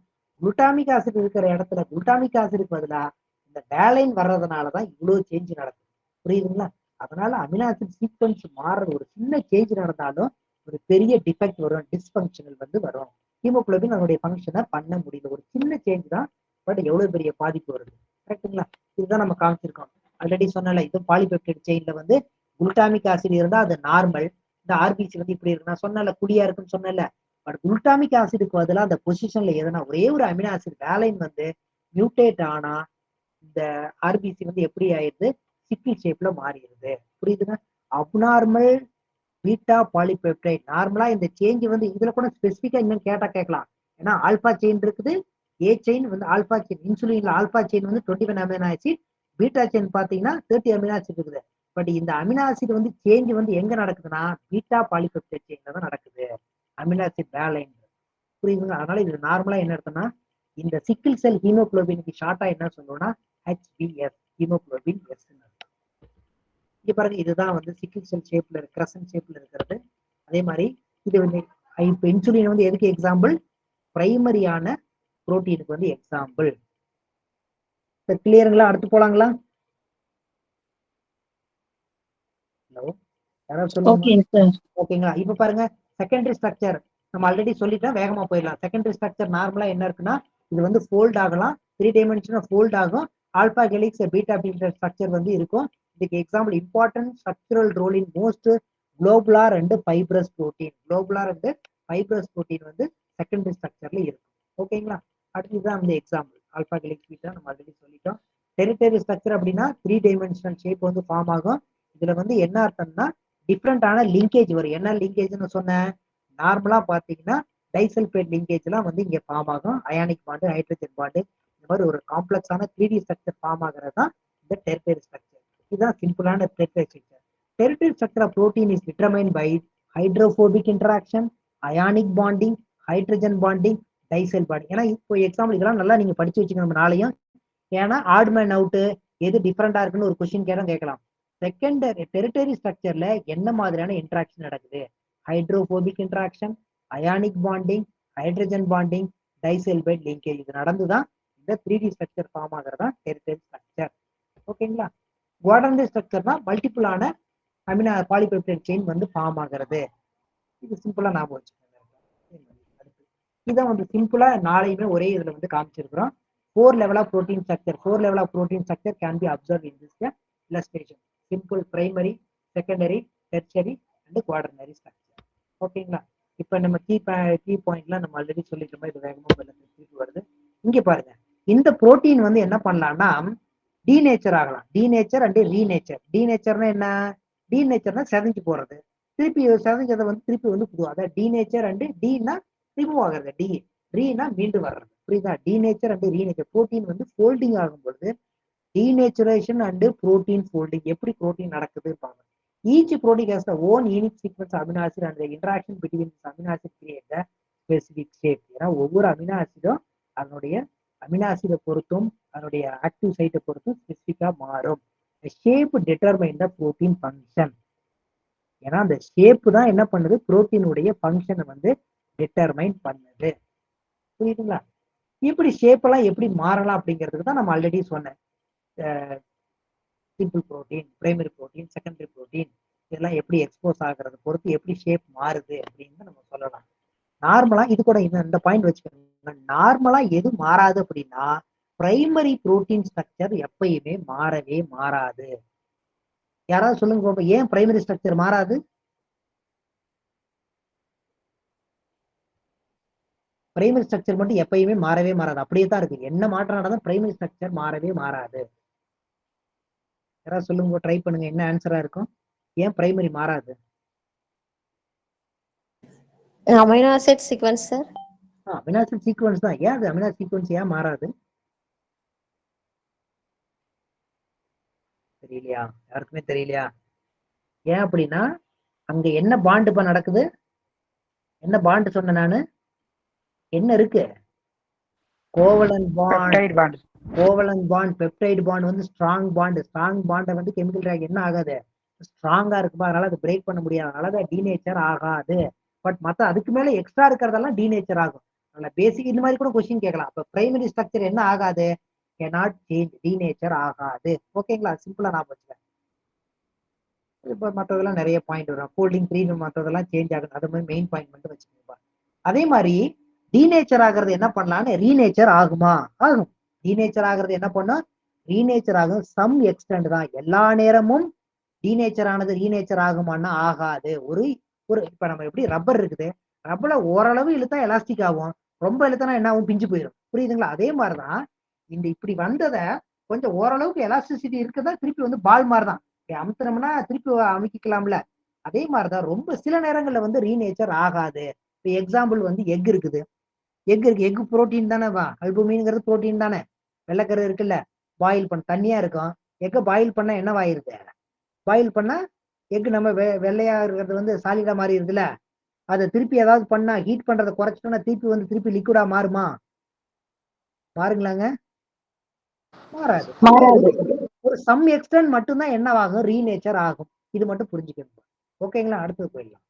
குளுட்டாமிக் ஆசிட் இருக்கிற இடத்துல குளுட்டாமிக் ஆசிடுக்கு பதிலா இந்த வேலைன் வர்றதுனாலதான் இவ்வளவு சேஞ்ச் நடக்குது. புரியுதுங்களா? அதனால அமினோ ஆசிட் சீக்வன்ஸ் மாறுறது, ஒரு சின்ன சேஞ்ச் நடந்தாலும் ஒரு பெரிய டிஃபெக்ட் வரும், டிஸ்பங்க்ஷனல் வந்து வரும். ஹீமோகுளோபின் அதனுடைய ஃபங்க்ஷனை பண்ண முடியல. ஒரு சின்ன சேஞ்ச் தான், பட் எவ்வளவு பெரிய பாதிப்பு வருது. கரெக்டுங்களா? இதுதான் நம்ம காமிச்சிருக்கோம். ஆல்ரெடி சொன்னல, இது பாலிபெப்டைட் செயின்ல வந்து குளுட்டாமிக் ஆசிட் இருந்தா அது நார்மல். இந்த ஆர்பிசி வந்து இப்படி இருக்கு. நான் சொன்னல குடியா இருக்குன்னு சொன்னல, பட் குளுட்டாமிக் ஆசிடுக்கு பதிலாக அந்த பொசிஷன்ல எதனா ஒரே ஒரு அமினோ ஆசிட் வேலைன் வந்து மியூட்டேட் ஆனா இந்த ஆர்பிசி வந்து எப்படி ஆயிடுது? சிக்கிள் ஷேப்ல மாறிடுது. புரியுதுங்க? Abnormal beta polypeptide. நார்மலா இந்த சேஞ்ச் வந்து இதுல கூட ஸ்பெசிபிக்கா இன்னும் கேட்கலாம். ஏன்னா ஆல்பா செயின் இருக்குது, ஏ செயின் வந்து ஆல்பா செயின். இன்சுலின்ல ஆல்பா செயின் வந்து 21 அமினோ ஆசிட், பீட்டா செயின் பாத்தீங்கன்னா 30 அமினோ ஆசிட் இருக்குது. பட் இந்த அமினோ ஆசிட் வந்து சேஞ்ச் வந்து எங்க நடக்குதுன்னா பீட்டா பாலிபெப்டைட் செயின்ல தான் நடக்குது. அமினோ ஆசிட் வேலைன். புரியுதுங்களா? அதனால இது நார்மலா என்ன இருக்குன்னா, இந்த சிக்கிள் செல் ஹீமோகுளோபினுக்கு ஷார்ட்டா என்ன சொல்லுவோம்னா HbS, ஹீமோகுளோபின் எஸ். இங்க பாருங்க, இதுதான் வந்து சிக்கிள் செல் ஷேப்ல கிரசன்ட் ஷேப்ல இருக்கிறது. அதே மாதிரி இது வந்து இப்ப இன்சுலின் வந்து எதுக்கு எக்ஸாம்பிள்? பிரைமரியான புரோட்டீனுக்கு வந்து எக்ஸாம்பிள். கிளியருங்களா? அடுத்து போலாங்களா? ஹலோ, யாராவது சொல்லுங்க. ஓகேங்களா? இப்ப பாருங்க, செகண்டரி ஸ்ட்ரக்சர் நம்ம ஆல்ரெடி சொல்லிட்டோம், வேகமா போயிடலாம். செகண்டரி ஸ்ட்ரக்சர் நார்மலா என்ன இருக்குன்னா, இது வந்து ஃபோல்ட் ஆகலாம், 3 டைமென்ஷனல் ஃபோல்ட் ஆகும். Alpha helix beta beta structure வந்து இருக்கும். இதுக்கு example important structural role in most globular and fibrous protein. Globular and fibrous protein வந்து செகண்டரி ஸ்ட்ரக்சர்ல இருக்கும். ஓகேங்களா? அடுத்ததுதான் வந்து எக்ஸாம்பிள் ஆல்பா ஹெலிக்ஸ் பீட்டா நம்ம ஆல்ரெடி சொல்லிட்டோம். டெரிட்டரி ஸ்ட்ரக்சர் அப்படின்னா 3 டைமென்ஷனல் ஷேப் வந்து ஃபார்ம் ஆகும். இதுல வந்து என்ன அர்த்தம்னா டிஃப்ரெண்டான லிங்கேஜ் வரும். என்ன லிங்கேஜ்னு சொன்னேன்? நார்மலா பாத்தீங்கன்னா டைசல்பேட் லிங்கேஜ் எல்லாம் வந்து இங்க ஃபார்ம் ஆகும். அயானிக் பாண்டு, ஹைட்ரஜன் பாண்டு, இந்த மாதிரி ஒரு காம்ப்ளெக்ஸான 3D ஸ்ட்ரக்சர் ஃபார்ம் ஆகிறது தான் இந்த டெரிட்டரி ஸ்ட்ரக்சர். இதுதான் சிம்பிளான territory structure. Territorial structure of protein is determined by hydrophobic interaction, ionic bonding, hydrogen bonding, dicyl bonding. ஏன்னா இப்போ எக்ஸாம்பிள் இதெல்லாம் நல்லா நீங்க படிச்சு வச்சுக்கணும் நம்ம நாளையும். ஏன்னா ஆட் மேன் அவுட் எது டிஃபரெண்டா இருக்குன்னு ஒரு கொஸ்டின் கேட்கலாம். செகண்டரி டெரிட்டரி ஸ்ட்ரக்சர்ல என்ன மாதிரியான இன்ட்ராக்ஷன் நடக்குது? Hydrophobic interaction, ionic bonding, hydrogen bonding, disulphide linkage இது நடந்துதான் இந்த 3D ஸ்ட்ரக்சர் ஃபார்ம் ஆகிறதா டெரிட்டரி ஸ்ட்ரக்சர். ஓகேங்களா? குவாட்ரனரி ஸ்ட்ரக்சர்னா மல்டிபிளான அமினோ பாலிபெப்டைட் செயின் வந்து ஃபார்ம் ஆகிறது. இது சிம்பிளா ஞாபகம் வச்சுக்கோங்க. இதான் வந்து சிம்பிளா நாளையுமே ஒரே இதுல வந்து காமிச்சிருக்கிறோம். 4 level of protein structure. 4 level of protein structure can be observed in this illustration. Simple primary, secondary, tertiary and quaternary structure. ஓகேங்களா? இப்ப நம்ம கீ பாயிண்ட்லாம் நம்ம ஆல்ரெடி சொல்லிட்டோம். இது வேகமா வருது. இங்க பாருங்க, இந்த புரோட்டீன் வந்து என்ன பண்ணலாம்னா டீநேச்சர் ஆகலாம். Denature and ரீநேச்சர். டீநேச்சர்னா என்ன? டீநேச்சர்னா செதஞ்சு போறது, திருப்பி செதஞ்சதை வந்து திருப்பி வந்து புது. அதாவது டீநேச்சர் அண்ட் டீனா ரிமூவ் ஆகுறது, டி ரீனா மீண்டு வர்றது. புரியுதா? Denature and renature. புரோட்டீன் வந்து ஃபோல்டிங் ஆகும்போது டீநேச்சுரேஷன் அண்ட் புரோட்டீன் ஃபோல்டிங். எப்படி புரோட்டீன் நடக்குது பாருங்க. Each protein has the own unique sequence amino acid and interaction between amino acid create the specific shape. ஏன்னா ஒவ்வொரு அமினோ ஆசிடும் அதனுடைய அமினோ ஆசிடை பொறுத்தும் அதனுடைய ஆக்டிவ் சைட்டை பொறுத்தும் ஸ்பெசிபிக்கா மாறும். ஷேப் டிட்டர்மைன் த புரோட்டீன் ஃபங்க்ஷன். ஏன்னா அந்த ஷேப் தான் என்ன பண்ணுது? புரோட்டீனுடைய ஃபங்க்ஷனை வந்து டிட்டர்மைன் பண்ணுது. புரியுதுங்களா? இப்படி ஷேப் எல்லாம் எப்படி மாறலாம் அப்படிங்கிறதுக்கு தான் நம்ம ஆல்ரெடி சொன்னேன். Simple protein, primary protein, secondary protein இதெல்லாம் எப்படி எக்ஸ்போஸ் ஆகுறத பொறுத்து எப்படி ஷேப் மாறுது அப்படின்னு நம்ம சொல்லலாம். நார்மலா இது கூட இந்த பாயிண்ட் வச்சுக்கோங்க. நார்மலா எது மாறாது அப்படின்னா பிரைமரி புரோட்டீன் ஸ்ட்ரக்சர் எப்பயுமே மாறவே மாறாது. யாராவது சொல்லுங்க பாப்போம், ஏன் பிரைமரி ஸ்ட்ரக்சர் மாறாது? பிரைமரி ஸ்ட்ரக்சர் மட்டும் எப்பயுமே மாறவே மாறாது, அப்படியே தான் இருக்கு. என்ன மாற்றம் நடந்தாலும் பிரைமரி ஸ்ட்ரக்சர் மாறவே மாறாது. யாராவது சொல்லுங்க, ட்ரை பண்ணுங்க, என்ன ஆன்சரா இருக்கும்? ஏன் பிரைமரி மாறாது? Amino acid sequence sir. Amino acid sequence தான். ஏன் அது அமினோ சீக்வென்ஸ் ஏன் மாறாது? தெரியலையா? யாருக்குமே தெரியலையா? ஏன் அப்படின்னா அங்க என்ன பாண்ட் இப்ப நடக்குது? என்ன பாண்ட் சொன்ன நானு? என்ன இருக்கு? Covalent bond. Covalent bond, peptide bond வந்து ஸ்ட்ராங் பாண்ட். ஸ்ட்ராங் பாண்டை வந்து கெமிக்கல் ரியாக்ட் என்ன ஆகாது? ஸ்ட்ராங்கா இருக்குமா, அதனால அது பிரேக் பண்ண முடியாது, அதனால டீநேச்சர் ஆகாது. பட் மத்த அதுக்கு மேல எக்ஸ்ட்ரா இருக்கிறதெல்லாம் டீநேச்சர் ஆகும். அதனால பேசிக் இந்த மாதிரி கூட கொஸ்டின் கேட்கலாம். அப்ப பிரைமரி ஸ்ட்ரக்சர் என்ன ஆகாது? cannot change, டீநேச்சர் ஆகாது. ஓகேங்களா? சிம்பிளா நான் வச்சுக்கேன். இப்போ மற்றதெல்லாம் நிறைய பாயிண்ட் வரும். ஃபோல்டிங் த்ரீ மற்றதெல்லாம் சேஞ்ச் ஆகும். அது மாதிரி மெயின் பாயிண்ட் மட்டும் வச்சுக்கோங்க. அதே மாதிரி டீநேச்சர் ஆகிறது என்ன பண்ணலான்னு ரீநேச்சர் ஆகுமா? ஆகும். டீநேச்சர் ஆகிறது என்ன பண்ணும்? ரீநேச்சர் ஆகும். சம் எக்ஸ்டெண்ட் தான். எல்லா நேரமும் டீநேச்சர் ஆனது ரீநேச்சர் ஆகுமான்னா ஆகாது. ஒரு இப்ப நம்ம எப்படி ரப்பர் இருக்குது, ரப்பர்ல ஓரளவு இழுத்தா எலாஸ்டிக் ஆகும், ரொம்ப இழுத்தனா என்ன ஆகும்? பிஞ்சு போயிடும். புரியுதுங்களா? அதே மாதிரிதான் இந்த இப்படி வந்ததை கொஞ்சம் ஓரளவுக்கு எலாஸ்டிசிட்டி இருக்குதா திருப்பி வந்து பால் மாதிரிதான் அமுத்தினோம்னா திருப்பி அமைக்கலாம்ல. அதே மாதிரிதான் ரொம்ப சில நேரங்கள்ல வந்து ரீநேச்சர் ஆகாது. இப்ப எக்ஸாம்பிள் வந்து எக் இருக்குது. எக் இருக்கு, எக் புரோட்டீன் தானே. அல்புமின்ங்கிறது புரோட்டீன் தானே. வெள்ளைக்கரு இருக்குல்ல, பாயில் பண்ண தண்ணியா இருக்கும். எக்கை பாயில் பண்ணா என்னவாயிருது? பாயில் பண்ணா எக் நம்ம வெள்ளையா இருக்கிறது வந்து சாலிடா மாறி இருக்குல்ல. அதை திருப்பி ஏதாவது பண்ணா ஹீட் பண்றதை குறைச்சிட்டோம்னா திருப்பி லிக்விடா மாறுமா? மாறுங்களாங்க? மாறாது. ஒரு சம் எக்ஸ்டென்ட் மட்டும்தான் என்ன ஆகும்? ரீநேச்சர் ஆகும். இது மட்டும் புரிஞ்சுக்கணும். ஓகேங்களா? அடுத்தது போயிடலாம்.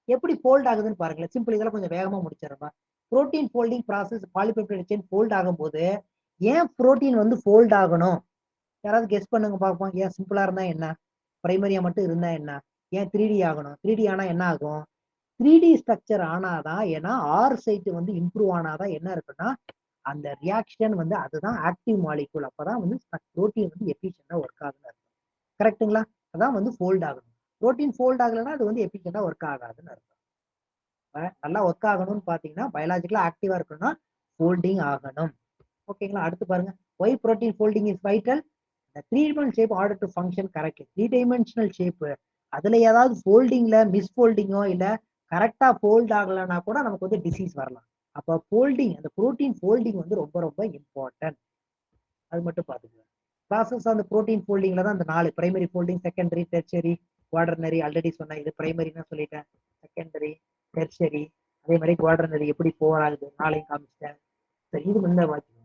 எப்படி ஃபோல்ட் ஆகுதுன்னு பாருங்களேன். சிம்பிள். இதெல்லாம் கொஞ்சம் வேகமா முடிச்சிடறேன். Protein folding process, polypeptide chain fold ஆகும்போது ஏன் புரோட்டீன் வந்து ஃபோல்ட் ஆகணும்? யாராவது கெஸ் பண்ணுங்க பார்ப்போம். ஏன் சிம்பிளா இருந்தா என்ன, பிரைமரியா மட்டும் இருந்தா என்ன, ஏன் 3D ஆகணும்? 3D ஆனா என்ன ஆகும்? 3D ஸ்ட்ரக்சர் ஆனாதான், ஏன்னா ஆர் சைட் வந்து இம்ப்ரூவ் ஆனாதான் என்ன இருக்குன்னா அந்த ரியாக்ஷன் வந்து அதுதான் ஆக்டிவ் மாலிகூல். அப்பதான் வந்து புரோட்டீன் வந்து எஃபிஷியண்டா ஒர்க் ஆகுது. கரெக்ட்டுங்களா? அதான் வந்து ஃபோல்ட் ஆகணும். புரோட்டீன் ஃபோல்ட் ஆகலைன்னா அது வந்து எஃபிஷியண்டா ஒர்க் ஆகாதுன்னு அர்த்தம். நல்லா ஒர்க் ஆகணும்னு பாத்தீங்கன்னா பயாலஜிக்கலா ஆக்டிவா இருக்கணும்னா ஃபோல்டிங் ஆகணும். ஓகேங்களா? அடுத்து பாருங்க, why protein folding is vital? The 3-dimensional shape order to function correctly. 3-dimensional shape அதுல ஏதாவது ஃபோல்டிங்ல மிஸ்ஃபோல்டிங்கோ இல்ல கரெக்டா ஃபோல்ட் ஆகலைன்னா கூட நமக்கு வந்து டிசீஸ் வரலாம். அப்ப ஃபோல்டிங், அந்த புரோட்டீன் ஃபோல்டிங் வந்து ரொம்ப ரொம்ப இம்பார்ட்டன்ட். அது மட்டும் பாத்துக்கலாம். ப்ராசஸ் அந்த புரோட்டீன் ஃபோல்டிங்ல தான் அந்த 4 primary folding, secondary, tertiary, quaternary already சொன்னேன். இது பிரைமரின்னு சொல்லிட்டேன். செகண்டரி, டெர்ஷரி, அதே மாதிரி குவாடர்னரி எப்படி போராகுது நாளையும் காமிச்சிட்டேன். சரி, இது வந்து பாத்தீங்கன்னா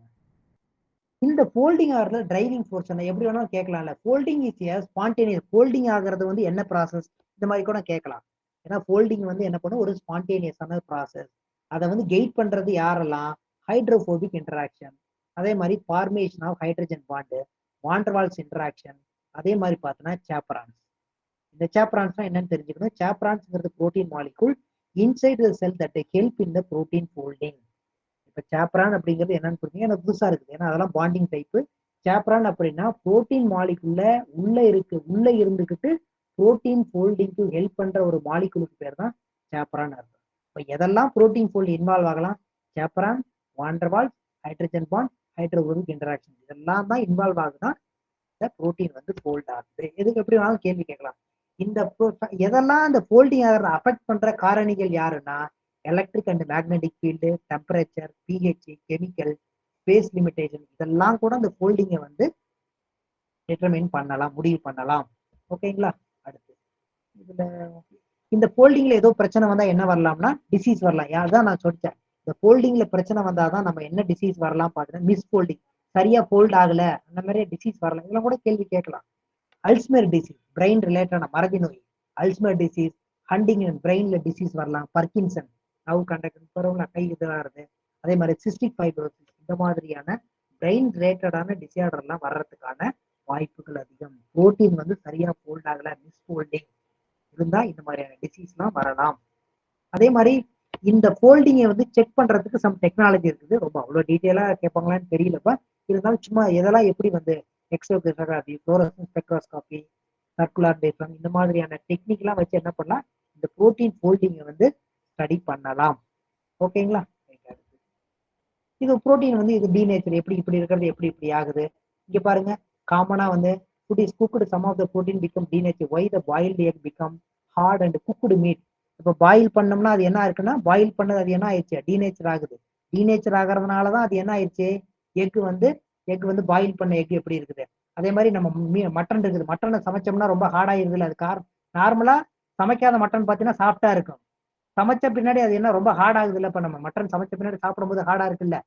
இந்த ஃபோல்டிங் ஆகிறதுல டிரைவிங் ஃபோர்ஸ் என்ன எப்படி வேணாலும் கேட்கலாம்ல. Folding is a spontaneous. Folding ஆகிறது வந்து என்ன ப்ராசஸ், இந்த மாதிரி கூட கேட்கலாம். ஏன்னா ஃபோல்டிங் வந்து என்ன பண்ணும், ஒரு ஸ்பான்டேனியஸான ப்ராசஸ். அதை வந்து கெயிட் பண்றது யாரெல்லாம், ஹைட்ரோபோபிக் இன்டராக்ஷன், அதே மாதிரி formation of hydrogen bond, van der Waals interaction, அதே மாதிரி பார்த்தோன்னா சாப்ரான்ஸ். இந்த சாப்ரான்ஸ்னா என்னன்னு தெரிஞ்சுக்கணும். சாப்ரான்ஸ்ங்கிறது protein molecule inside the cell that help in the protein folding. இப்ப சாப்ரான் அப்படிங்கிறது என்னன்னு புரியுங்க, எனக்கு புதுசா இருக்குது. ஏன்னா அதெல்லாம் பாண்டிங் டைப்பு. சாப்ரான் அப்படின்னா புரோட்டீன் மாலிகுல்ல உள்ள இருந்துகிட்டு புரோட்டீன் ஃபோல்டிங்க்கு ஹெல்ப் பண்ற ஒரு மாலிகுலுக்கு பேர் தான் சாப்ரான் அர்த்தம். இப்ப எதெல்லாம் புரோட்டீன் ஃபோல்ட் இன்வால்வ் ஆகலாம், chaperone, van der Waals, hydrogen bond, hydrophobic interaction, இதெல்லாம் தான் இன்வால்வ் ஆகுதுன்னா இந்த புரோட்டீன் வந்து ஃபோல்ட் ஆகுது. எதுக்கு எப்படி வேணாலும் கேள்வி கேட்கலாம். இந்த எதெல்லாம் இந்த ஃபோல்டிங் ஆகிறத அஃபெக்ட் பண்ற காரணிகள் யாருன்னா, electric and magnetic field, temperature, pH, chemical, space limitation, இதெல்லாம் கூட இந்த ஃபோல்டிங்கை வந்து டிட்டர்மைன் பண்ணலாம், முடிவு பண்ணலாம். ஓகேங்களா? அடுத்து இதுல இந்த ஃபோல்டிங்ல ஏதோ பிரச்சனை வந்தா என்ன வரலாம்னா டிசீஸ் வரலாம். யாருதான் நான் சொல்லிட்டேன், இந்த ஃபோல்டிங்ல பிரச்சனை வந்தாதான் நம்ம என்ன டிசீஸ் வரலாம் பாக்குறேன். மிஸ் ஃபோல்டிங், சரியா ஃபோல்ட் ஆகல, அந்த மாதிரி டிசீஸ் வரலாம். இதெல்லாம் கூட கேள்வி கேட்கலாம். அல்ஸ்மர் டிசீஸ், பிரெயின் ரிலேட்டடான மறதி நோய், அல்ஸ்மர் டிசீஸ், ஹண்டிங்டன் பிரெயின்ல டிசீஸ் வரலாம், பர்கின்சன், நவ் கண்டக்ட் கை இதாகிறது, அதே மாதிரி சிஸ்டிக் ஃபைப்ரோசிஸ், இந்த மாதிரியான பிரெயின் ரிலேட்டடான டிசார்டர் எல்லாம் வர்றதுக்கான வாய்ப்புகள் அதிகம். புரோட்டீன் வந்து சரியா ஃபோல்ட் ஆகல, மிஸ் ஃபோல்டிங் இருந்தா இந்த மாதிரியான டிசீஸ் எல்லாம் வரலாம். அதே மாதிரி இந்த ஃபோல்டிங்கை வந்து செக் பண்றதுக்கு சம் டெக்னாலஜி இருக்குது. ரொம்ப அவ்வளவு டீட்டெயிலா கேட்பாங்களான்னு தெரியலப்பா. இருந்தாலும் சும்மா எதெல்லாம் எப்படி வந்து எக்ஸோகிராஃபி, ஃப்ளோரசன்ஸ் ஸ்பெக்ட்ரோஸ்கோபி, சர்க்குலர் டேஃப்ரம், இந்த மாதிரியான டெக்னிக்லாம் வச்சு என்ன பண்ணலாம், இந்த புரோட்டீன் ஃபோல்டிங்கை வந்து ஸ்டடி பண்ணலாம். ஓகேங்களா? இது புரோட்டீன் வந்து இது டீநேச்சர் எப்படி இப்படி இருக்கிறது, எப்படி இப்படி ஆகுது. இங்க பாருங்க, காமனா வந்து food is cooked, some of the protein become denatured. Why the boiled egg become hard and cooked meat? இப்ப பாயில் பண்ணோம்னா அது என்ன இருக்குன்னா, பாயில் பண்ணது அது என்ன ஆயிடுச்சு, டீநேச்சர் ஆகுது. டீநேச்சர் ஆகிறதுனாலதான் அது என்ன ஆயிடுச்சு, எக் வந்து பாயில் பண்ண எக் எப்படி இருக்குது. அதே மாதிரி நம்ம மட்டன் இருக்குது, மட்டனை சமைச்சோம்னா ரொம்ப ஹார்ட் ஆயிருதுல. அது நார்மலா சமைக்காத மட்டன் பாத்தீங்கன்னா சாஃப்டா இருக்கும். சமைச்ச பின்னாடி அது என்ன ரொம்ப ஹார்ட் ஆகுது இல்ல. இப்ப நம்ம மட்டன் சமைச்ச பின்னாடி சாப்பிடும்போது ஹார்டா இருக்குல்ல.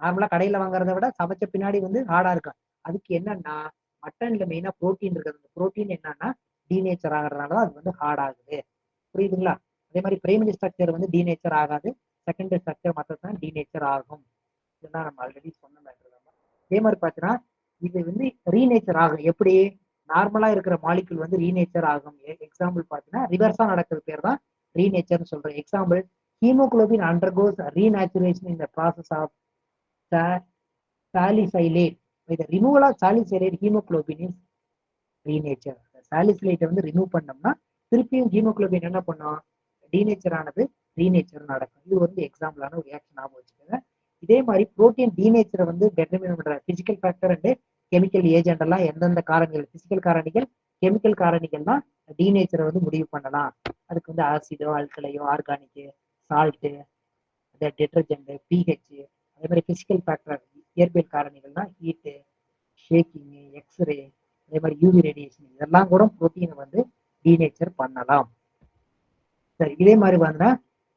நார்மலா கடையில வாங்குறத விட சமைச்ச பின்னாடி வந்து ஹார்டா இருக்கும். அதுக்கு என்னன்னா, மட்டன்ல மெயினா புரோட்டீன் இருக்குது. அந்த புரோட்டீன் என்னன்னா டீநேச்சர் ஆகிறதுனாலதான் அது வந்து ஹார்ட் ஆகுது. புரியுதுங்களா? அதே மாதிரி பிரைமரி ஸ்ட்ரக்சர் வந்து டீநேச்சர் ஆகாது, செகண்டரி ஸ்ட்ரக்சர் மற்றதான் டீநேச்சர் ஆகும். இதெல்லாம் நம்ம ஆல்ரெடி சொன்ன மேட்டர் தான். அதே மாதிரி பாத்தீங்கன்னா இது வந்து ரீநேச்சர் ஆகும். எப்படி நார்மலா இருக்கிற மாலிகுல் வந்து ரீநேச்சர் ஆகும். எக்ஸாம்பிள் பாத்தீங்கன்னா ரிவர்ஸா நடக்கிற பேர் தான் ரீநேச்சர்னு சொல்றேன். Example, haemoglobin undergoes renaturation in the process of salicylate. By the removal of salicylate, hemoglobin is renatured. சாலிசைலேட்டை வந்து ரிமூவ் பண்ணோம்னா திருப்பியும் ஹீமோகுளோபின் என்ன பண்ணும், டீநேச்சர் ஆனது ரீநேச்சர் நடக்கும். இது வந்து எக்ஸாம்பிளான ஒரு ரியாக்ஷன் ஆகும் வச்சுக்கோங்க. இதே மாதிரி புரோட்டீன் டீநேச்சரை வந்து டெட்டர்மின் பண்ற physical factor and chemical agent எல்லாம் எந்தெந்த காரணிகள், பிசிக்கல் காரணிகள், கெமிக்கல் காரணிகள்லாம் டீநேச்சரை வந்து முடிவு பண்ணலாம். அதுக்கு வந்து ஆசிடோ, அல்கலையோ, ஆர்கானிக்கு, சால்ட்டு, டிட்டர்ஜென்ட், பிஹெச், அதே மாதிரி பிசிக்கல் ஃபேக்டர் இயற்பியல் காரணிகள்னா ஹீட்டு, ஷேக்கிங், எக்ஸ்ரே, அதே மாதிரி யூவி ரேடியேஷன், இதெல்லாம் கூட புரோட்டீனை வந்து டீநேச்சர் பண்ணலாம். சரி, இதே மாதிரி பார்த்தா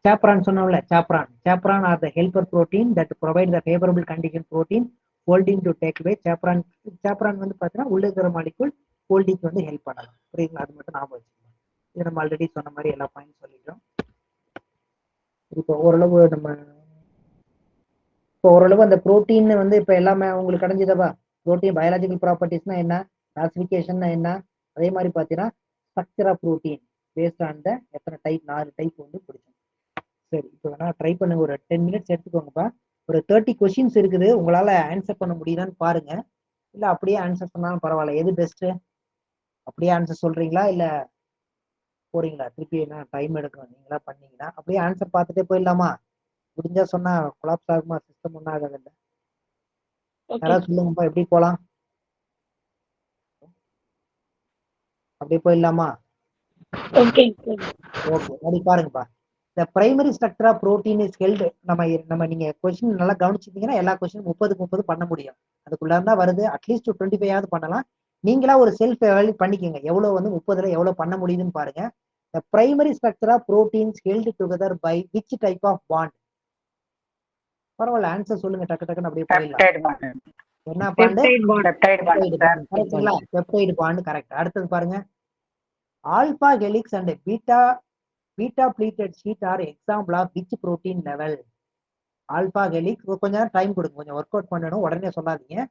சாப்ரான் சொன்னோம்ல, chaperone are the helper protein that provide the favourable condition protein folding to take away. Chaperone வந்து பார்த்தீங்கன்னா உள்ள இருக்கிற மாலிகுல் ஃபோல்டிங்க்கு வந்து ஹெல்ப் பண்ணலாம். புரியுங்களா? அது மட்டும் ஞாபகம் வச்சுக்கணும். இது நம்ம ஆல்ரெடி சொன்ன மாதிரி எல்லா பாயிண்ட் சொல்லிட்டோம். இப்போ ஓரளவு அந்த புரோட்டீன் வந்து இப்ப எல்லாமே உங்களுக்கு கிடைஞ்சதவா. புரோட்டீன் பயாலஜிக்கல் ப்ராப்பர்ட்டிஸ்னா என்ன, கிளாசிபிகேஷன் என்ன, அதே மாதிரி பாத்தீங்கன்னா structure of protein based on the எத்தனை டைப், 4 டைப் வந்து பிடிச்சோம். சரி, இப்போ வேணா ட்ரை பண்ணுங்க, ஒரு 10 மினிட்ஸ் எடுத்துக்கோங்கப்பா. ஒரு 30 கொஸ்டின்ஸ் இருக்குது, உங்களால ஆன்சர் பண்ண முடியுதான்னு பாருங்க. இல்ல அப்படியே ஆன்சர் பண்ணாலும் பரவாயில்ல, எது பெஸ்ட்? அப்படியே ஆன்சர் சொல்றீங்களா இல்ல போறீங்களா? திருப்பி என்ன டைம் எடுக்கும் நீங்களா பண்ணீங்கன்னா அப்படியே ஆன்சர் பார்த்துட்டே போயிடலாமா? முடிஞ்சா சொன்னா கொலாப்ஸ் ஆகுமா? சிஸ்டம் ஒன்றும் ஆகாதுல்ல. யாராவது சொல்லுங்கப்பா எப்படி போலாம்? அப்படியே போயிடலாமா? ஓகே அப்படி பாருங்கப்பா. The primary structure of protein is held. நம்ம நீங்க கொஸ்டின் நல்லா கவனிச்சிட்டீங்கன்னா எல்லா கொஸ்டின் 30 பண்ண முடியும். அதுக்குள்ள தான் வருது. அட்லீஸ்ட் 25 ஆவது பண்ணலாம். நீங்களா ஒரு செல்ஃப் எவாலுவேட் பண்ணிக்கோங்க. எவ்வளவு வந்து 30ல எவ்வளவு பண்ண முடியுதுன்னு பாருங்க. The primary structure of proteins held together by which type of bond? பரவாயில்ல ஆன்சர் சொல்லுங்க டக்கு டக்குன்னு அப்படியே போயிடலாம். என்ன பாண்டு? கரெக்ட்டுங்களா? Peptide bond correct. அடுத்தது பாருங்க. Alpha helix and beta pleated sheet are example of which protein level? Alpha helix கொஞ்சம் நேரம் டைம் கொடுங்க. கொஞ்சம் ஒர்க் அவுட் பண்ணணும். உடனே சொல்லாதீங்க.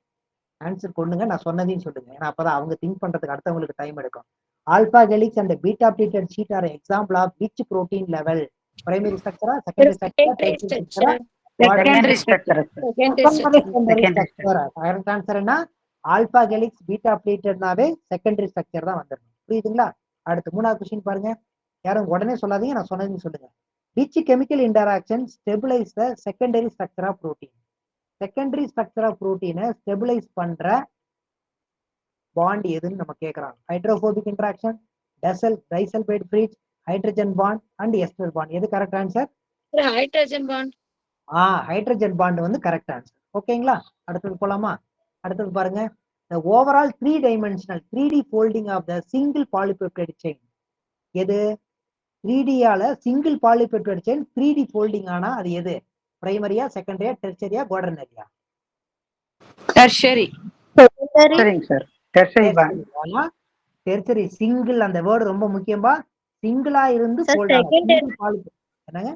ஆன்சர் கொண்டுங்க. நான் சொன்னதையும் சொல்லுங்க. ஏன்னா அப்பதான் அவங்க திங்க் பண்றதுக்கு அடுத்தவங்களுக்கு டைம் எடுக்கும். Alpha helix and beta pleated sheet are example of which protein level? Primary ஸ்ட்ரக்சரா, செகண்டரி ஸ்ட்ரக்சரா, டெர்ஷியரி ஸ்ட்ரக்சரா? Secondary structure. கரெக்ட் ஆன்சர் என்ன? ஆல்பா ஹெலிக்ஸ் பீட்டா பிளேட்டட்னாவே செகண்டரி ஸ்ட்ரக்சர் தான் வந்துடும். புரியுதுங்களா? அடுத்து 3வது கொஸ்டின் பாருங்க. யாரும் உடனே சொல்லாதீங்க. நான் சொன்னதுன்னு சொல்லுங்க. which chemical interaction stabilize the secondary structure of protein? Secondary structure of புரோட்டீனை ஸ்டெபிலைஸ் பண்ற பாண்ட் எதுன்னு நம்ம கேட்கறாங்க. Hydrophobic interaction, disulphide bridge, hydrogen bond and ester bond. எது correct answer? Hydrogen bond. Hydrogen bond வந்து கரெக்ட் ஆன்சர். ஓகேங்களா? அடுத்தது போலாமா? அடுத்தது பாருங்க. the overall 3-dimensional 3D folding of the single polypeptide chain. எது? 3Dயால single polypeptide chain 3D folding ஆனா அது எது? பிரைமரியா, செகண்டரியா, டெர்ஷரியா, குவாட்டர்னரியா? டெர்ஷரி. சரிங்க சார். Tertiary single. அந்த வேர்டு ரொம்ப முக்கியமா. சிங்கிளா இருந்து fold ஆகும். என்னங்க?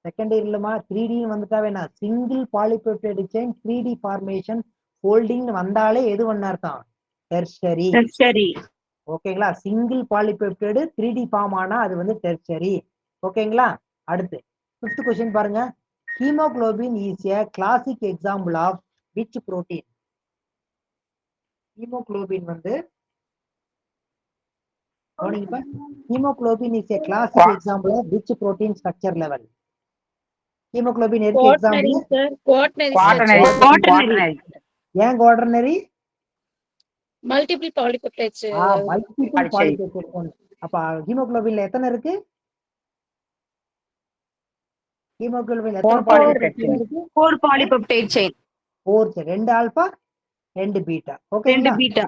செகண்டரி இல்லமா 3D வந்துட்டாவே நான் single polypeptide chain 3D formation folding வந்தாலே எது ஒன்னு அர்த்தம்? டெர்ஷரி. ஓகேங்களா? சிங்கிள் பாலிபெப்டைடு 3D ஃபார்ம் ஆனா அது வந்து டெர்ஷரி. ஓகேங்களா? அடுத்து 5th கொஸ்டின் பாருங்க. Haemoglobin is a classic example of which protein? Haemoglobin வந்து haemoglobin is a classic example of which protein structure level? Haemoglobin எதுக்கு எக்ஸாம்பிள்? ஏன் குவாட்டர்னரி? Multiple polypeptides. Multiple polypeptide. அப்ப ஹீமோகுளோபின்ல எத்தனை இருக்கு? ஹீமோகுளோபின் எத்தனை பாலிபெப்டைட் இருக்கு? 4 பாலிபெப்டைட் செயின். 4. 2 alpha 2 beta. ஓகேங்களா? 2 பீட்டா.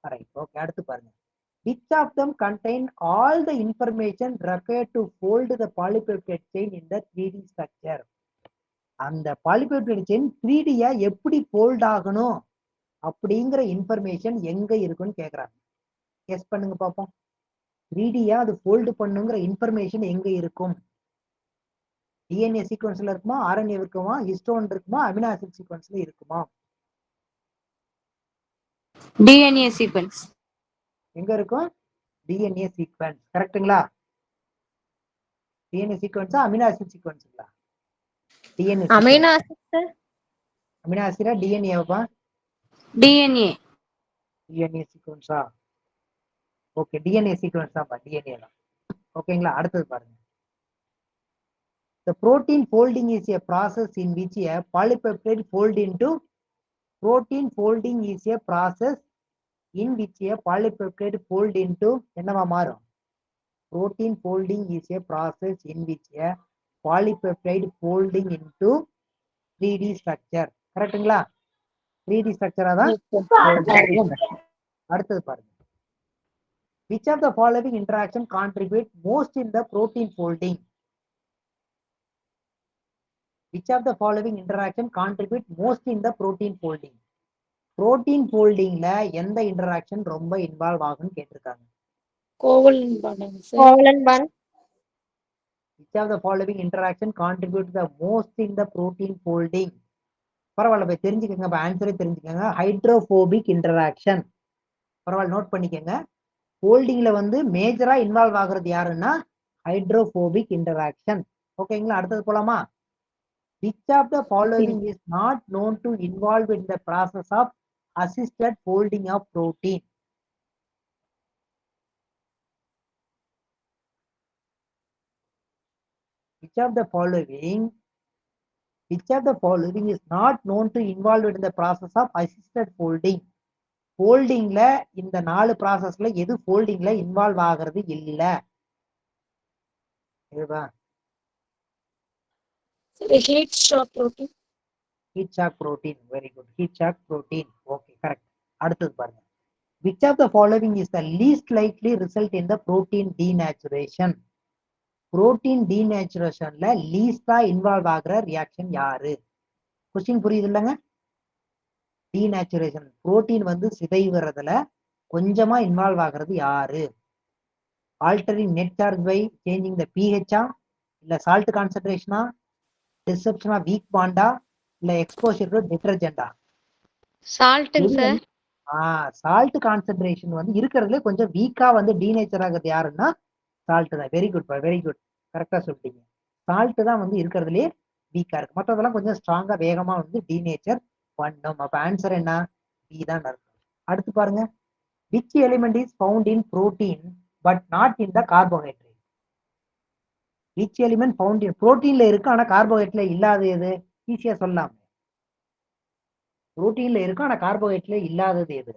கரெக்ட். ஓகே. அடுத்து பாருங்க. which of them contain all the information required to fold the polypeptide chain in the 3D structure? அந்த பாலிபெப்டைட் செயின் 3Dயா எப்படி ஃபோல்ட் ஆகணும் அப்படிங்கிற இன்ஃபர்மேஷன் எங்க இருக்குன்னு கேக்குறாங்க. கெஸ் பண்ணுங்க பாப்போம். 3Dயா அது ஃபோல்டு பண்ணுங்கிற இன்ஃபர்மேஷன் எங்க இருக்கும்? டிஎன்ஏ சீக்வன்ஸ்ல இருக்குமா, ஆர்என்ஏ இருக்குமா, ஹிஸ்டோன் இருக்குமா, அமினோ ஆசிட் சீக்வன்ஸ்ல இருக்குமா? DNA sequence. எங்க இருக்கும்? DNA sequence. கரெக்ட்டுங்களா? டிஎன்ஏ சீக்வன்ஸா அமினோ ஆசிட் சீக்வன்ஸ்ங்களா? DNA amino acid. அமினோ ஆசிடா டிஎன்ஏவா? டிஎன்ஏ. டிஎன்ஏ சீக்வன்ஸா? ஓகே, டிஎன்ஏ சீக்வன்ஸ் தான்ப்பா. டிஎன்ஏ தான். ஓகேங்களா? அடுத்தது பாருங்க. The protein folding is a process in which a polypeptide fold into protein folding is a process in which a polypeptide fold into என்னவா மாறும்? protein folding is a process in which a polypeptide folding into 3D structure. கரெக்ட்டுங்களா? 3D ஸ்ட்ரக்சரா தான். அடுத்தது பாருங்க. which of the following interaction contribute most in the protein folding? which of the following interaction contribute most in the protein folding? protein foldingல எந்த interaction ரொம்ப involve ஆகும்னு கேட்டிருக்காங்க. Covalent bond. which of the following interaction contribute the most in the protein folding? பரவாயில்ல போய் தெரிஞ்சுக்கங்க. ஆன்சரே தெரிஞ்சுக்கங்க. Hydrophobic interaction. பரவாயில்ல note பண்ணிக்கங்க. ஃபோல்டிங்ல வந்து மேஜரா இன்வால்வ் ஆகுறது யாருன்னா ஹைட்ரோபோபிக் இன்டராக்ஷன். ஓகேங்களா? அடுத்தது போலாமா? which of the following is not known to involve in the process of assisted folding of protein? Which of the following is not known to involved in the process of assisted folding? Foldingல இந்த 4 ப்ராசஸ்ல எது foldingல involve ஆகிறது இல்ல? இதுவா heat shock protein. heat shock protein. Very good. Heat shock protein. Okay, correct. அடுத்தது பாருங்க. Which of the following is the least likely result in the protein denaturation? Protein டீநேச்சுரேஷன்ல லீஸ்டா இன்வால்வ் ஆகுற ரியாக்ஷன் யாரு? கொஸ்டின் புரியுது இல்லைங்க? டீநேச்சுரேஷன் புரோட்டீன் வந்து சிதைவுறதுல கொஞ்சமா இன்வால்வ் ஆகுறது யாரு? Altering net charge by changing the பிஹெச்ஆ, இல்ல சால்ட் கான்சன்ட்ரேஷனா, டிசப்ஷனா வீக் பாண்டா, இல்ல எக்ஸ்போஷர் டு டிட்டர்ஜென்டா? சால்ட்டுங்க சார். சால்ட் கான்சன்ட்ரேஷன் வந்து இருக்கிறதுல கொஞ்சம் வீக்கா வந்து டீநேச்சர் ஆகுறது யாருன்னா சால்ட் தான். வெரி குட், வெரி குட், கரெக்டா சொல்லிட்டீங்க. சால்ட் தான் வந்து இருக்கிறதுலே வீக்கா இருக்கு, மற்றதெல்லாம் கொஞ்சம் ஸ்ட்ராங்கா வேகமா வந்து டீநேச்சர் பண்ணும். அப்ப ஆன்சர் என்ன? பி தான் இருக்கும். அடுத்து பாருங்க. which element is found in protein but not in the carbohydrate? which element found in புரோட்டீன்ல இருக்கு ஆனா கார்போஹைட்ரேட்ல இல்லாத எது? ஈஸியா சொல்லலாம். புரோட்டீன்ல இருக்கு ஆனா கார்போஹைட்ரேட்ல இல்லாதது எது?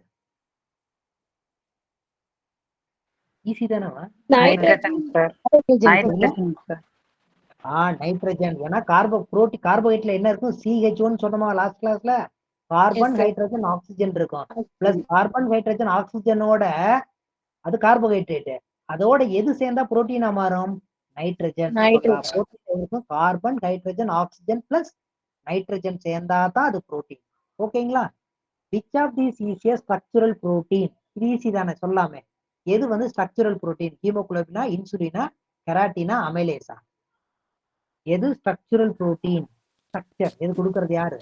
ஈஸி தானவா? Nitrogen sir. நைட்ரஜன். ஏன்னா கார்போஹைட்ரேட்ல என்ன இருக்கும்? CH1 சொன்னோமா லாஸ்ட் கிளாஸ்ல? கார்பன், ஹைட்ரஜன், ஆக்சிஜன் இருக்கும். பிளஸ் கார்பன், ஹைட்ரஜன், ஆக்சிஜனோட அது கார்போஹைட்ரேட். அதோட எது சேர்ந்தா புரோட்டீனா மாறும்? நைட்ரஜன். இருக்கும் carbon, hydrogen, oxygen plus nitrogen சேர்ந்தா தான் அது புரோட்டீன். ஓகேங்களா? which of these is a structural protein? இது ஈஸி தானே, சொல்லாமே. எது வந்து ஸ்ட்ரக்சரல் புரோட்டீன்? ஹீமோகுளோபினா, இன்சுலினா, கெராட்டினா, அமைலேசா? எது ஸ்ட்ரக்சரல் புரோட்டீன்? ஸ்ட்ரக்சர் எது கொடுக்கறது யாரு?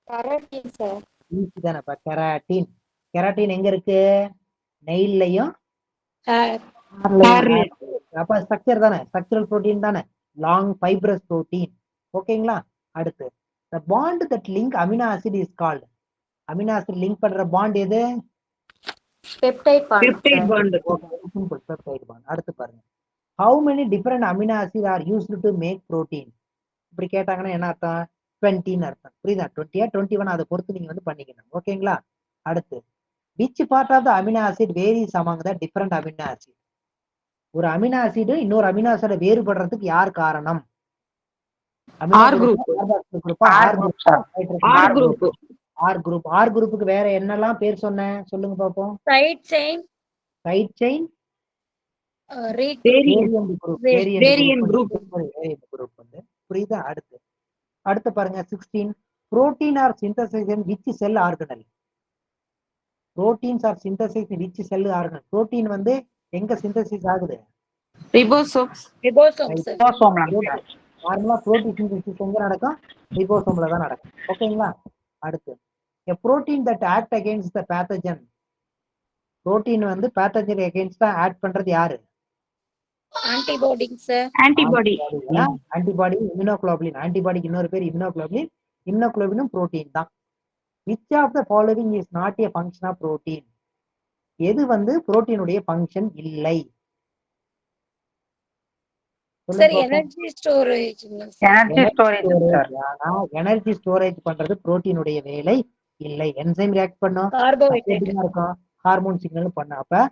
Keratin sir. ஈஸி தானே. கெராட்டின். கெராட்டின் எங்க இருக்கு? நெயில்லையும் அப்ப ஸ்ட்ரக்சர் தானே, ஸ்ட்ரக்சரல் புரோட்டீன் தானே, லாங் ஃபைப்ரஸ் புரோட்டீன். ஓகேங்களா? அடுத்து the bond that link amino acid is called. Amino acid link பண்ற பாண்ட் எது? Peptide bond. Peptide bond. Simple, peptide bond. அடுத்து பாருங்க. how many different amino acids are used to make protein? இப்படி கேட்டாங்கன்னா என்ன அர்த்தம்? 20ன்னு அர்த்தம். புரியுதா? 20 21 அதை பொறுத்து நீங்க வந்து பண்ணிக்கணும். ஓகேங்களா? அடுத்து which part of the amino acid varies among the different amino acid? ஒரு அமினோ ஆசிட் இன்னொரு அமினோ ஆசிட வேறுபடுறதுக்கு யார் காரணம்? R group. ஆர் குரூப்புக்கு வேற என்னெல்லாம் பேர் சொன்னேன் சொல்லுங்க பாப்போம். Side chain, side chain, Variant group. வந்து புரியுதா? அடுத்து பாருங்க 16. protein are synthesized in which cell organelle? proteins are synthesized in which cell organelle? protein வந்து எங்க சிந்தசிஸ் ஆகுது? Ribosomes. நார்மலா புரோட்டீன் சிந்தசிஸ் எங்க நடக்கும்? ரிபோசோம்ல தான் நடக்கும். ஓகேங்களா? அடுத்து a protein that act against the pathogen. Protein வந்து பேத்தஜன் அகைன்ஸ்ட் ஆட் பண்றது யாரு? ஆன்டிபாடிங் சார். Antibody. Antibody, immunoglobulin. ஆன்டிபாடிக்கு இன்னொரு பேர் இம்யூனோகுளோபுலின். இம்யூனோகுளோபுலினும் புரோட்டீன் தான். which of the following is not a function of protein? எது வந்து புரோட்டீனுடைய ஃபங்க்ஷன் இல்லை? Sir energy storage. Energy storage பண்றது புரோட்டீனுடைய வேலை இல்லை. என்சைம் ரியாக்ட் பண்ணும், கார்போஹைட்ரேட் இருக்கும், ஹார்மோன் சிக்னல் பண்ண. அப்ப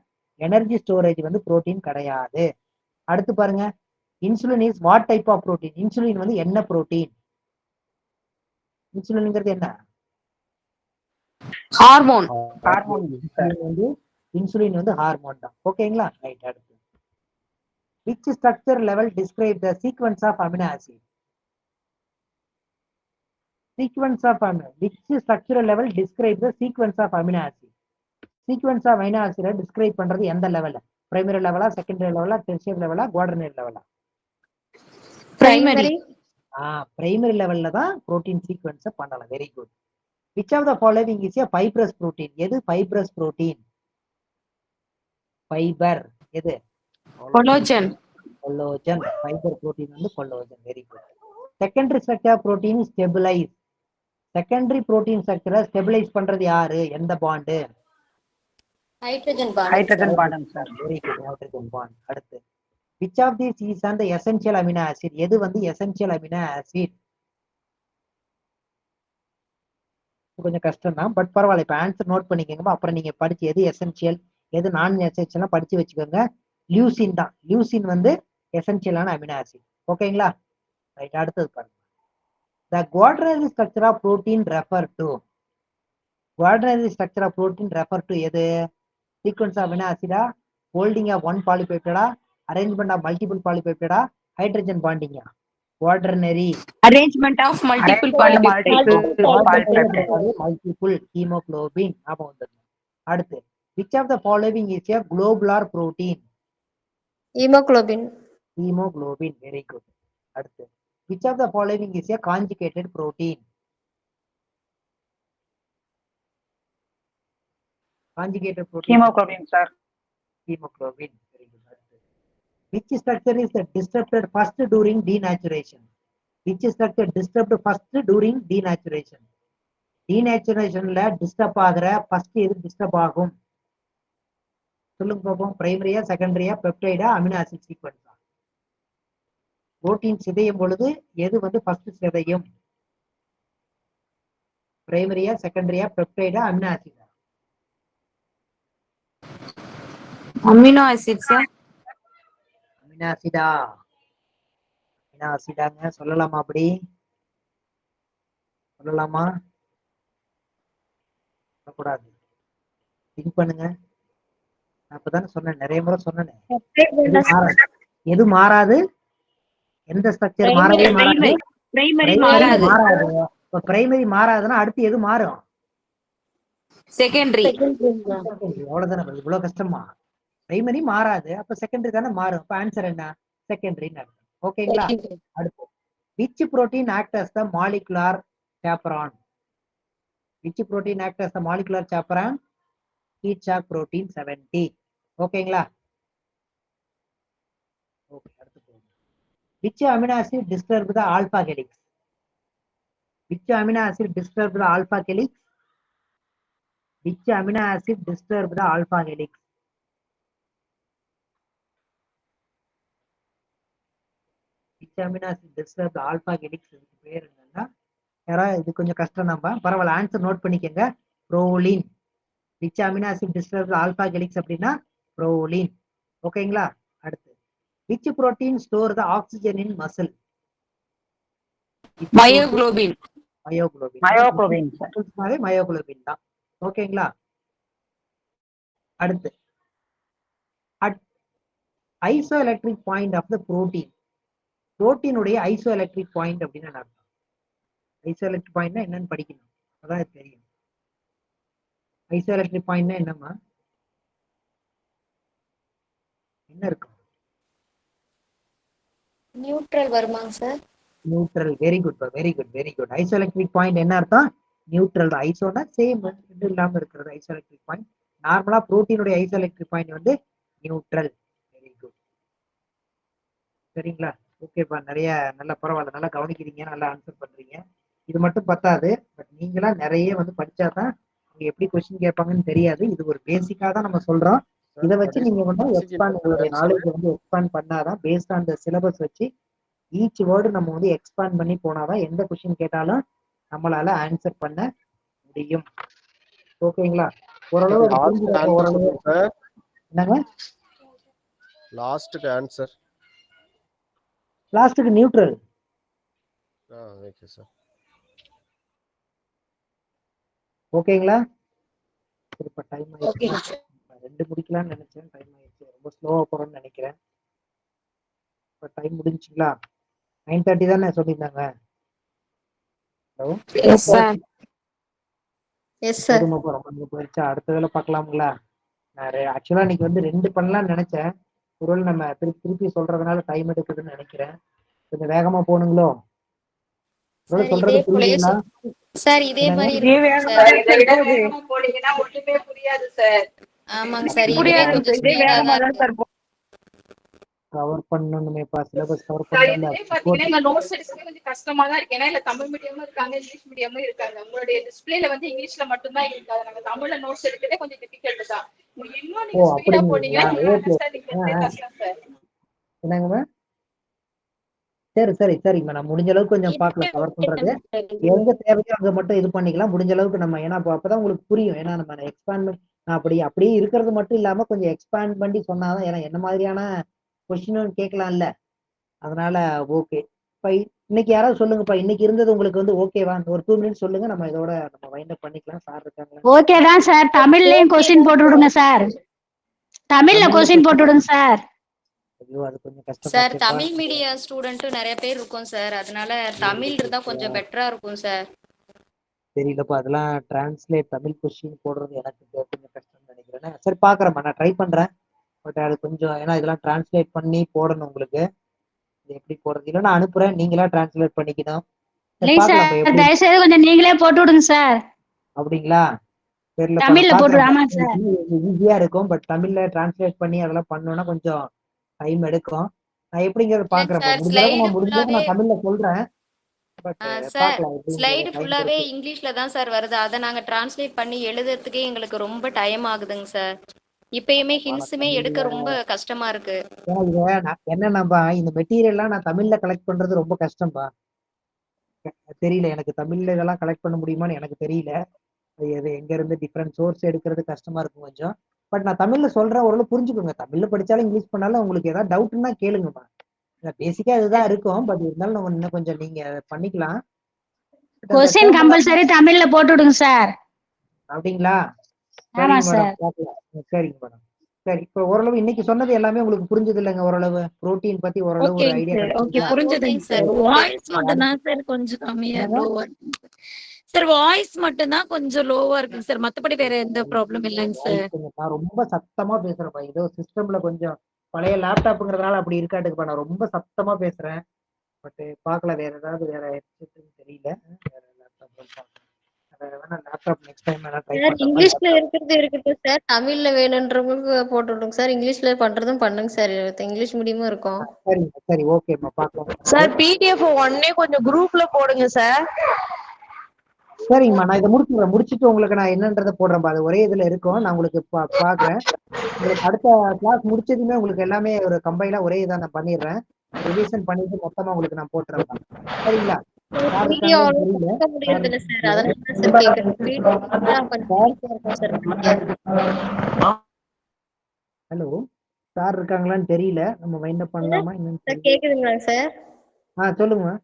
எனர்ஜி ஸ்டோரேஜ் வந்து புரோட்டீன் கிடையாது. அடுத்து பாருங்க. Insulin is what type of protein? Insulin வந்து என்ன புரோட்டீன்? இன்சுலின்ங்கிறது என்ன? Hormone. இன்சுலின் வந்து ஹார்மோன் தான். ஓகேங்களா? ரைட். அடுத்து which structure level describe the sequence of amino acid? sequence of amino. which structural level describe the sequence of amino acid? sequence of amino acid describe பண்றது எந்த லெவல்ல? Primary லெவலா, secondary லெவலா, tertiary லெவலா, குவாடர்னரி லெவலா? Primary. பிரைமரி லெவல்ல தான் protein sequence பண்ணலாம். Very good. which of the following is a fibrous protein? எது fibrous protein? ஃபைபர் எது? Collagen. கொல்லோஜன். ஃபைபர் புரோட்டீன் வந்து collagen. Very good. Secondary structure protein stabilise. Secondary protein ஸ்ட்ரக்சரை stabilise பண்றது யாரு? எந்த bond? Hydrogen bond. Hydrogen bond sir. Very good, hydrogen bond. அடுத்து which of these is an essential amino acid? எது வந்து essential amino acid? கொஞ்சம் கஷ்டம் தான், பட் பரவாயில்ல. இப்ப ஆன்சர் நோட் பண்ணிக்கோங்க, அப்புறம் நீங்க படிச்சு எது எசென்சியல் எது நான் எசென்சியல் படிச்சு வச்சுக்கோங்க. லியூசின் தான். லியூசின் வந்து எசென்சியலான அமினோ ஆசிட். ஓகேங்களா? ரைட், அடுத்தது பாருங்க. The quaternary structure of protein refer to. Quaternary structure of protein refer to எது? Sequence of amino acid, holding of one polypeptide, arrangement of multiple polypeptide, hydrogen bonding. Quaternary Arrangement of multiple polypeptides. multiple hemoglobin. அடுத்து which of the following is a globular protein? Haemoglobin. Hemoglobin. Very good. அடுத்து which of the following is a conjugated protein? Conjugated protein. Haemoglobin sir. Hemoglobin. Very good. அடுத்து which structure is disrupted first during denaturation? Which structure disturbed first during denaturation? Denaturationல disturb ஆகிற first எது disturb ஆகும்? சொல்லுங்க பாப்போம். பிரைமரியா, செகண்டரியா, பெப்டைடா, அமினோ ஆசிட் சீக்வன்ஸா? புரோட்டீன் சிதையும் பொழுது எது வந்து ஃபர்ஸ்ட் சிதையும்? பிரைமரியா, செகண்டரியா, பெப்டைடா, அமினோ ஆசிடா? Amino acids, sir. அமினோ ஆசிடா? அமினோ ஆசிடாங்க, சொல்லலாமா? அப்படி சொல்லலாமா? சொல்லக்கூடாது. திங்க் பண்ணுங்க. நான் அப்பதானே சொன்னேன், நிறைய முறை சொன்னேன். எது மாறாது? எந்த ஸ்ட்ரக்சர் மாறவே மாறாது? Primary மாறாது. மாறாது. இப்ப பிரைமரி மாறாதுன்னா அடுத்து எது மாறும்? Secondary. அவ்வளவுதானே. இவ்வளவு கஷ்டமா? பிரைமரி மாறாது, அப்ப செகண்டரி தானே மாறும். அப்ப ஆன்சர் என்ன? செகண்டரின்னு அர்த்தம். ஓகேங்களா? அடுத்து which protein act as the molecular chaperone? Which protein act as the molecular chaperone? Heat shock protein 70. ஓகேங்களா? ஓகே, அடுத்து போங்க. which amino acid disturbs the alpha helix? Which amino acid disturbs the alpha helix? Which amino acid disturbs the alpha helix? Which amino acid disturbs the alpha helix? இதுக்கு பேர் என்னன்னா, யாராவது இது கொஞ்சம் கஷ்டம் தான், பரவாயில்ல. ஆன்சர் நோட் பண்ணிக்கங்க. Proline. which amino acid disturbs the alpha helix அப்படின்னா புரோலின். ஓகேங்களா? அடுத்து which protein store the oxygen in muscle? Myoglobin. Myoglobin. Myoglobin sir. Myoglobin தான். ஓகேங்களா? அடுத்து iso electric point of the protein. புரோட்டீனுடைய ஐசோ எலக்ட்ரிக் பாயிண்ட் அப்படின்னு அர்த்தம். ஐசோ எலக்ட்ரிக் பாயிண்ட்னா என்னன்னு படிக்கணும், அதான் தெரியும். ஐசோ எலக்ட்ரிக் பாயிண்ட்னா என்னம்மா? என்ன இருக்கும்? நியூட்ரல் வருமாங்க sir? Neutral. Very good, very good, very good. Isoelectric point என்ன அர்த்தம்? நியூட்ரல் தான். ஐசோனா சேம், ரெண்டு இல்லாம இருக்கிறது ஐசோஎலக்ட்ரிக் பாயிண்ட். நார்மலா புரோட்டீனுடைய ஐசோஎலக்ட்ரிக் பாயிண்ட் வந்து நியூட்ரல். Very good. சரிங்களா? ஓகேப்பா, நிறைய நல்லா பரவாயில்ல, நல்லா கவனிக்கிறீங்க, நல்லா ஆன்சர் பண்றீங்க. இது மட்டும் பத்தாது, பட் நீங்களா நிறைய வந்து படிச்சாதான் அவங்க எப்படி கொஸ்டின் கேட்பாங்கன்னு தெரியாது. இது ஒரு பேசிக்கா தான் நம்ம சொல்றோம். இதை வச்சு நீங்க வந்து எக்ஸ்பாண்ட், உங்களுடைய நாலேஜ் வந்து எக்ஸ்பாண்ட் பண்ணாதான், பேஸ்ட் ஆன் த சிலபஸ் வச்சு ஈச் வேர்டு நம்ம வந்து எக்ஸ்பாண்ட் பண்ணி போனாதான் எந்த கொஸ்டின் கேட்டாலும் நம்மளால ஆன்சர் பண்ண முடியும். ஓகேங்களா? ஓரளவு ஓரளவு என்னங்க லாஸ்ட்க்கு ஆன்சர்? லாஸ்ட்க்கு நியூட்ரல். Okay sir. ஓகேங்களா? இப்ப டைம் ஆயிடுச்சு. ரெண்டு முடிக்கலாம்னு நினைச்சேன், டைம் ஆயிடுச்சு. ரொம்ப ஸ்லோவா போறோம்னு நினைக்கிறேன். இப்ப டைம் முடிஞ்சுங்களா? 9:30 தானே சொல்லியிருந்தாங்க. Hello? Yes, sir. Yes sir. ரொம்ப போயிடுச்சா? அடுத்த வேலை பார்க்கலாங்களா? நான் ஆக்சுவலா இன்னைக்கு வந்து 2 பண்ணலாம்னு நினைச்சேன். ஒருவேளை நம்ம திருப்பி சொல்றதுனால டைம் எடுக்குதுன்னு நினைக்கிறேன். கொஞ்சம் வேகமா போகணுங்களோ? சொல்றது புரியுதுங்களா? சார் இதே மாதிரி இதே வேகமா போனீங்கன்னா ஒண்ணுமே புரியாது சார். ஆமாங்க சார், புரியாது. இதே வேகமா தான் சார் கவர் பண்ணணுமேப்பா, சிலபஸ் கவர் இதுவே பண்ணல. பாத்தீங்கன்னா எங்க நோட்ஸ் எடுக்கவே கொஞ்சம் கஷ்டமா தான் இருக்கு. ஏன்னா இல்ல தமிழ் மீடியமும் இருக்காங்க, இங்கிலீஷ் மீடியமும் இருக்காங்க. உங்களுடைய டிஸ்பிளேல வந்து இங்கிலீஷ்ல மட்டும்தான் இருக்காது. நாங்க தமிழ்ல நோட்ஸ் எடுக்கிறதே கொஞ்சம் டிஃபிகல்ட் தான். இன்னும் ஓ நீங்க ஸ்பீடா அப்படிங்களா? போனீங்கன்னா ஓகே. அண்டர்ஸ்டாண்டிங் கஷ்டம் சார். என்னங்கம்மா? சரிங்கம்மா, நான் முடிஞ்ச அளவுக்கு கொஞ்சம் பார்க்கலாம் கவர் பண்றது. எங்க தேவையோ அங்க மட்டும் இது பண்ணிக்கலாம் முடிஞ்ச அளவுக்கு நம்ம. ஏன்னா அப்பதான் உங்களுக்கு புரியும். ஏன்னா நம்ம எக்ஸ்பேண்ட் நான் அப்படியே இருக்கிறது மட்டும் இல்லாம கொஞ்சம் எக்ஸ்பேண்ட் பண்ணி சொன்னாதான், ஏன்னா என்ன மாதிரியான கொஸ்டினும் கேட்கலாம்ல. அதனால ஓகே. இப்ப இன்னைக்கு யாராவது சொல்லுங்கப்பா, இன்னைக்கு இருந்தது உங்களுக்கு வந்து ஓகேவா? ஒரு 2 மினிட்ஸ் சொல்லுங்க, நம்ம இதோட நம்ம வைண்ட் அப் பண்ணிக்கலாம். சார் இருக்காங்களா? ஓகே தான் சார். தமிழ்லயும் கொஸ்டின் போட்டு விடுங்க சார். தமிழ்ல கொஸ்டின் போட்டு விடுங்க சார். ஐயோ, அது கொஞ்சம் சார் கஷ்டமாச்சேப்பா. தமிழ் மீடியம் ஸ்டூடெண்ட்டும் நிறைய பேர் இருக்கும் சார். அதனால தமிழ் இருந்தா கொஞ்சம் பெட்டரா இருக்கும் சார். தெரியலப்பா, அதெல்லாம் டிரான்ஸ்லேட் தமிழ் கொஸ்டின் போடுறது எனக்கு கொஞ்சம் கஷ்டம்னு நினைக்கிறேன். சரி பாக்குறேன்ப்பா, நான் ட்ரை பண்றேன். பட் அது கொஞ்சம், ஏன்னா இதெல்லாம் டிரான்ஸ்லேட் பண்ணி போடணும் உங்களுக்கு. இது எப்படி போடுறது இல்ல, நான் அனுப்புறேன், நீங்களா டிரான்ஸ்லேட் பண்ணிக்கணும். சரி இல்லைங்க பாக்கலாம் சார், எப்படி. தயவுசெய்து கொஞ்சம் நீங்களே போட்டு விடுங்க சார். அப்படிங்களா? தெரியலப்பா, தமிழ்ல நான் போட்டு பாக்குறேன். ஆமாங்க சார். ஈஸியா இருக்கும், பட் தமிழ்ல டிரான்ஸ்லேட் பண்ணி அதெல்லாம் பண்ணோம்னா கொஞ்சம் டைம் எடுக்கும். நான் எப்படிங்கிறத பாக்குறேன்ப்பா. சார் முடிஞ்ச அளவுக்கு நான் தமிழ்ல சொல்றேன். பட் சார் பாக்கலாம் ஸ்லைடு எப்படிங்கிறது டைம் ஃபுல்லாவே இருக்கு. இங்கிலீஷ்ல தான் சார் வருது. அதை நாங்க டிரான்ஸ்லேட் பண்ணி எழுதுறதுக்கே எங்களுக்கு ரொம்ப டைம் ஆகுதுங்க சார். இப்பயுமே ஹின்ஸுமே எடுக்க ரொம்ப கஷ்டமா இருக்கு. ஏன்னா இத என்னன்னாப்பா, இந்த மெட்டீரியல்லாம் நான் தமிழ்ல கலெக்ட் பண்றது ரொம்ப கஷ்டம்பா. தெரியல எனக்கு தமிழ்ல இதெல்லாம் கலெக்ட் பண்ண முடியுமான்னு எனக்கு தெரியல. அது எங்க இருந்து டிஃபரெண்ட் சோர்ஸ் எடுக்கிறது கஷ்டமா இருக்கும் கொஞ்சம். பட் நான் தமிழ்ல சொல்றேன், ஓரளவு புரிஞ்சுக்கோங்க. தமிழ்ல படிச்சாலும் இங்கிலீஷ் பண்ணாலும் உங்களுக்கு ஏதாவது டவுட்னா கேளுங்கம்மா. பேசிக்கா இதுதான் இருக்கும். பட் இருந்தாலும் நம்ம இன்னும் கொஞ்சம் நீங்க பண்ணிக்கலாம். கொஸ்டின் கம்பல்சரி தமிழ்ல போட்டு விடுங்க சார். அப்படிங்களா? ஆமா சரிங்க சார். மேடம், பாக்கலாம். சரிங்க மேடம். சரி, இப்ப ஓரளவு இன்னைக்கு சொன்னது எல்லாமே உங்களுக்கு புரிஞ்சது இல்லைங்க? ஓரளவு புரோட்டீன் பத்தி ஓரளவு ஒரு ஐடியா ஓகே கிடைச்சிருக்கா? புரிஞ்சதுங்க சார். வாய்ஸ் மட்டும் தான் சார் கொஞ்சம் கம்மியா லோவா இருக்கு சார். வாய்ஸ் மட்டும் தான் கொஞ்சம் லோவா இருக்குங்க சார். மத்தபடி வேற எந்த ப்ராப்ளம் இல்லைங்க சார். நான் ரொம்ப சத்தமா பேசுறேன்ப்பா. ஏதோ சிஸ்டம்ல கொஞ்சம் பழைய லேப்டாப்ங்கிறதுனால அப்படி இருக்காட்டுக்குப்பா. நான் ரொம்ப சத்தமா பேசுறேன். பட் பாக்கல, வேற ஏதாவது வேற தெரியல. வேற லேப்டாப் வேணா லேப்டாப் நெக்ஸ்ட் டைம் வேணா ட்ரை சார் பண்றேன். இங்கிலீஷ்ல இருக்கிறது இருக்கட்டும் சார். தமிழ்ல வேணுன்றவங்களுக்கு போட்டு விடுங்க சார். இங்கிலீஷ்ல பண்றதும் பண்ணுங்க சார். இங்கிலீஷ் மீடியமும் இருக்கும். சரிங்க, சரி, ஓகேம்மா, பாக்கலாம். சார் பிடிஎஃப் ஒன்னே கொஞ்சம் குரூப்ல போடுங்க சார். சரிங்கம்மா, நான் இதை முடிச்சுட்டு உங்களுக்கு நான் என்னன்றதை போடுறேன். அது ஒரே இதுல இருக்கும். நான் உங்களுக்கு பாக்குறேன். உங்களுக்கு அடுத்த கிளாஸ் முடிச்சதுமே உங்களுக்கு எல்லாமே ஒரு கம்பைலா ஒரே இதை நான் பண்ணிடுறேன். ரிவிஷன் பண்ணிட்டு மொத்தமா உங்களுக்கு நான் போட்டுறேன். சரிங்களா? வீடியோ பார்க்க முடியறது இல்ல சார். அதனால தான் சார் கேக்குறேன். வீடியோ கொஞ்சம் ஈஸியா இருக்கும் சார் படிக்க. ஹலோ, சார் இருக்காங்களான்னு தெரியல. நம்ம வைண்ட் அப் பண்ணலாமா என்னன்னு சார் தெரியல. கேக்குதுங்களா சார்? சொல்லுங்க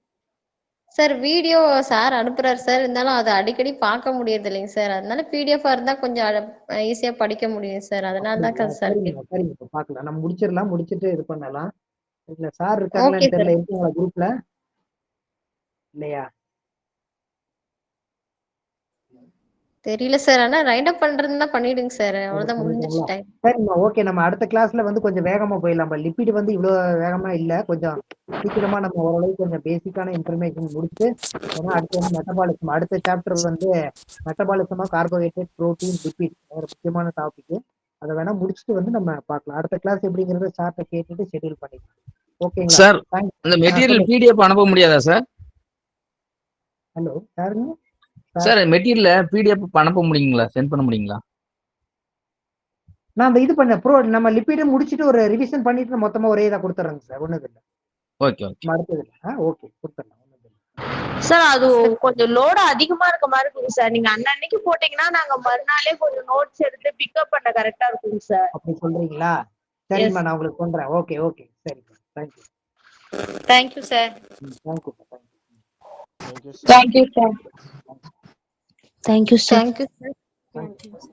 சார் வீடியோ சார் அனுப்புறாரு சார். இருந்தாலும் அதை அடிக்கடி பார்க்க முடியறது இல்லைங்க சார். அதனால பிடிஎஃப் இருந்தா கொஞ்சம் ஈஸியா படிக்க முடியும் சார். அதனால தான் சார் சரிங்க, சரிங்க, பாக்கலாம். நம்ம முடிச்சிடலாம், முடிச்சிட்டு இது பண்ணலாம். இல்ல சார் ஓகே இருக்காங்களான்னு சார். தெரியல. இருக்கீங்களா குரூப்ல? இல்லையா? தெரியல சார். ஆனா ரைட் அப் பண்றதுன்னா பண்ணிடுங்க சார். அவ்வளவுதான், முடிஞ்சிச்சு பண்ணிட்டீங்களா? டைம். சரிம்மா, ஓகே. நம்ம அடுத்த கிளாஸ்ல வந்து கொஞ்சம் வேகமா போயிடலாம். லிப்பிட் வந்து இவ்வளவு வேகமா இல்ல, கொஞ்சம் சீக்கிரமா நம்ம ஓரளவுக்கு கொஞ்சம் பேசிக்கான இன்ஃபர்மேஷன் முடிச்சு, ஏன்னா அடுத்து வந்து மெட்டபாலிசம், அடுத்த சாப்டர் வந்து மெட்டபாலிசமா கார்போஹைட்ரேட், புரோட்டீன், லிப்பிட், ஒரு முக்கியமான டாபிக். அதை வேணா முடிச்சுட்டு வந்து நம்ம பார்க்கலாம். அடுத்த கிளாஸ் எப்படிங்கறத சார்ட்ட கேட்டுட்டு ஷெட்யூல் பண்ணிக்கலாம். ஓகேங்களா? சார் அந்த மெட்டீரியல் பிடிஎஃப் அனுப்ப முடியாதா சார்? ஹலோ, யாருங்க? சார் மெட்டீரியல் பிடிஎஃப் அனுப்ப முடியுங்களா? சென்ட் பண்ண முடியுங்களா? நான் அந்த இது நம்ம லிப்பிட முடிச்சுட்டு ஒரு ரிவிஷன் பண்ணிட்டு மொத்தமா ஒரே இதை கொடுத்துறேங்க சார். ஒண்ணுது இல்ல. Okay okay. அடுத்தது ஓகே, கொடுத்துடலாம். சார் அது கொஞ்சம் லோடு அதிகமா இருக்க மாதிரி இருக்குங்க சார். நீங்க அன்னன்னைக்கு போட்டீங்கன்னா நாங்க மறுநாளே கொஞ்சம் நோட்ஸ் எடுத்து பிக்கப் பண்ண கரெக்டா இருக்குங்க சார். அப்படி சொல்றீங்களா? சரிம்மா, நான் உங்களுக்கு பண்றேன். ஓகே ஓகே, சரிம்மா. Thank you. Thank you sir. Thank you. Thank you sir. Thank you sir. Thank you sir.